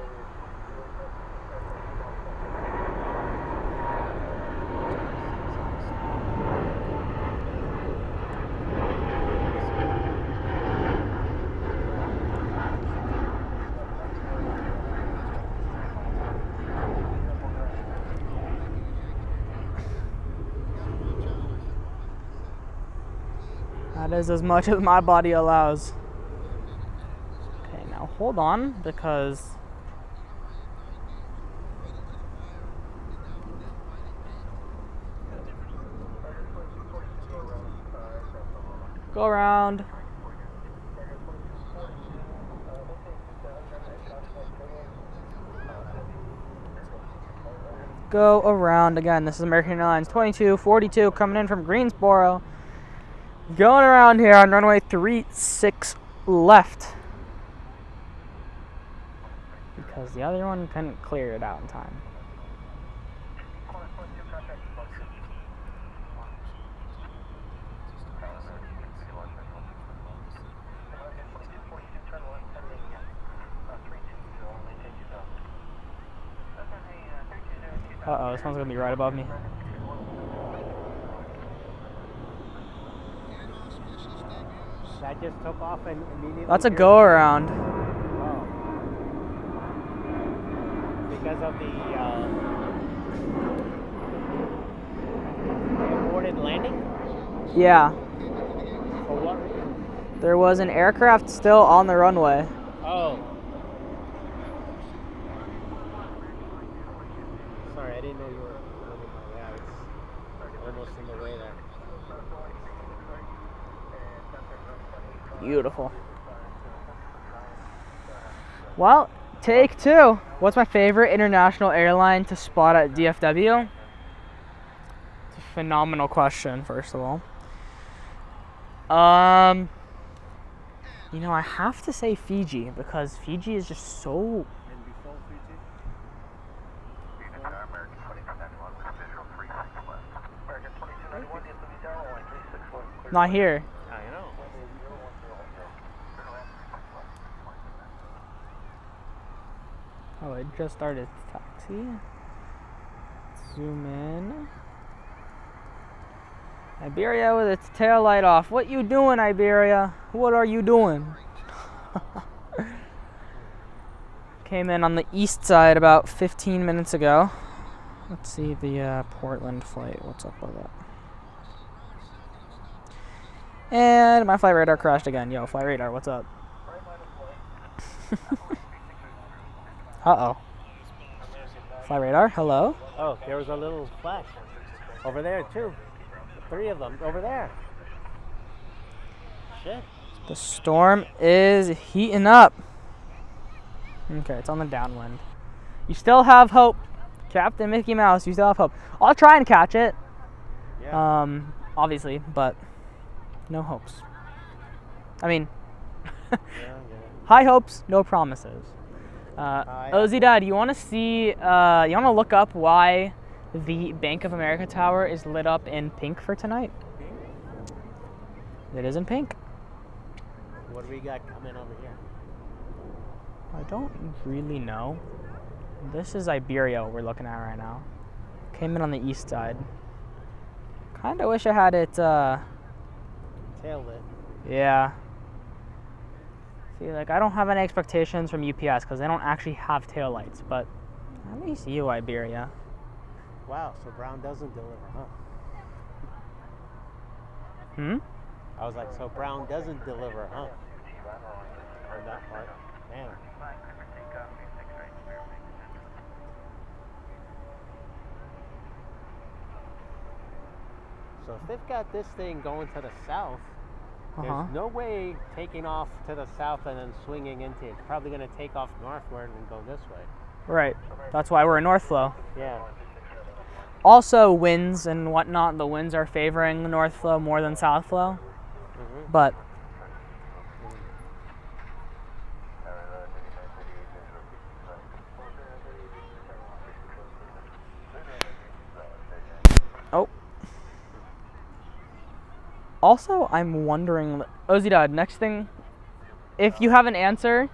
That is as much as my body allows. Okay, now hold on, because go around. Go around again. This is American Airlines 2242 coming in from Greensboro. Going around here on runway 36 left. Because the other one couldn't clear it out in time. Uh-oh, this one's gonna be right above me. That just took off and immediately... That's a go-around. Oh. Because of the aborted landing? Yeah. For what reason? There was an aircraft still on the runway. Oh. Sorry, I didn't know you were... Yeah, it's almost in the way there. Beautiful. Well, take two. What's my favorite international airline to spot at DFW? It's a phenomenal question, first of all. You know, I have to say Fiji, because Fiji is just so... And before Fiji? Not here. I know. Oh, it just started taxi. Zoom in. Iberia with its tail light off. What you doing, Iberia? What are you doing? Came in on the east side about 15 minutes ago. Let's see the Portland flight. What's up with that? And my flight radar crashed again. Yo, flight radar, what's up? Uh-oh. Flight radar, hello? Oh, there was a little flash. Over there, too. 3 of them. Over there. Shit. The storm is heating up. Okay, it's on the downwind. You still have hope. Captain Mickey Mouse, you still have hope. I'll try and catch it. Yeah. Obviously, but no hopes. I mean, high hopes, no promises. Ozzy Dad, you want to see, you want to look up why the Bank of America Tower is lit up in pink for tonight? It is in pink. What do we got coming over here? I don't really know. This is Iberia we're looking at right now. Came in on the east side. Kinda wish I had it, Tail lit. yeah. See, like, I don't have any expectations from UPS because they don't actually have taillights, but at least you, Iberia. Wow, so Brown doesn't deliver, huh? I was like, so Brown doesn't deliver, huh? On that part. Man. So if they've got this thing going to the south, there's no way taking off to the south and then swinging into it. It's probably going to take off northward and go this way. Right. That's why we're in North Flow. Yeah. Also, winds and whatnot, the winds are favoring the North Flow more than South Flow. But also, I'm wondering, Ozzy Dad, next thing, if you have an answer,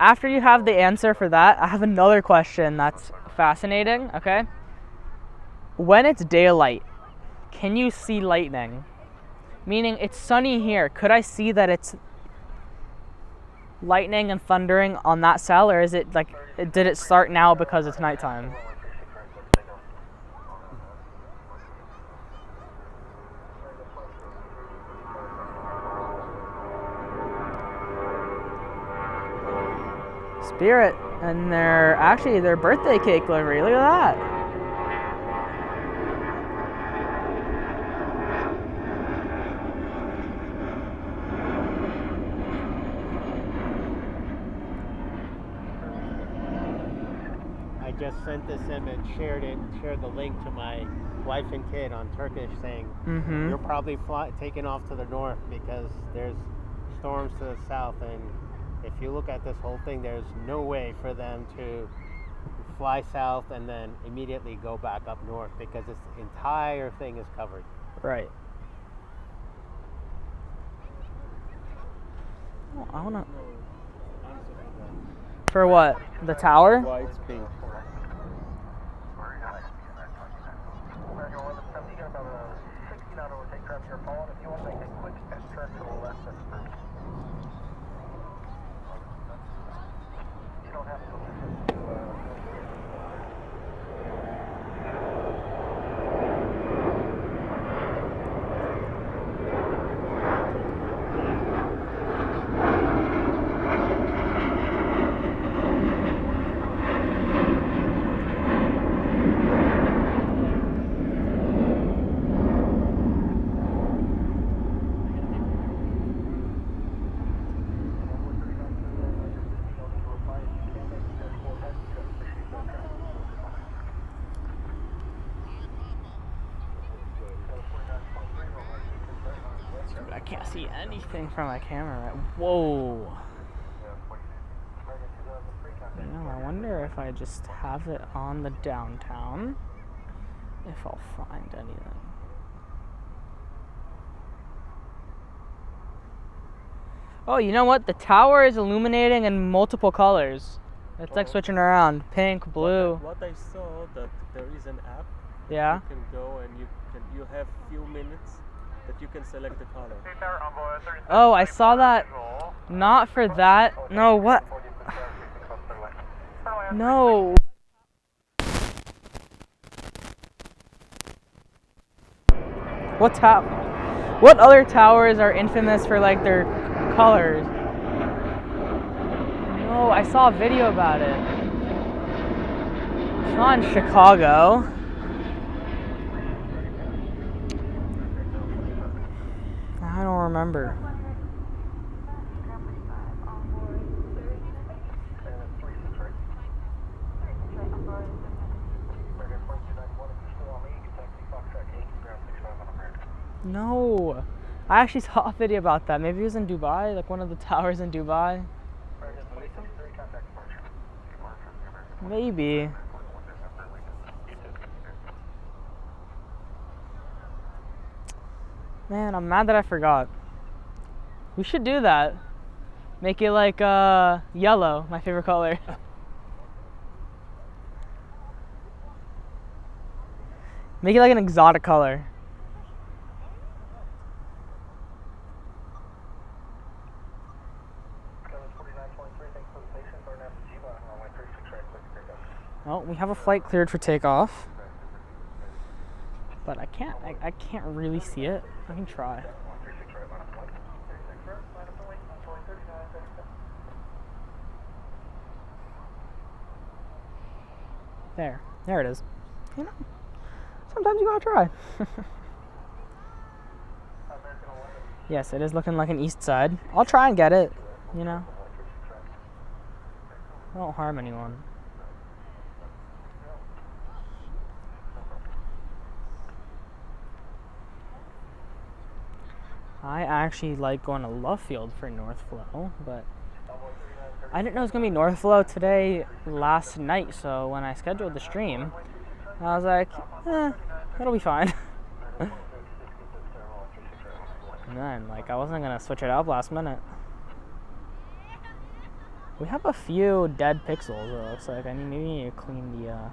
after you have the answer for that, I have another question that's fascinating, okay? When it's daylight, can you see lightning? Meaning, it's sunny here. Could I see that it's lightning and thundering on that cell, or is it like, did it start now because it's nighttime? Spirit, and their birthday cake livery. Look at that. I just sent this image, shared the link to my wife and kid on Turkish saying, you're probably taking off to the north because there's storms to the south, and if you look at this whole thing, there's no way for them to fly south and then immediately go back up north because this entire thing is covered. Right. Oh, I wanna. For what? The tower? Why it's pink? I can't see anything from my camera. Whoa. You know, I wonder if I just have it on the downtown, if I'll find anything. Oh, you know what? The tower is illuminating in multiple colors. It's like switching around. Pink, blue. What I saw, that there is an app. Yeah. You can go and you have few minutes that you can select the color. Oh, I saw that. Not for that. No, what? No. What's happening? What other towers are infamous for like their colors? No, I saw a video about it. It's not in Chicago. I don't remember. No, I actually saw a video about that. Maybe it was in Dubai, like one of the towers in Dubai. Maybe. Man, I'm mad that I forgot. We should do that. Make it like yellow, my favorite color. Make it like an exotic color. Oh, we have a flight cleared for takeoff, but I can't really see it. I can try. There it is. You know, sometimes you gotta try. Yes, it is looking like an east side. I'll try and get it, you know. I won't harm anyone. I actually like going to Love Field for North Flow, but I didn't know it was going to be North Flow today last night, so when I scheduled the stream, I was like, it'll be fine. And then, like, I wasn't going to switch it up last minute. We have a few dead pixels, it looks like. Maybe I need to clean the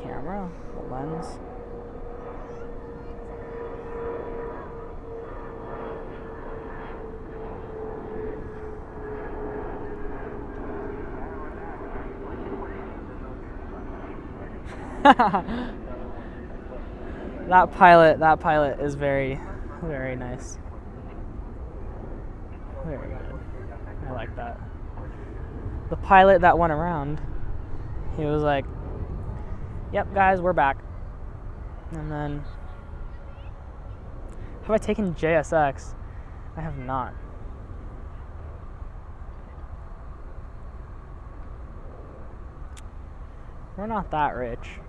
camera, the lens. That pilot is very, very nice. Very good. I like that. The pilot that went around, he was like, "Yep, guys, we're back." And then, have I taken JSX? I have not. We're not that rich.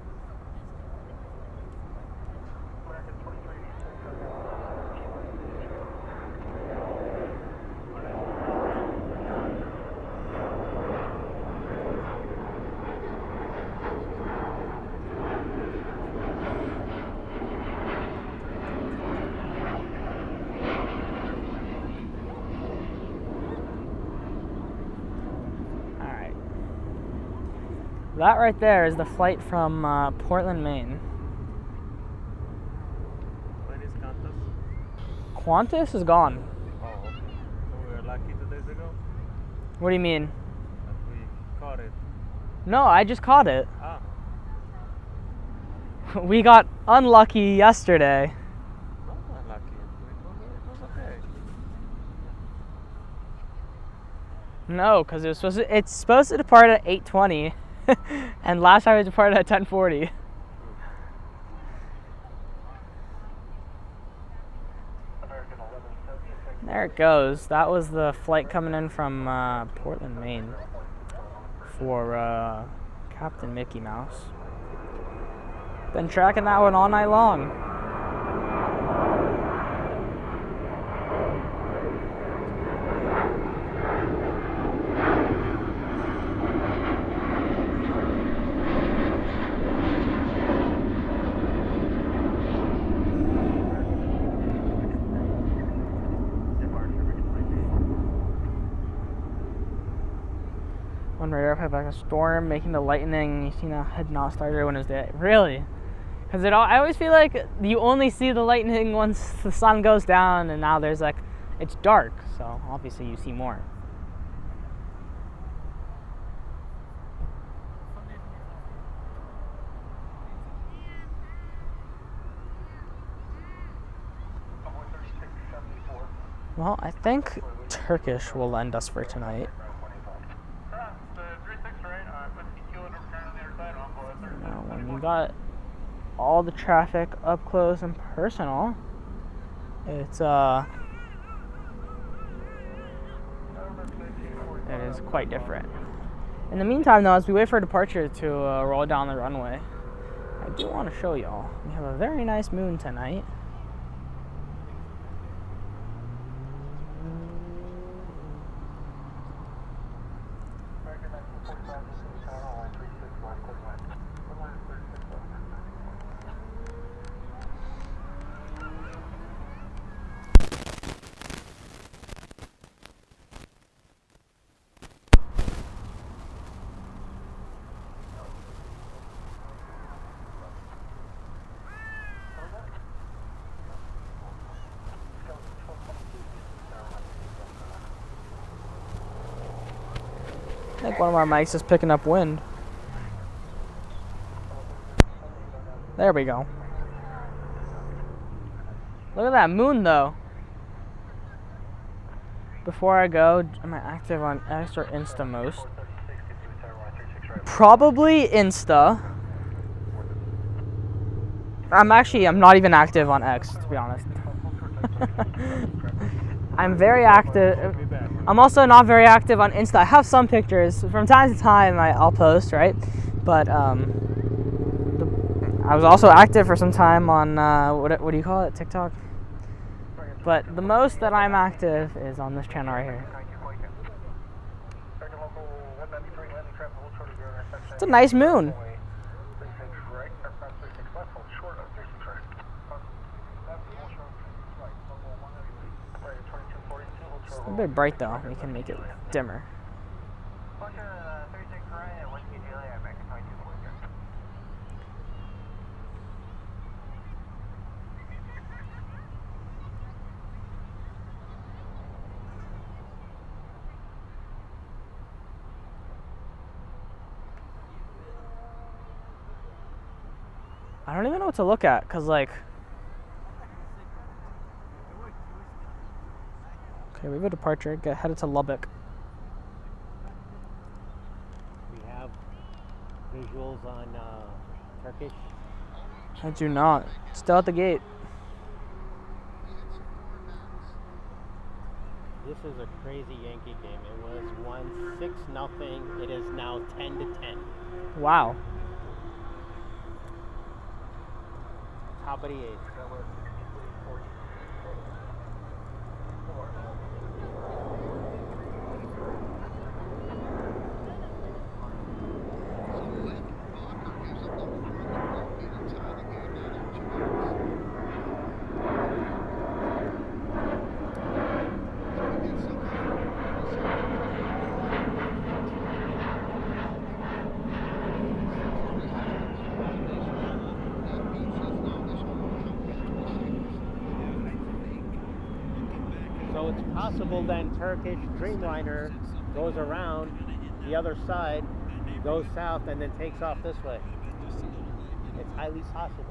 That right there is the flight from Portland, Maine. When is Qantas? Qantas is gone. Oh, okay. So we were lucky 2 days ago? What do you mean? That we caught it. No, I just caught it. Ah. We got unlucky yesterday. Not unlucky. It was okay. No, because it's supposed to depart at 8:20. And last time it departed at 10:40. There it goes. That was the flight coming in from Portland, Maine for Captain Mickey Mouse. Been tracking that one all night long. One radar had like a storm making the lightning. You see that had not started when it was day. Really? Because I always feel like you only see the lightning once the sun goes down, and now there's like, it's dark, so obviously you see more. Well, I think Turkish will lend us for tonight. Now, when you got all the traffic up close and personal, it's it is quite different. In the meantime, though, as we wait for departure to roll down the runway, I do want to show y'all. We have a very nice moon tonight. I think one of our mics is picking up wind. There we go. Look at that moon, though. Before I go, am I active on X or Insta most? Probably Insta. I'm not even active on X, to be honest. I'm very active. I'm also not very active on Insta. I have some pictures. From time to time, I'll post, right? But I was also active for some time on, what do you call it? TikTok? But the most that I'm active is on this channel right here. It's a nice moon. It's a bit bright though. We can make it dimmer. I don't even know what to look at, cause like, okay, we have a departure. Get headed to Lubbock. We have visuals on Turkish. I do not. Still at the gate. This is a crazy Yankee game. It was 1-6-0. It is now 10-10. Wow. Top of the 8th. So it's possible then Turkish Dreamliner goes around the other side, goes south, and then takes off this way. It's highly possible.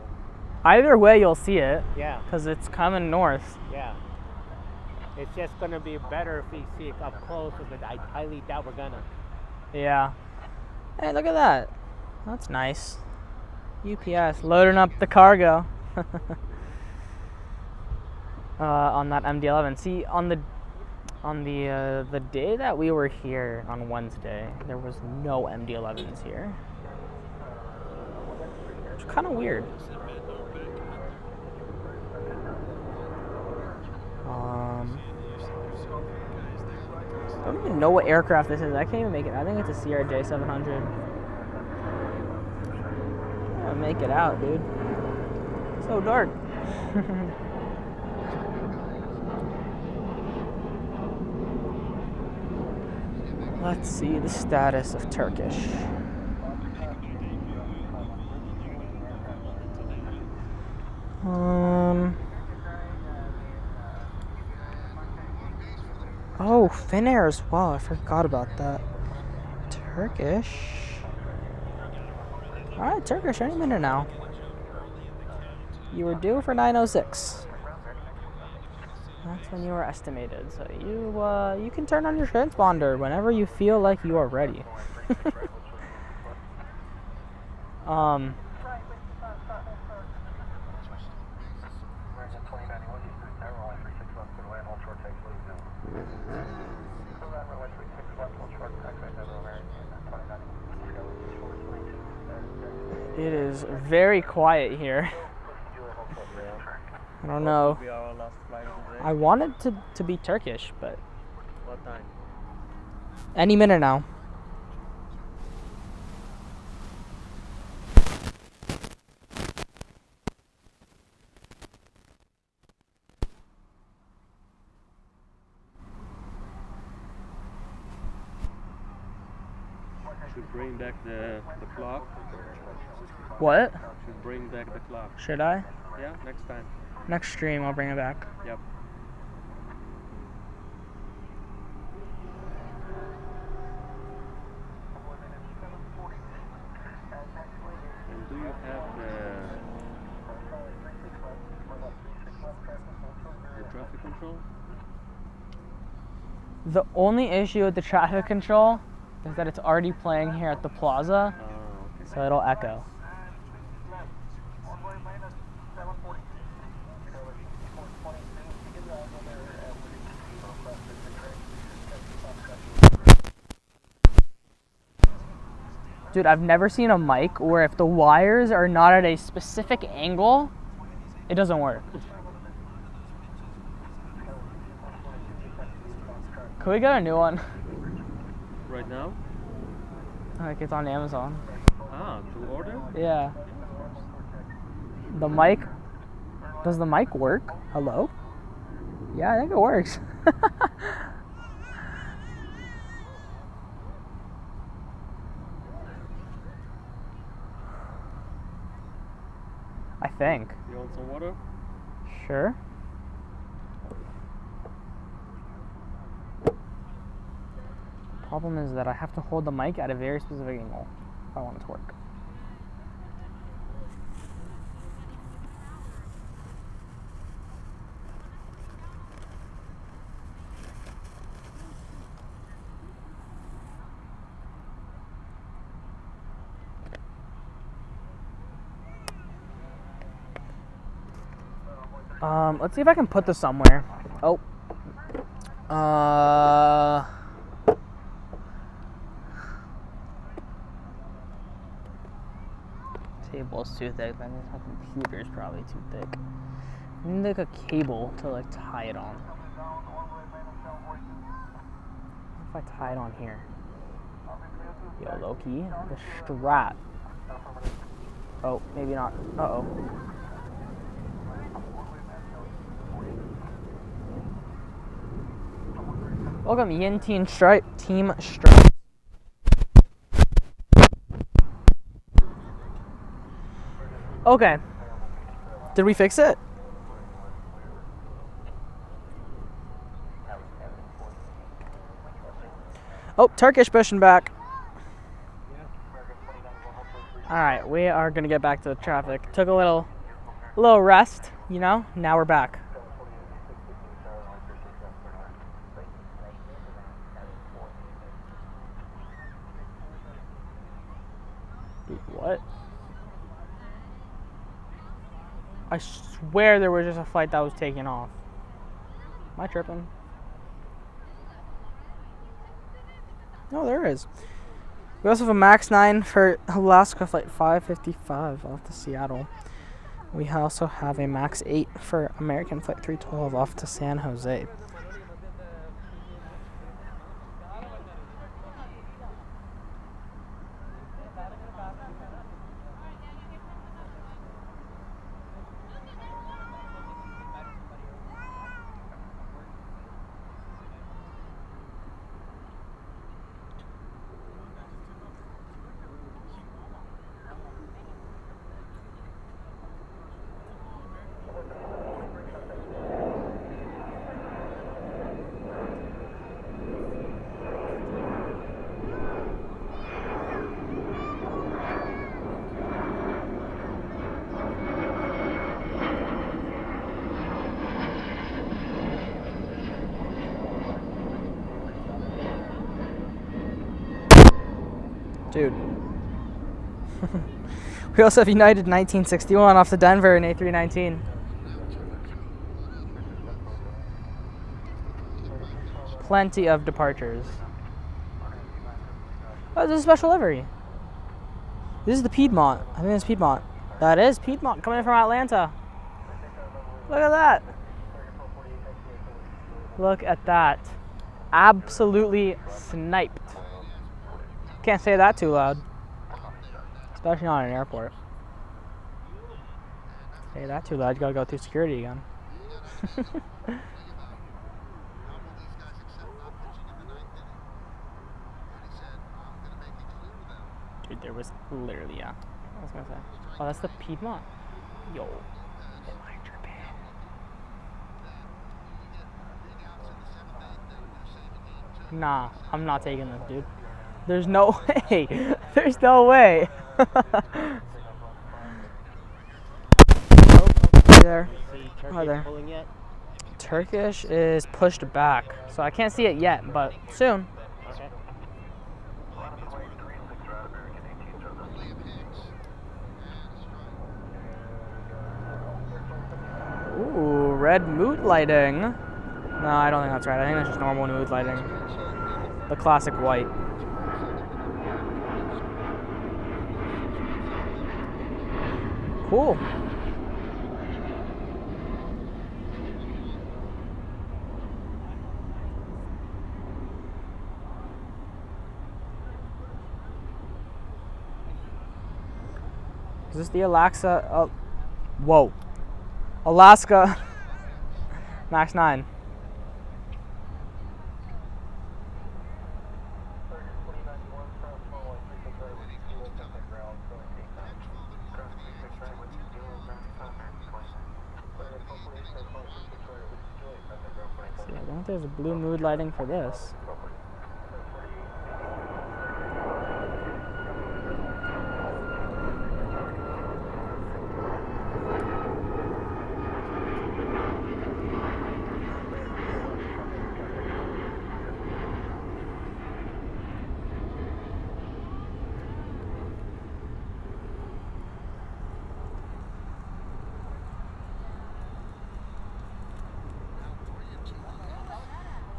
Either way, you'll see it. Yeah. Because it's coming north. Yeah. It's just going to be better if we see it up close, but I highly doubt we're going to. Yeah. Hey, look at that. That's nice. UPS loading up the cargo. On that MD-11. See, on the day that we were here on Wednesday, there was no MD-11s here. It's kind of weird. I don't even know what aircraft this is. I can't even make it. I think it's a CRJ 700. I make it out, dude. It's so dark. Let's see the status of Turkish. Oh, Finnair as well. I forgot about that. Turkish. Alright, Turkish, any minute now. You were due for 9:06. That's when you are estimated. So you can turn on your transponder whenever you feel like you are ready. It is very quiet here. I don't know. I wanted to be Turkish, but What time? any minute now. Should bring back the clock. What? Should bring back the clock. Should I? Yeah, next time. Next stream, I'll bring it back. Yep. And do you have the traffic control? The only issue with the traffic control is that it's already playing here at the plaza, Oh, okay. so it'll echo. Dude, I've never seen a mic where if the wires are not at a specific angle, it doesn't work. Can we get a new one? Right now? Like it's on Amazon. Ah, to order? Yeah. The mic, does the mic work? Hello? Yeah, I think it works. I think. You want some water? Sure. Problem is that I have to hold the mic at a very specific angle if I want it to work. Let's see if I can put this somewhere. Oh. Table's too thick, then my computer's probably too thick. I need like a cable to like tie it on. What if I tie it on here? Yo, Loki, the strap. Oh, maybe not. Uh-oh. Welcome, Yin Team Stripe. Team Stripe. Okay. Did we fix it? Oh, Turkish pushing back. Alright, we are gonna get back to the traffic. Took a little rest, you know? Now we're back. What? I swear there was just a flight that was taking off. Am I tripping? No, there is. We also have a MAX 9 for Alaska flight 555 off to Seattle. We also have a MAX 8 for American flight 312 off to San Jose. Dude. We also have United 1961 off to Denver in A319. Plenty of departures. Oh, this is a special livery. This is the Piedmont. I think it's Piedmont. That is Piedmont coming in from Atlanta. Look at that. Look at that. Absolutely sniped. Can't say that too loud. Especially not in an airport. Say that too loud, you gotta go through security again. Dude, there was literally, yeah. I was gonna say. Oh, that's the Piedmont. Yo. Am I tripping? Nah, I'm not taking this, dude. There's no way. There's no way. There. Oh, there. Turkish is pushed back, so I can't see it yet, but soon. Okay. Ooh, red mood lighting. No, I don't think that's right. I think that's just normal mood lighting. The classic white. Cool. Is this the Alaska? Whoa. Alaska Max 9. See, I don't think there's a blue mood lighting for this.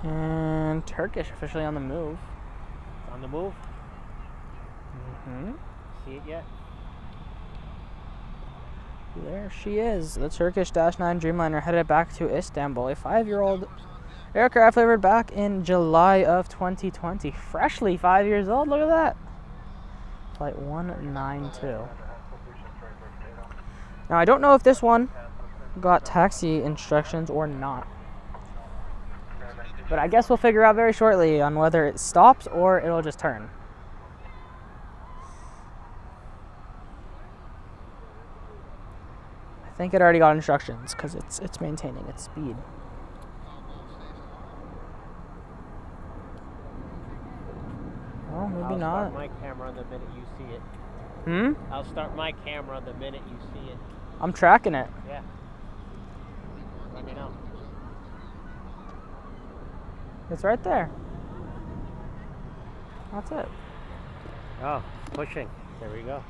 And Turkish officially on the move. On the move? Mm-hmm. See it yet? There she is. The Turkish Dash 9 Dreamliner headed back to Istanbul. A 5-year-old aircraft delivered back in July of 2020. Freshly 5 years old. Look at that. Flight 192. Now, I don't know if this one got taxi instructions or not. But I guess we'll figure out very shortly on whether it stops or it'll just turn. I think it already got instructions because it's maintaining its speed. Well, maybe not. I'll start my camera the minute you see it. I'll start my camera the minute you see it. I'm tracking it. Yeah. Let me know. It's right there. That's it. Oh, pushing. There we go.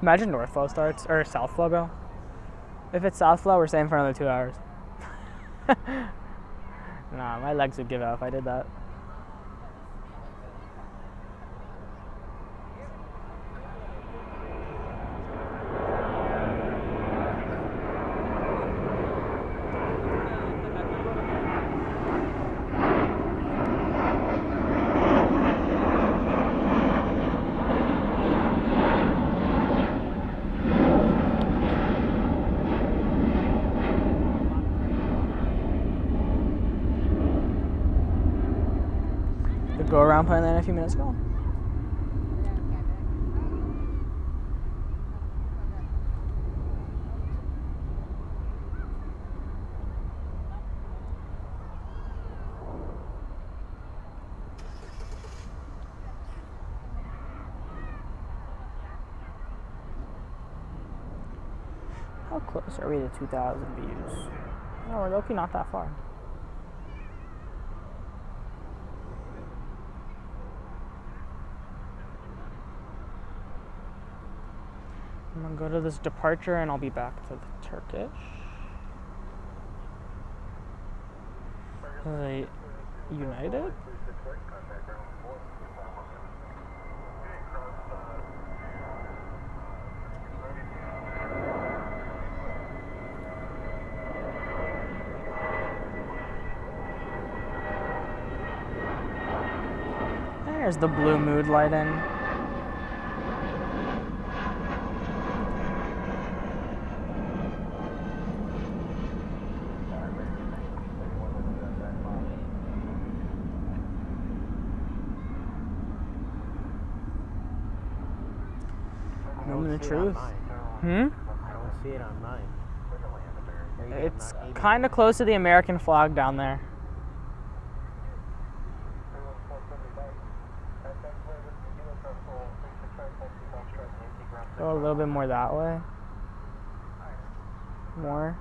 Imagine North Flow starts, or South Flow, bro. If it's South Flow, we're staying for another 2 hours. Nah, my legs would give out if I did that. Go around playing that a few minutes ago. How close are we to 2,000 views? No, we're lucky not that far. I'm gonna go to this departure and I'll be back to the Turkish. United? There's the blue mood lighting. Moment of truth. I don't see it on mine. It's kind of close to the American flag down there. Go a little bit more that way. More.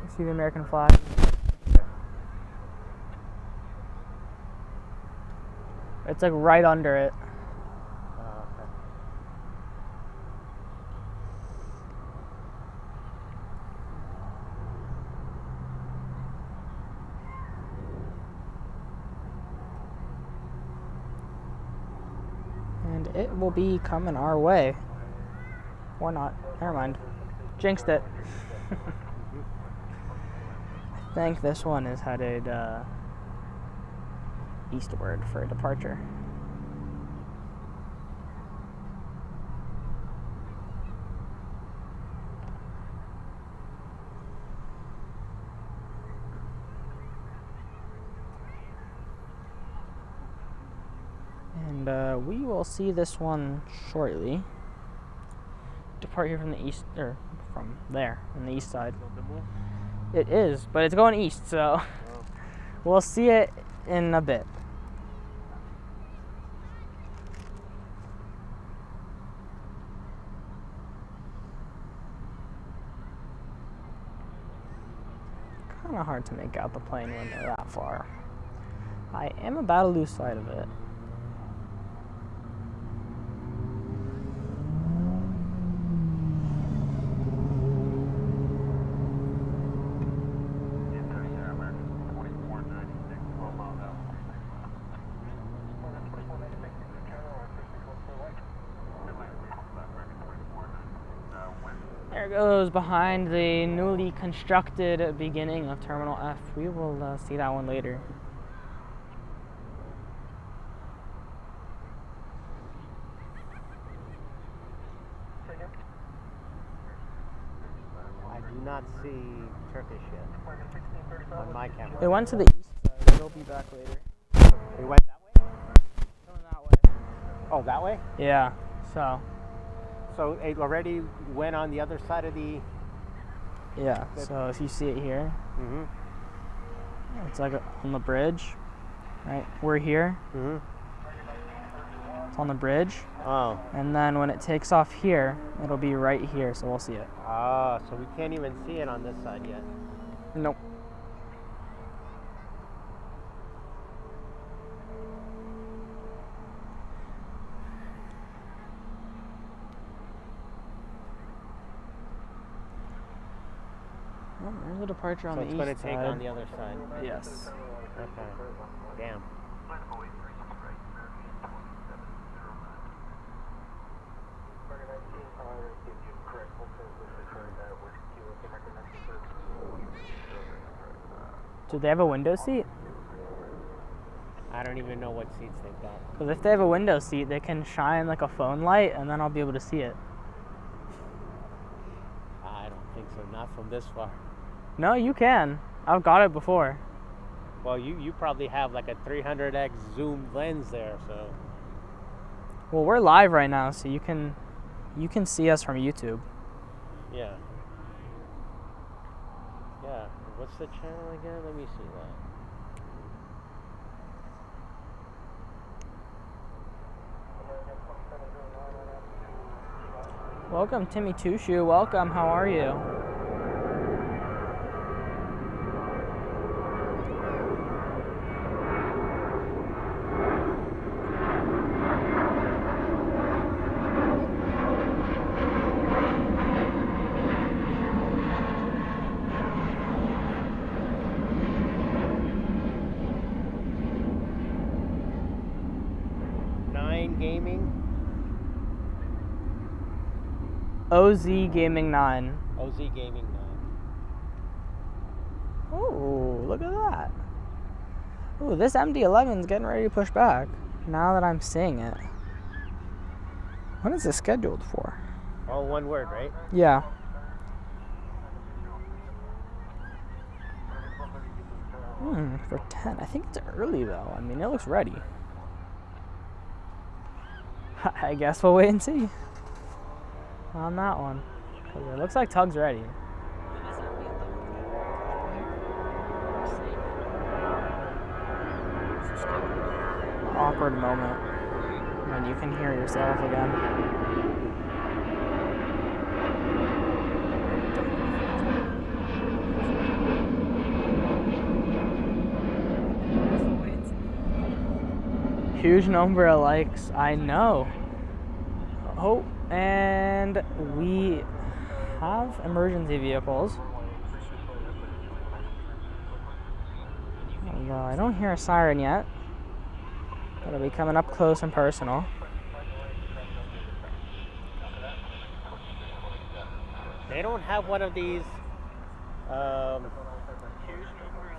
You see the American flag? It's like right under it. Okay. And it will be coming our way. Or not. Never mind. Jinxed it. I think this one is headed eastward for a departure. And we will see this one shortly. Depart here from the east, or from there, on the east side. It is, but it's going east, so we'll see it in a bit. Kind of hard to make out the plane when they're that far. I am about to lose sight of it. There goes behind the newly constructed beginning of Terminal F. We will see that one later. I do not see Turkish yet on my camera. They went to the east side. They'll be back later. They went that way? Coming that way. Oh, that way? Yeah, so. So it already went on the other side of the... Yeah, so if you see it here, it's like on the bridge, right? We're here. It's on the bridge. Oh. And then when it takes off here, it'll be right here, so we'll see it. Ah, so we can't even see it on this side yet. Nope. Well, there's a departure on the east side. So it's going to take on the other side? Yes. Okay. Damn. Do they have a window seat? I don't even know what seats they've got. Because if they have a window seat, they can shine like a phone light, and then I'll be able to see it. I don't think so. Not from this far. No, you can. I've got it before. Well, you probably have like a 300x zoom lens there, so. Well, we're live right now, so you can see us from YouTube. Yeah. Yeah. What's the channel again? Let me see that. Welcome, Timmy Two Shoe. Welcome. How are you? ozgaming9. ozgaming9. Oh, look at that. Oh, this MD-11's getting ready to push back. Now that I'm seeing it. When is this scheduled for? All one word, right? Yeah. For 10. I think it's early though. I mean, it looks ready. I guess we'll wait and see on that one. 'Cause it looks like Tug's ready. Awkward moment when you can hear yourself again. Huge number of likes, I know. Oh, and we have emergency vehicles. Although I don't hear a siren yet. It'll be coming up close and personal. They don't have one of these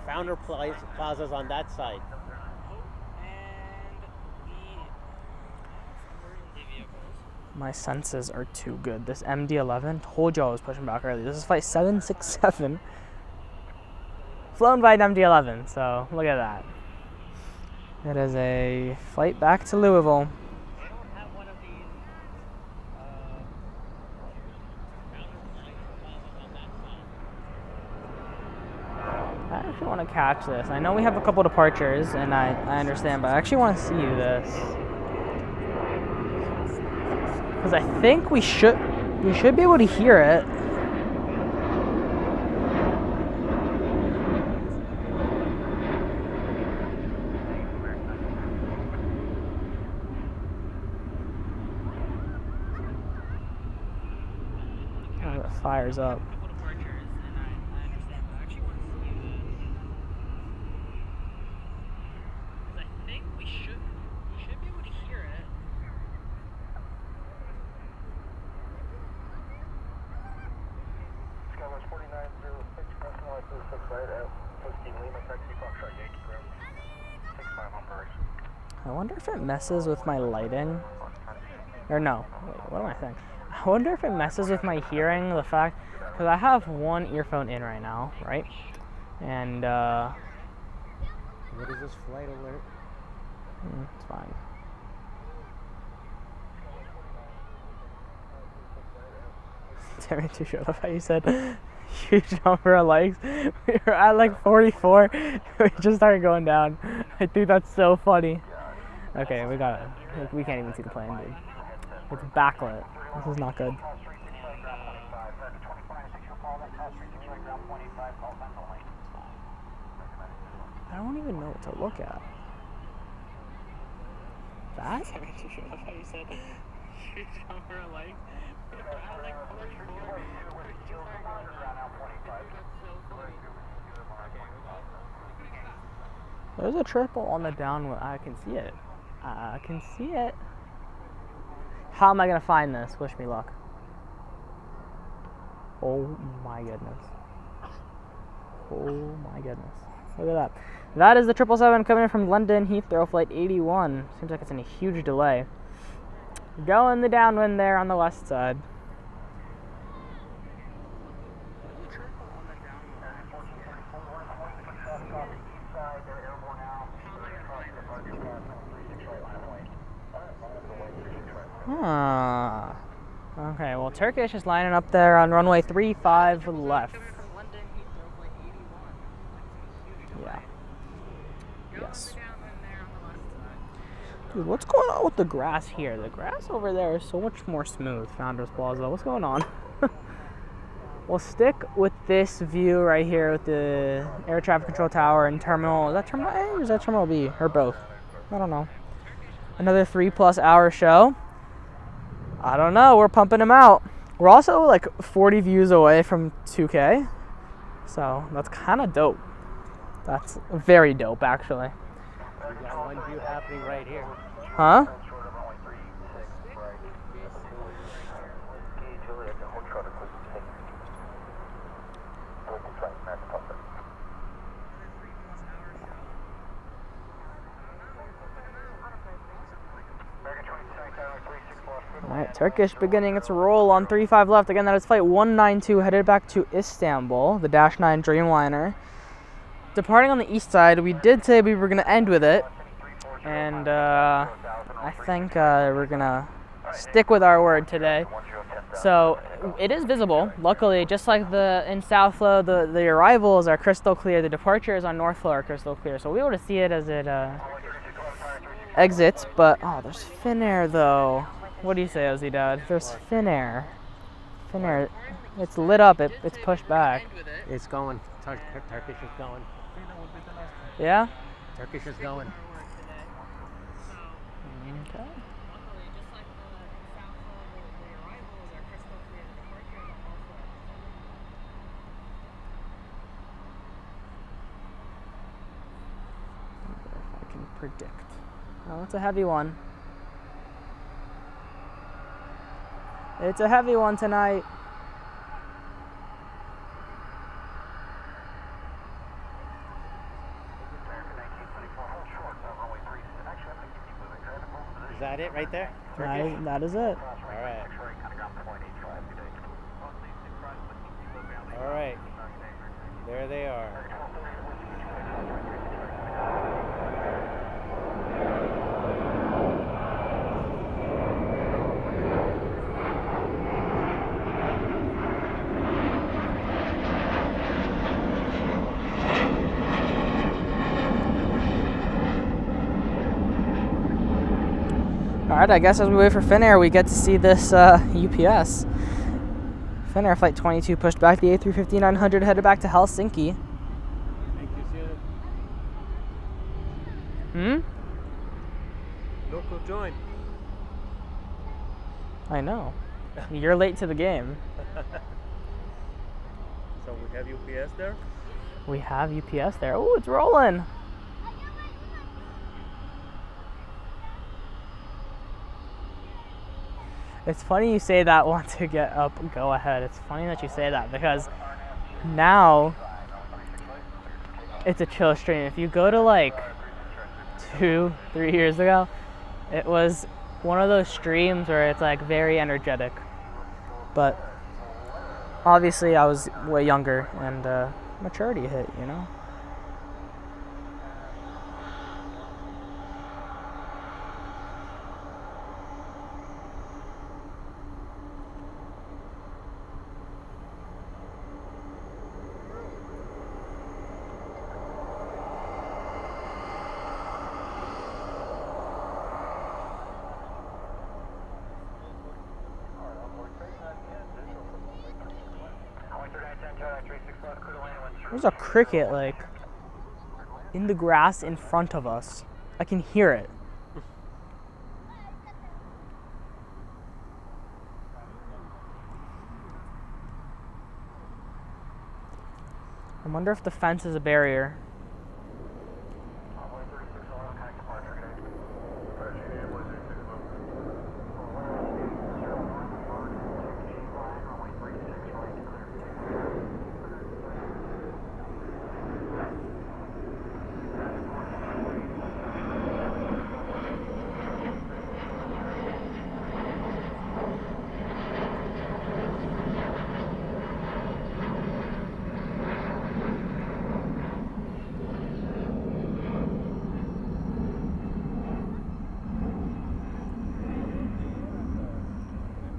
founder plazas on that side. My senses are too good. This MD-11, told you I was pushing back early. This is flight 767. Flown by an MD-11, so look at that. It is a flight back to Louisville. They don't have one of these I actually want to catch this. I know we have a couple departures, and I understand, but I actually want to see this. Because I think we should be able to hear it. Oh, it fires up. I wonder if it messes with my lighting. Or no, wait, what am I saying? I wonder if it messes with my hearing, the fact, because I have one earphone in right now, right? And, what is this flight alert? It's fine. Damn it, too short. I love how you said huge number of likes. We were at like 44. We just started going down. I think that's so funny. Okay, we got it. We can't even see the plane, dude. It's backlit. This is not good. I don't even know what to look at. That? There's a triple on the downwind. I can see it. I can see it. How am I gonna find this? Wish me luck. Oh my goodness. Oh my goodness. Look at that. That is the 777 coming in from London Heathrow, flight 81. Seems like it's in a huge delay. Going the downwind there on the west side. Okay, well, Turkish is lining up there on runway 35 left. Yeah. Yes. Dude, what's going on with the grass here? The grass over there is so much more smooth. Founders Plaza. What's going on? We'll stick with this view right here with the air traffic control tower and terminal. Is that terminal A or is that terminal B? Or both? I don't know. Another 3+ hour show. I don't know. We're pumping them out. We're also like 40 views away from 2K. So that's kind of dope. That's very dope, actually. We got one view happening right here. Huh? Alright, Turkish beginning its roll on 35 left. Again, that is flight 192 headed back to Istanbul, the Dash 9 Dreamliner. Departing on the east side, we did say we were going to end with it. And I think we're going to stick with our word today. So it is visible. Luckily, just like in South Flow, the arrivals are crystal clear. The departures on North Flow are crystal clear. So we'll be able to see it as it exits. But, oh, there's Finnair, though. What do you say, Ozzy Dad? There's Finnair. Finnair, it's lit up. It's pushed back. It's going. Turkish is going. Yeah? Turkish is going. Okay. If I can predict. Oh, it's a heavy one. It's a heavy one tonight. Is that it right there? Turkish? That is it. All right. All right. There they are. Alright, I guess as we wait for Finnair, we get to see this UPS. Finnair Flight 22 pushed back the A350-900, headed back to Helsinki. Thank you, Hmm? Local join. I know. You're late to the game. So we have UPS there? We have UPS there. Oh, it's rolling. It's funny you say that want to get up and go ahead. It's funny that you say that because now it's a chill stream. If you go to like 2-3 years ago, it was one of those streams where it's like very energetic. But obviously I was way younger and maturity hit, you know? There's a cricket like in the grass in front of us. I can hear it. I wonder if the fence is a barrier.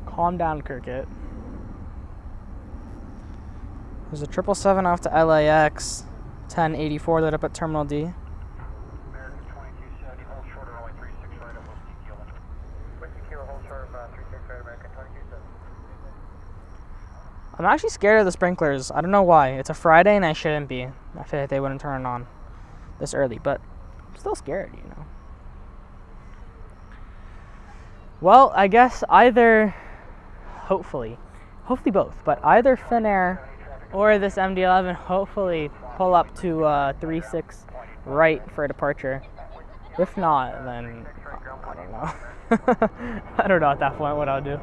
Calm down, Cricket. There's a 777 off to LAX, 1084 lit up at Terminal D. I'm actually scared of the sprinklers. I don't know why. It's a Friday and I shouldn't be. I feel like they wouldn't turn it on this early, but I'm still scared, you know. Well, I guess either, hopefully both, but either Finnair or this MD-11 hopefully pull up to 36 right for departure. If not, then I don't know. I don't know at that point what I'll do.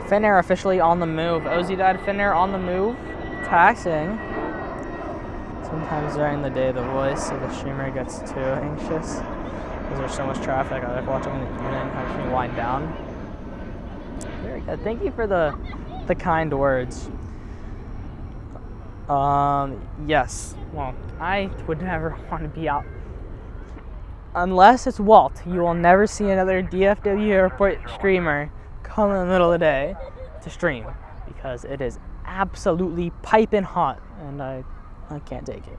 Finnair officially on the move. OZ Dad, Finnair on the move, taxiing. Sometimes during the day the voice of the streamer gets too anxious because there's so much traffic. I like watching the evening, helps me wind down. Very good. Thank you for the kind words. Yes. Well, I would never want to be out unless it's Walt. You will never see another DFW airport streamer come in the middle of the day to stream because it is absolutely piping hot and I can't take it.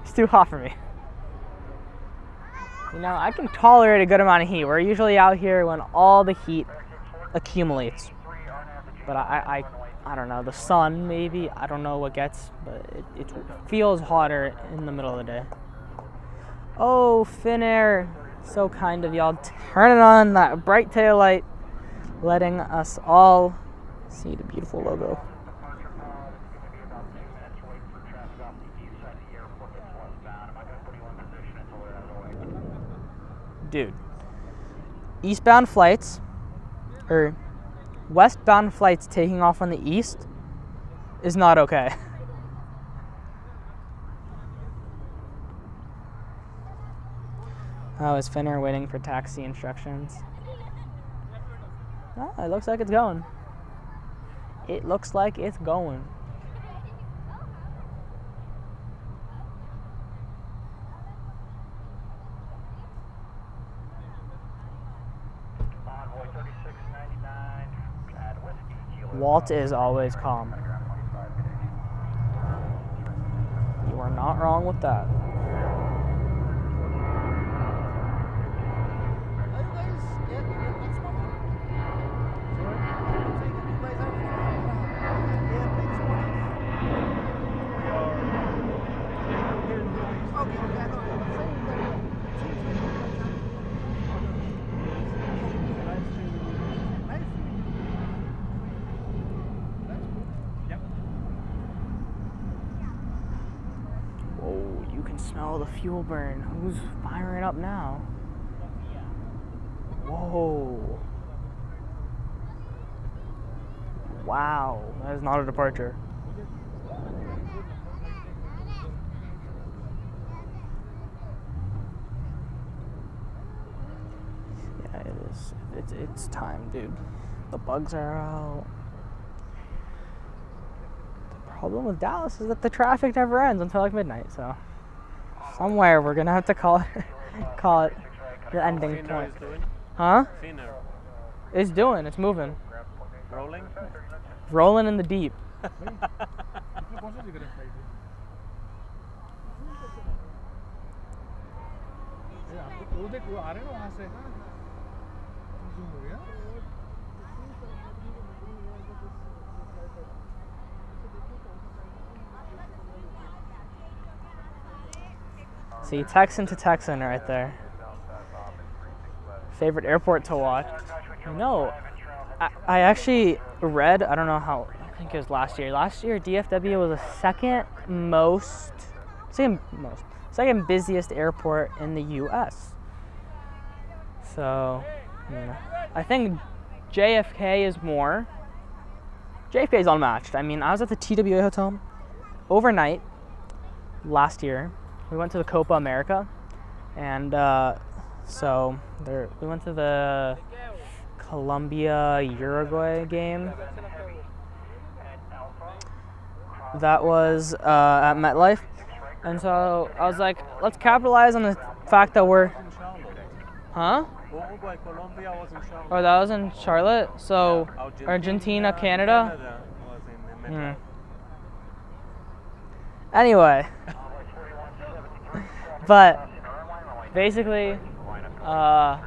It's too hot for me. You know, I can tolerate a good amount of heat. We're usually out here when all the heat accumulates. But I don't know, the sun maybe, I don't know what gets, but it feels hotter in the middle of the day. Oh, Finnair, so kind of y'all turning on that bright tail light, letting us all see the beautiful logo. Dude, eastbound flights, or westbound flights taking off on the east is not okay. Oh, is Finnair waiting for taxi instructions? Oh, it looks like it's going. It looks like it's going. Walt is always calm. You are not wrong with that. Smell the fuel burn. Who's firing up now? Whoa. Wow, that is not a departure. Yeah, it is. It's time, dude. The bugs are out. The problem with Dallas is that the traffic never ends until like midnight, so somewhere we're gonna have to call it the ending point. Huh? Finnair. It's moving. Rolling? Rolling in the deep. See, Texan to Texan right there. Favorite airport to watch? No, I actually read, I don't know how, I think it was last year. Last year, DFW was the second busiest airport in the U.S. So, yeah. I think JFK is more. JFK is unmatched. I mean, I was at the TWA hotel overnight last year. We went to the Copa America, and we went to the Colombia-Uruguay game. That was at MetLife, and so I was like, let's capitalize on the fact that we're, huh? Colombia was in Charlotte. Oh, that was in Charlotte. So Argentina, Canada. Was in Anyway. But basically, I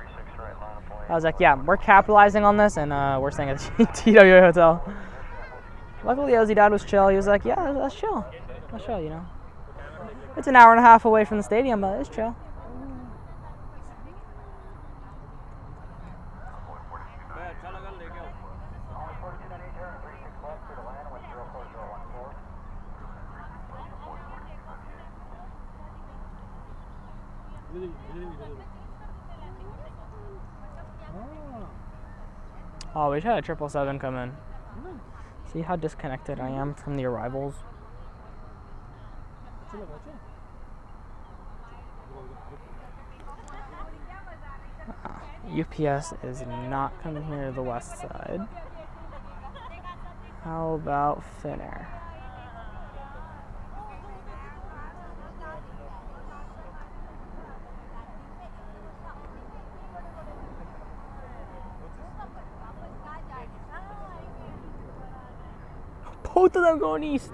was like, yeah, we're capitalizing on this, and we're staying at the TWA hotel. Luckily, Ozzy Dad was chill. He was like, yeah, that's chill. That's chill, you know. It's an hour and a half away from the stadium, but it's chill. Oh, we should have a 777 come in. See how disconnected I am from the arrivals? UPS is not coming here to the west side. How about Finnair? Both of them going east.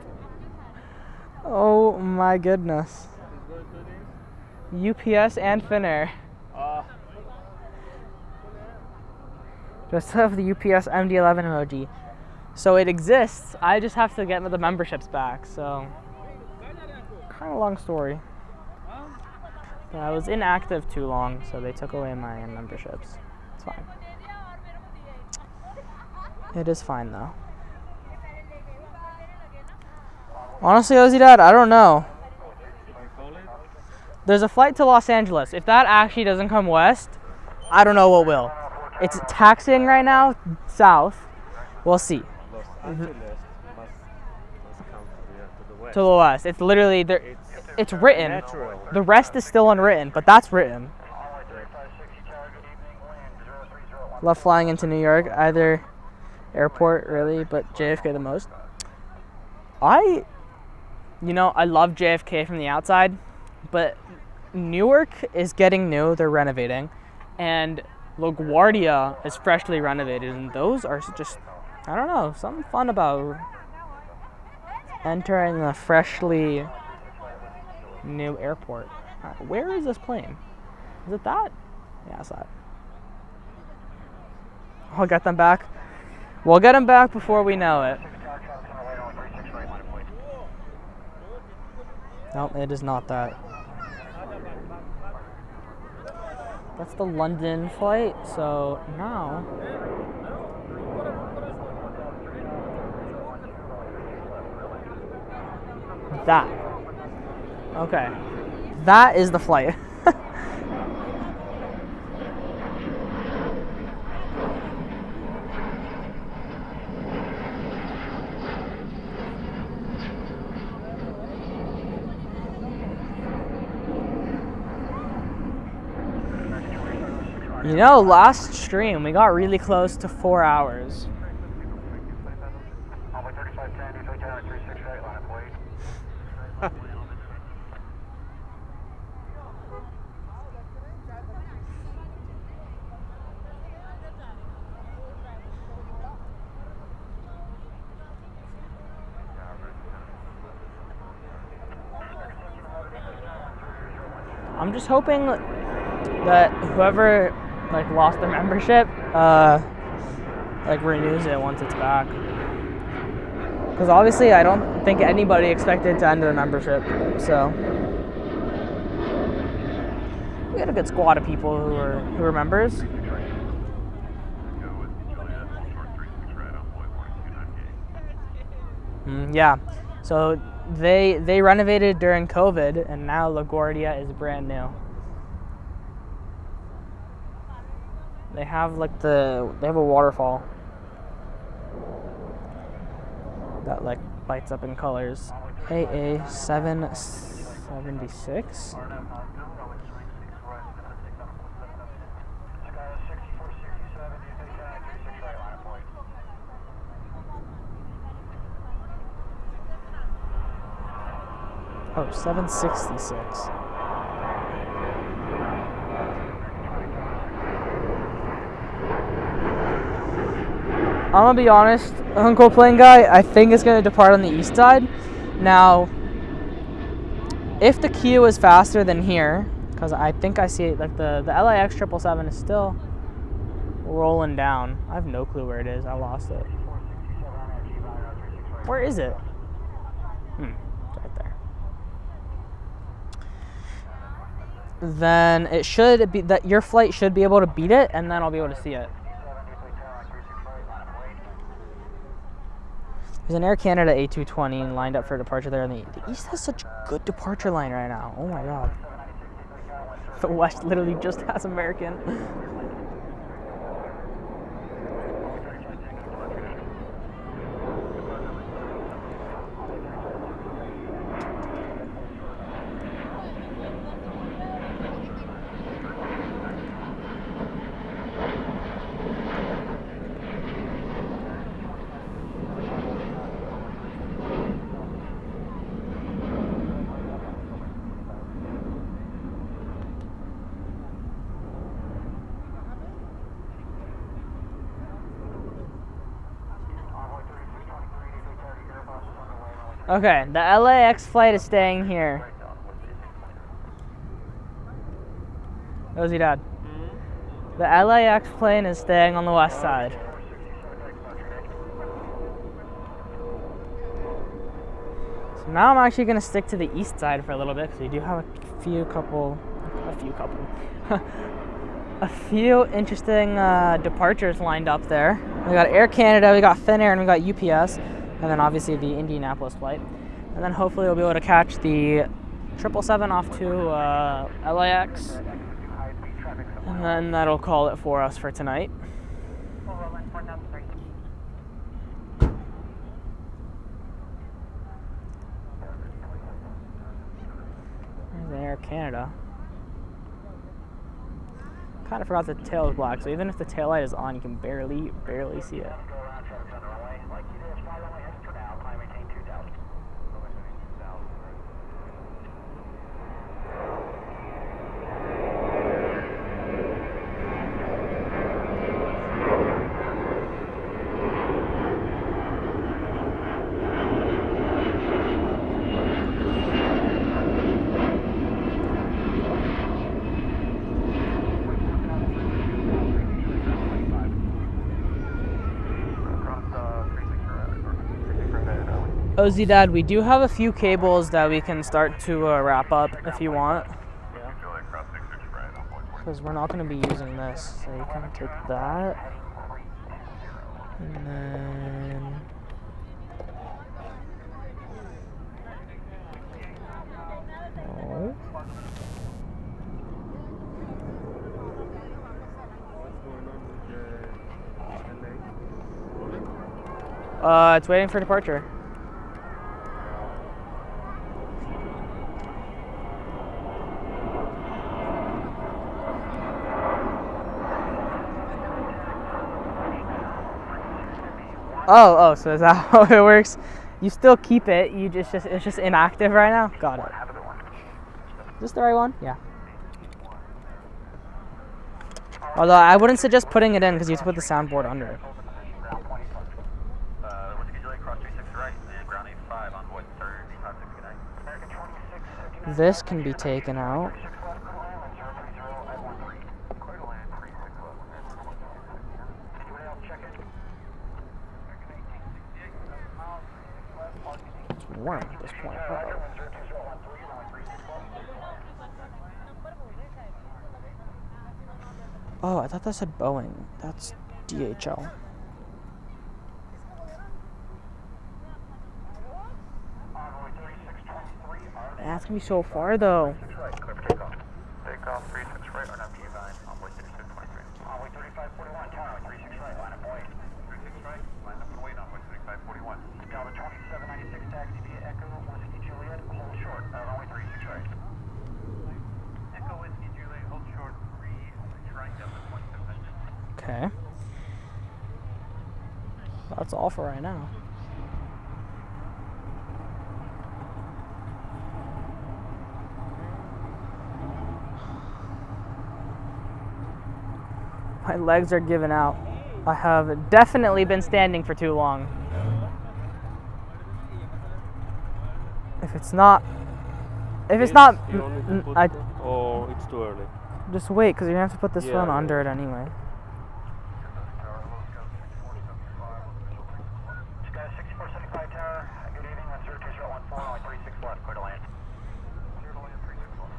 Oh my goodness. UPS and Finnair. Just have the UPS MD11 emoji. So it exists. I just have to get the memberships back. So kind of long story. But I was inactive too long, so they took away my memberships. It's fine. It is fine though. Honestly, Ozzy Dad, I don't know. There's a flight to Los Angeles. If that actually doesn't come west, I don't know what will. It's taxiing right now south. We'll see. Los Angeles must come to the west. It's literally there. It's written. Natural. The rest is still unwritten, but that's written. Love flying into New York. Either airport really, but JFK the most. I love JFK from the outside, but Newark is getting new. They're renovating, and LaGuardia is freshly renovated, and those are just, I don't know, something fun about entering a freshly new airport. Where is this plane? Is it that? Yeah, it's that. I'll get them back. We'll get them back before we know it. Nope, it is not that. That's the London flight, so now that. Okay. That is the flight. You know, last stream we got really close to 4 hours. I'm just hoping that whoever lost their membership renews it once it's back, because obviously I don't think anybody expected to end their membership. So we had a good squad of people who were members. Yeah, so they renovated during COVID, and now LaGuardia is brand new. They have they have a waterfall that lights up in colors. AA 776. Oh, 766. I'm gonna be honest, Uncle Plane Guy, I think it's gonna depart on the east side. Now, if the queue is faster than here, because I think I see it, like the LAX 777 is still rolling down. I have no clue where it is. I lost it. Where is it? It's right there. Then it should be that your flight should be able to beat it, and then I'll be able to see it. There's an Air Canada A220 lined up for departure there, and the East has such a good departure line right now. Oh my god. The West literally just has American. Okay, the LAX flight is staying here. Ozzy Dad. The LAX plane is staying on the west side. So now I'm actually going to stick to the east side for a little bit, because we do have a few interesting departures lined up there. We got Air Canada, we got Finnair, and we got UPS. And then obviously the Indianapolis flight. And then hopefully we'll be able to catch the 777 off to LAX. And then that'll call it for us for tonight. There's Air Canada. Kind of forgot the tail is black, so even if the tail light is on, you can barely see it. Ozzy Dad, we do have a few cables that we can start to wrap up if you want. Yeah. Because we're not going to be using this. So you can take that. And then... it's waiting for departure. Oh, so is that how it works? You still keep it, it's just inactive right now? Got it. Is this the right one? Yeah. Although I wouldn't suggest putting it in because you have to put the soundboard under it. This can be taken out. It's warm at this point. Oh, I thought that said Boeing. That's DHL. That's gonna be so far though. Take off 36 right on MQ9, envoy 3623. Envoy 3541, tower 36 right, line up wait. 36 right, line up and wait, envoy 3541. Delta 2796 taxi via Echo Whiskey Juliet, hold short, runway 36 right. Echo Whiskey Juliet, hold short, right Delta 27. Okay. That's all for right now. My legs are giving out. I have definitely been standing for too long. If it's not If it's not, You want me to put I it, or it's too early? just wait, because you're gonna have to put this Yeah, phone yeah. under it anyway. Sky 6475 Tower, good evening, on 0214, only 36 left, clear to land. Clear to land, 36 left.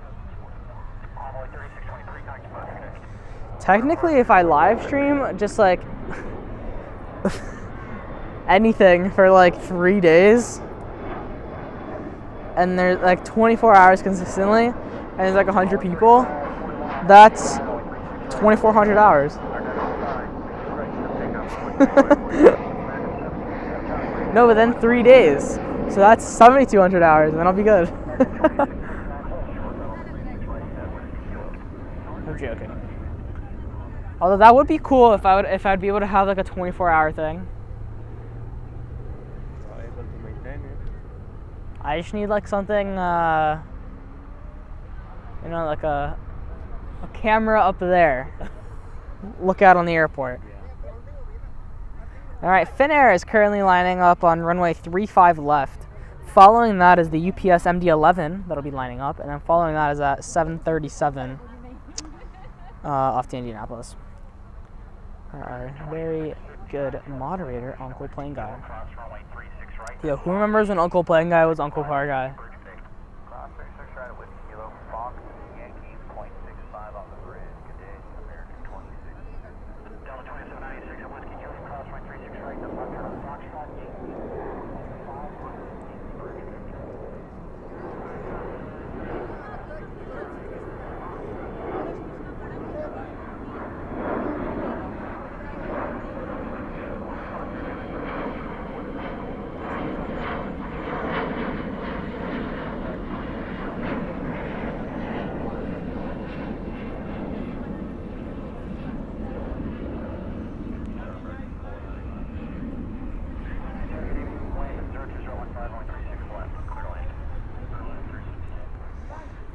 Envoy 3623, connect to Mother. Technically, if I live stream just like anything for like 3 days, and there's like 24 hours consistently, and there's like 100 people, that's 2,400 hours. No, but then 3 days. So that's 7,200 hours, and then I'll be good. I'm joking. Although that would be cool if I'd be able to have like a 24-hour thing. You're able to maintain it. I just need like something, you know, like a camera up there. Look out on the airport. All right, Finnair is currently lining up on runway 35 left. Following that is the UPS MD-11 that'll be lining up, and then following that is at 737 off to Indianapolis. Our very good moderator, Uncle Plane Guy. Yo, who remembers when Uncle Plane Guy was Uncle Car Guy? Cross 36 right with Kilo Fox, Yankee, 0.65 on the bridge. Good day, American 26. Delta 2796 at Whiskey Julie, cross right 36 right, departure on Foxtrot, Yankee, 5 on the bridge.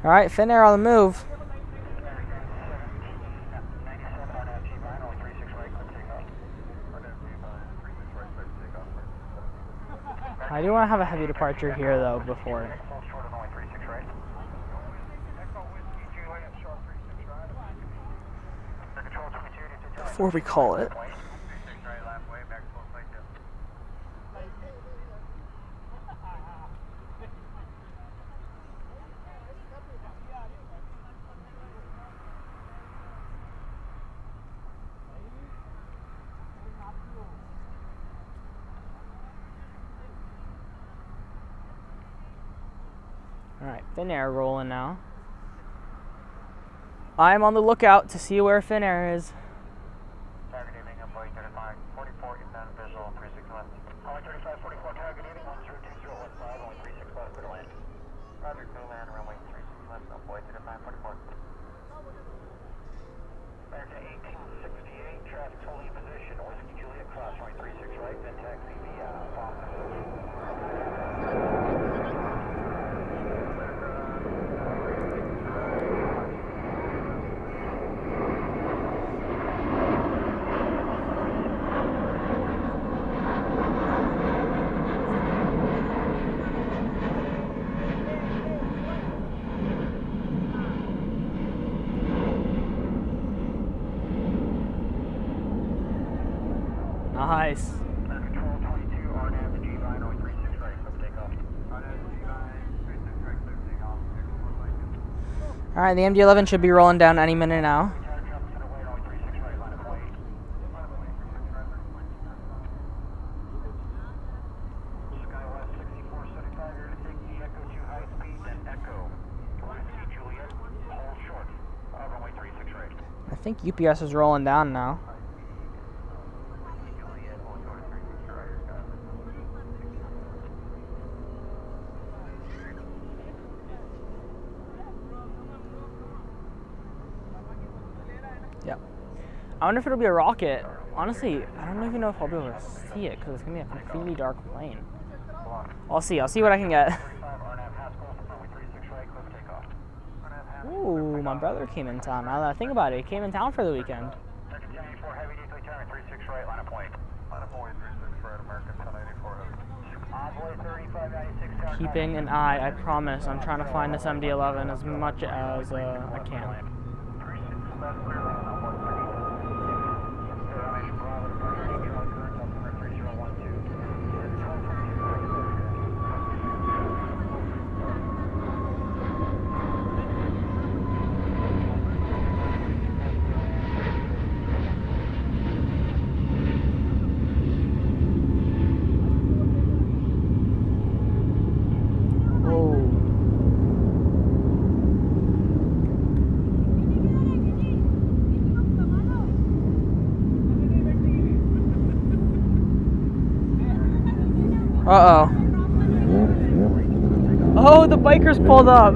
All right, Finnair on the move. I do want to have a heavy departure here though before we call it. Alright, Finnair rolling now. I'm on the lookout to see where Finnair is. Target evening, employee 35, 44, inbound visual, 361. Only 35, 44, target evening, 102015, only 36 left, clear to land. Roger, clear to land, runway 36 left, employee 35, 44. America 1868, traffic holding position, Whiskey Juliet, cross runway 36 right, then taxi via Fox. Nice. Control 22, RNAV G-Vine, only 36 right, clear for takeoff. RNAV G-Vine, 36 right, clear for takeoff. Alright, the MD-11 should be rolling down any minute now. I think UPS is rolling down now. Yep. I wonder if it'll be a rocket. Honestly, I don't even know if I'll be able to see it because it's going to be a completely dark plane. I'll see what I can get. Ooh, my brother came in town. Now that I think about it, he came in town for the weekend. Keeping an eye, I promise. I'm trying to find this MD-11 as much as I can. Uh-oh. Oh, the bikers pulled up.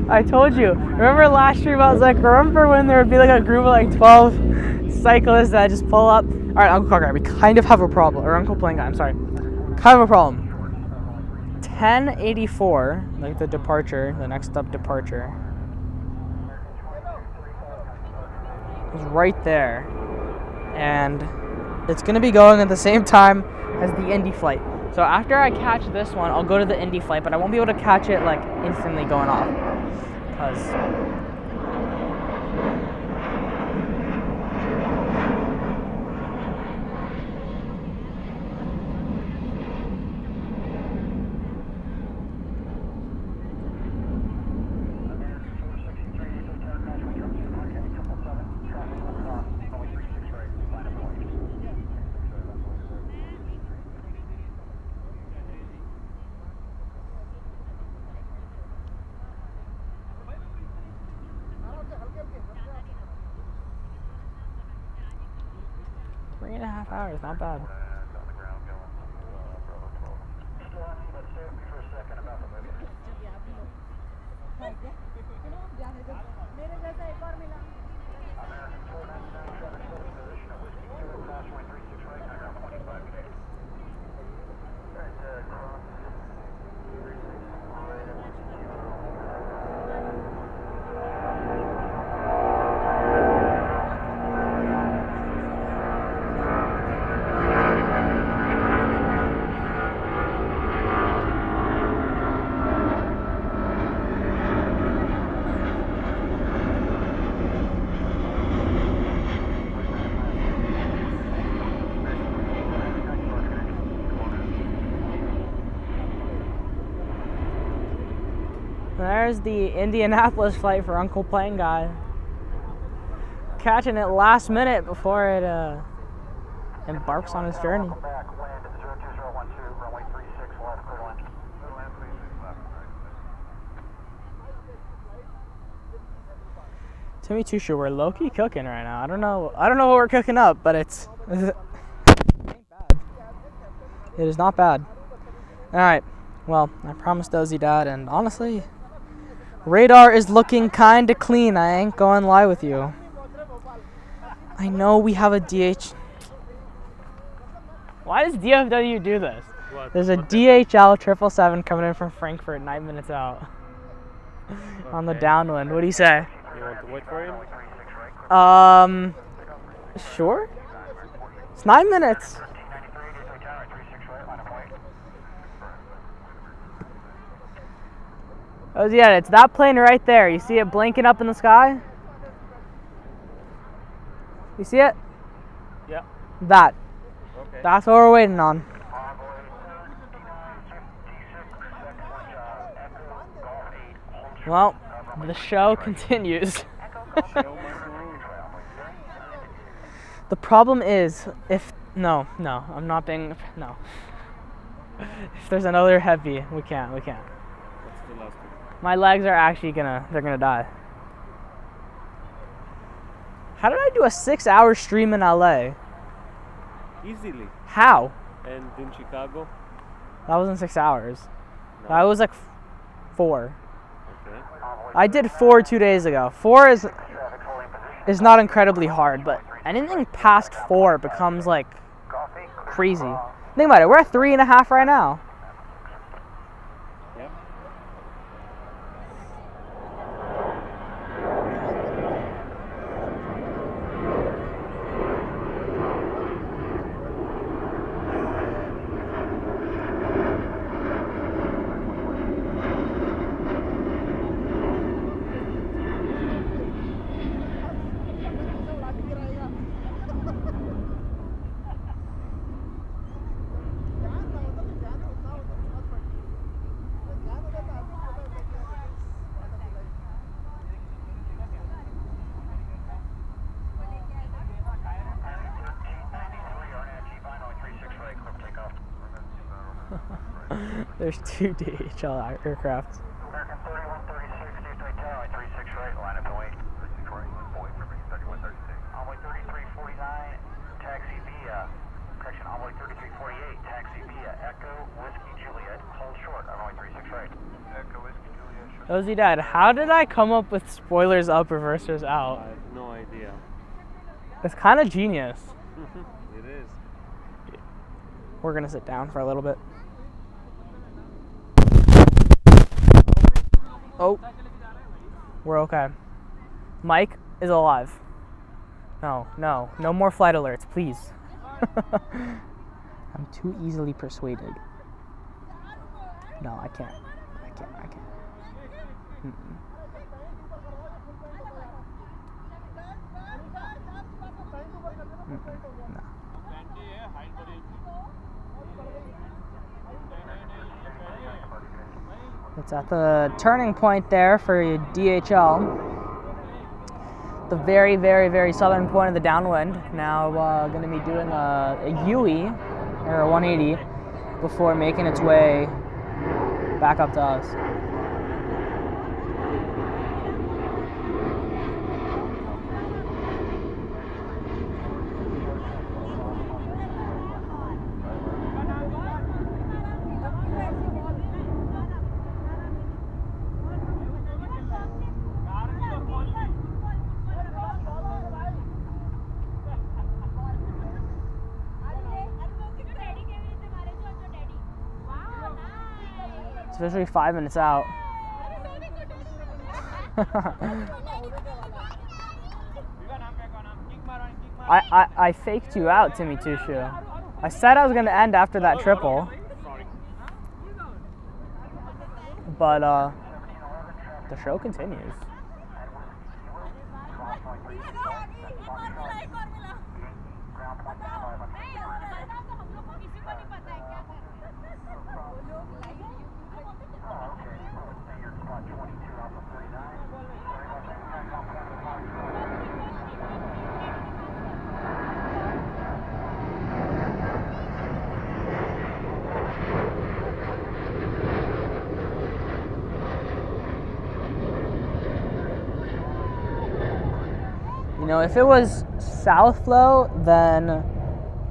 I told you. Remember last stream I was like, remember when there would be like a group of like 12 cyclists that just pull up? Alright, Uncle Car Guy, we kind of have a problem. Or Uncle Plane Guy, I'm sorry. Kind of a problem. 1084, like the departure, the next up departure, is right there. And it's going to be going at the same time as the Indy flight. So after I catch this one, I'll go to the Indy flight, but I won't be able to catch it like instantly going off. Because hours, not bad. There's the Indianapolis flight for Uncle Plane Guy. Catching it last minute before it embarks on its journey. To me too sure we're low-key cooking right now. I don't know what we're cooking up, but it ain't bad. It is not bad. Alright, well, I promised Dozy Dad, and honestly, radar is looking kinda clean. I ain't going to lie with you. I know we have a DH. Why does DFW do this? There's a DHL 777 coming in from Frankfurt 9 minutes out. On the downwind. What do you say? You want to wait for him? Sure. It's 9 minutes. Oh yeah, it's that plane right there. You see it blinking up in the sky? You see it? Yeah. That. Okay. That's what we're waiting on. Well, the show continues. The problem is, no, I'm not being, no. If there's another heavy, we can't. What's the last one? My legs are actually they're gonna die. How did I do a 6-hour stream in LA? Easily. How? And in Chicago? That wasn't 6 hours. No. That was like 4. Okay. I did 4 2 days ago. 4 is not incredibly hard, but anything past 4 becomes like crazy. Think about it, we're at 3.5 right now. Yep. There's 2 DHL aircraft. American 3136, Tuesday Tower, 36 right, line up and wait. 36 right, boy for me, 3136. Envoy 3349, taxi via, correction, Envoy 3348, taxi via Echo Whiskey Juliet, hold short, Envoy 36 right. Echo Whiskey Juliet. Ozzy Dad, how did I come up with spoilers up, reversers out? I have no idea. It's kind of genius. It is. We're gonna sit down for a little bit. Oh, we're okay. Mike is alive. No more flight alerts, please. I'm too easily persuaded. No, I can't. Mm-mm. No. It's at the turning point there for DHL. The very, very, very southern point of the downwind. Now going to be doing a UE or a 180 before making its way back up to us. It's officially 5 minutes out. I faked you out, Timmy Tushu. I said I was going to end after that triple. But the show continues. You know, if it was south flow, then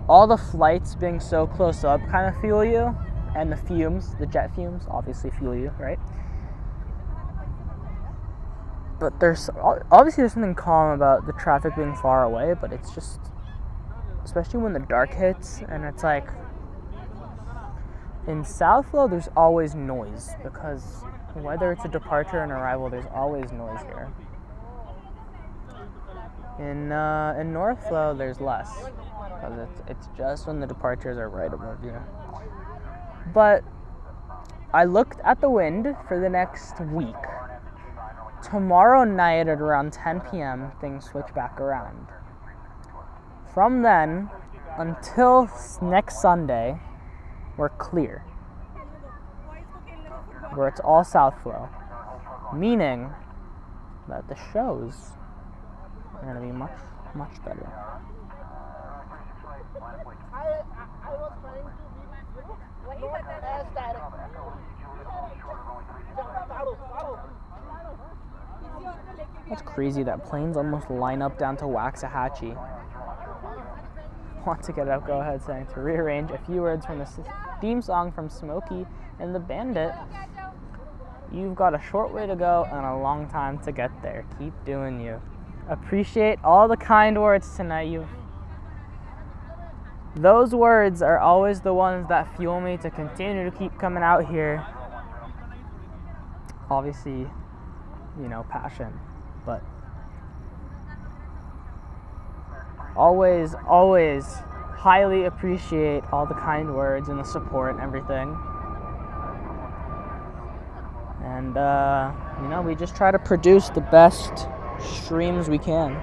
all the flights being so close up kind of fuel you, and the fumes, the jet fumes, obviously fuel you, right? But there's something calm about the traffic being far away, but it's just, especially when the dark hits, and it's like, in south flow, there's always noise, because whether it's a departure or an arrival, there's always noise here. In north flow, there's less, because it's just when the departures are right above you. But I looked at the wind for the next week. Tomorrow night at around 10 p.m., things switch back around. From then until next Sunday, we're clear, where it's all south flow, meaning that the shows are going to be much, much better. I was trying to be as direct. That's crazy that planes almost line up down to Waxahachie. Want to get up? Go ahead, saying to rearrange a few words from the theme song from Smokey and the Bandit. You've got a short way to go and a long time to get there. Keep doing you. Appreciate all the kind words tonight. Those words are always the ones that fuel me to continue to keep coming out here. Obviously, you know, passion, but always highly appreciate all the kind words and the support and everything. And, you know, we just try to produce the best streams we can.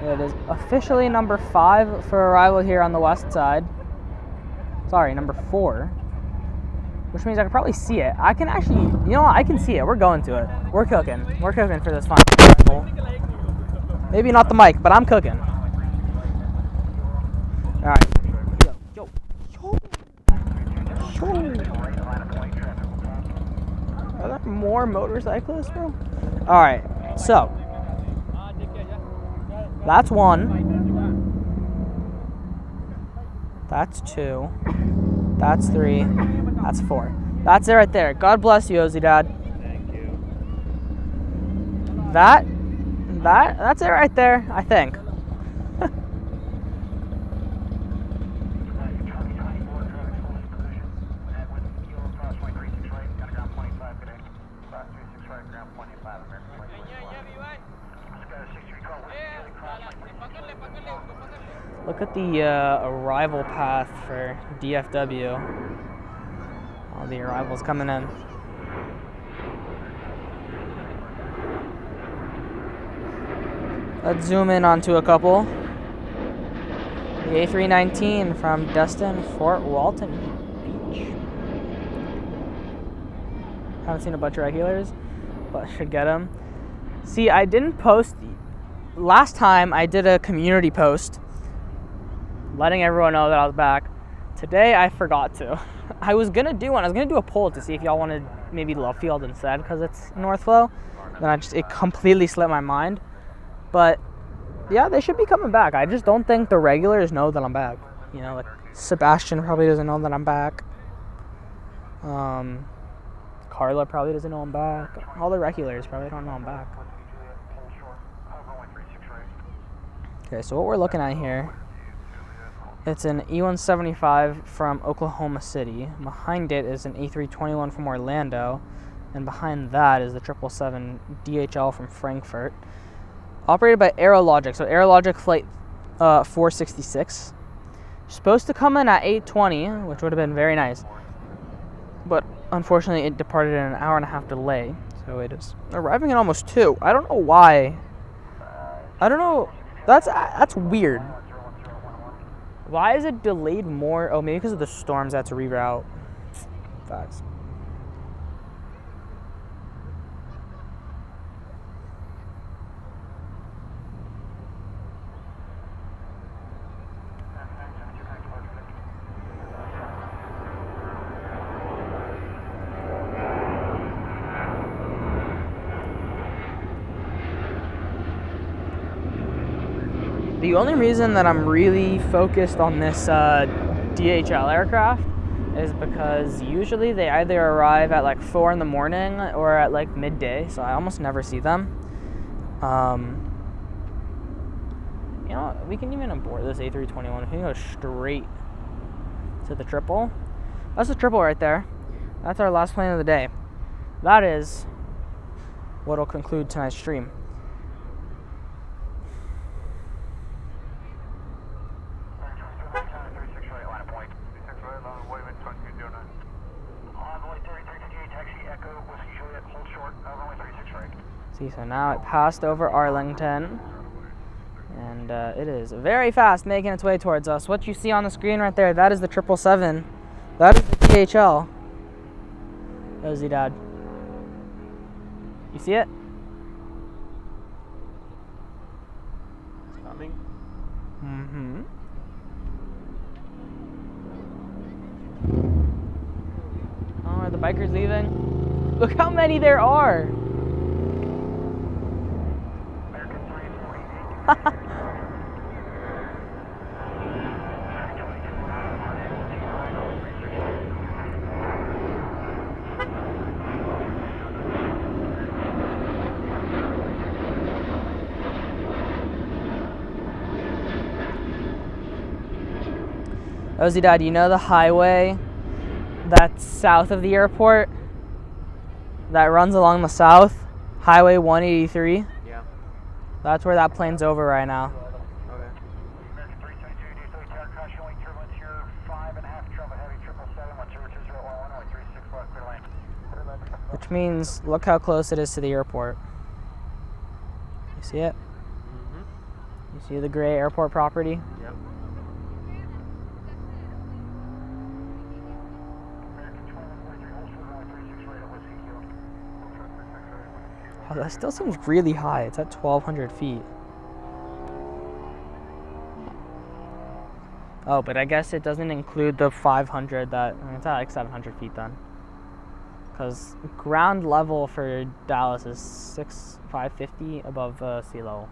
It is officially number 5 for arrival here on the west side. Sorry, number 4. Which means I can probably see it. I can actually, you know what, I can see it. We're going to it. We're cooking. We're cooking for this final arrival. Maybe not the mic, but I'm cooking. motorcyclists, bro? Alright, so. That's 1. That's 2. That's 3. That's 4. That's it right there. God bless you, Ozzy Dad. Thank you. That's it right there, I think. Look at the arrival path for DFW. All the arrivals coming in. Let's zoom in onto a couple. The A319 from Destin, Fort Walton Beach. Haven't seen a bunch of regulars, but should get them. See, I didn't post. Last time I did a community post letting everyone know that I was back. Today I forgot to. I was gonna do one. I was gonna do a poll to see if y'all wanted maybe Love Field instead because it's North Flow. Then it completely slipped my mind. But yeah, they should be coming back. I just don't think the regulars know that I'm back. You know, like Sebastian probably doesn't know that I'm back. Carla probably doesn't know I'm back. All the regulars probably don't know I'm back. Okay, so what we're looking at here, it's an E175 from Oklahoma City. Behind it is an A321 from Orlando. And behind that is the 777 DHL from Frankfurt. Operated by Aerologic. So Aerologic flight 466. Supposed to come in at 8:20, which would have been very nice. But unfortunately it departed in an hour and a half delay. So it is arriving in almost 2. I don't know why. I don't know. That's weird. Why is it delayed more? Oh, maybe because of the storms that's to reroute. Facts. The only reason that I'm really focused on this DHL aircraft is because usually they either arrive at like 4 in the morning or at like midday, so I almost never see them. You know, we can even abort this A321. We can go straight to the triple. That's the triple right there. That's our last plane of the day. That is what will conclude tonight's stream. So now it passed over Arlington, and it is very fast making its way towards us. What you see on the screen right there, that is the 777. That is the DHL. Ozzy Dad. You see it? It's coming. Mm-hmm. Oh, are the bikers leaving? Look how many there are! Ozzy Dad, you know the highway that's south of the airport that runs along the south? Highway 183? Yeah. That's where that plane's over right now. Okay. Which means, look how close it is to the airport. You see it? Mm-hmm. You see the gray airport property? Yep. Oh, that still seems really high. It's at 1,200 feet. Oh, but I guess it doesn't include the 500 that... it's at like 700 feet then. because ground level for Dallas is 550 above sea level.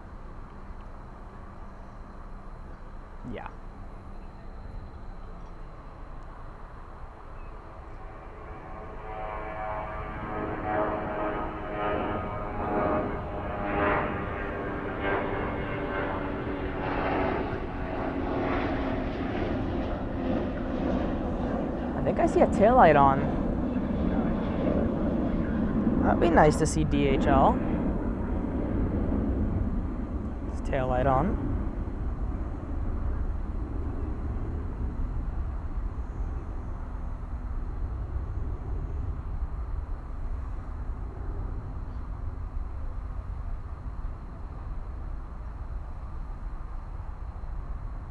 Yeah. I think I see a taillight on. That'd be nice to see DHL. It's taillight on.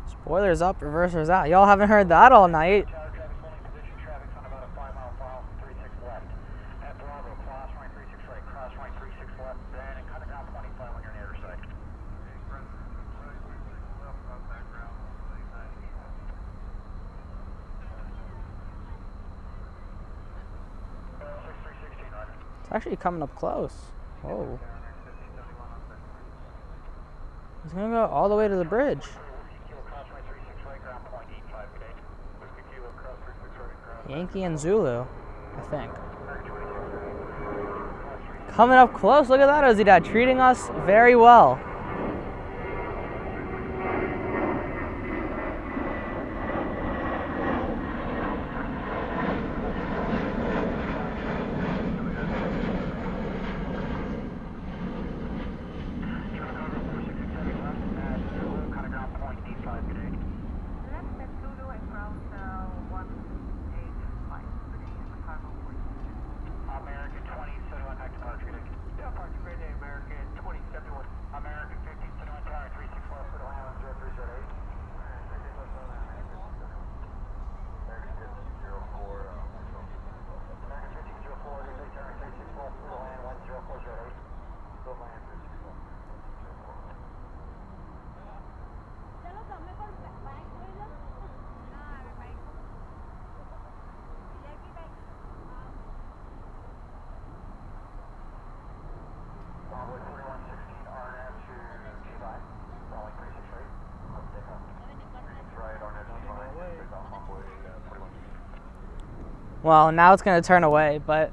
Spoilers up, reversers out. Y'all haven't heard that all night. It's actually coming up close. Whoa. It's gonna go all the way to the bridge. Yankee and Zulu, I think. Coming up close. Look at that, Ozzy Dad, treating us very well. Well, now it's going to turn away, but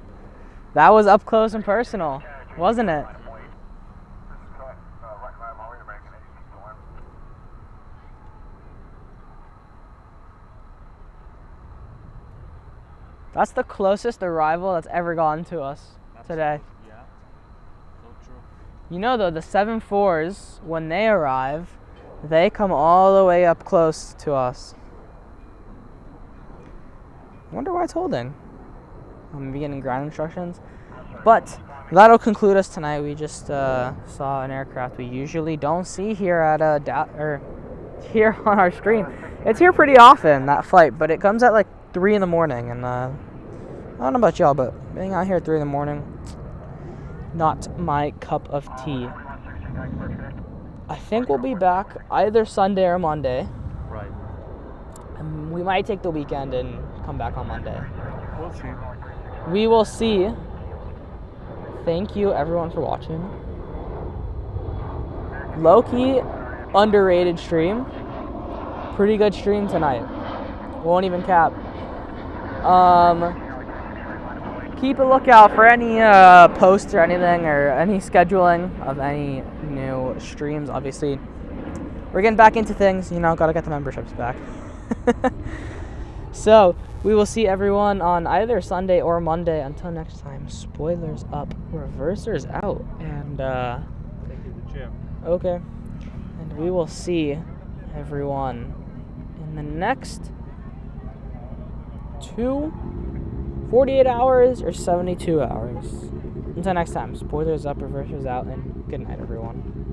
that was up close and personal, wasn't it? That's the closest arrival that's ever gotten to us today. Yeah, so true. You know though, the 7-4s, when they arrive, they come all the way up close to us. I wonder why it's holding. I'm gonna be getting ground instructions. But that'll conclude us tonight. We just saw an aircraft we usually don't see here at here on our stream. It's here pretty often, that flight, but it comes at like 3 in the morning, and I don't know about y'all, but being out here at 3 in the morning, not my cup of tea. I think we'll be back either Sunday or Monday. Right. And we might take the weekend and come back on Monday. We'll see. We will see. Thank you everyone for watching. Low-key underrated stream. Pretty good stream tonight. Won't even cap. Keep a lookout for any posts or anything, or any scheduling of any new streams. Obviously, we're getting back into things, you know, gotta get the memberships back. So we will see everyone on either Sunday or Monday. Until next time, spoilers up, reversers out, and Take you to the gym. okay, and we will see everyone in the next 48 hours or 72 hours. Until next time, spoilers up, reversers out, and good night, everyone.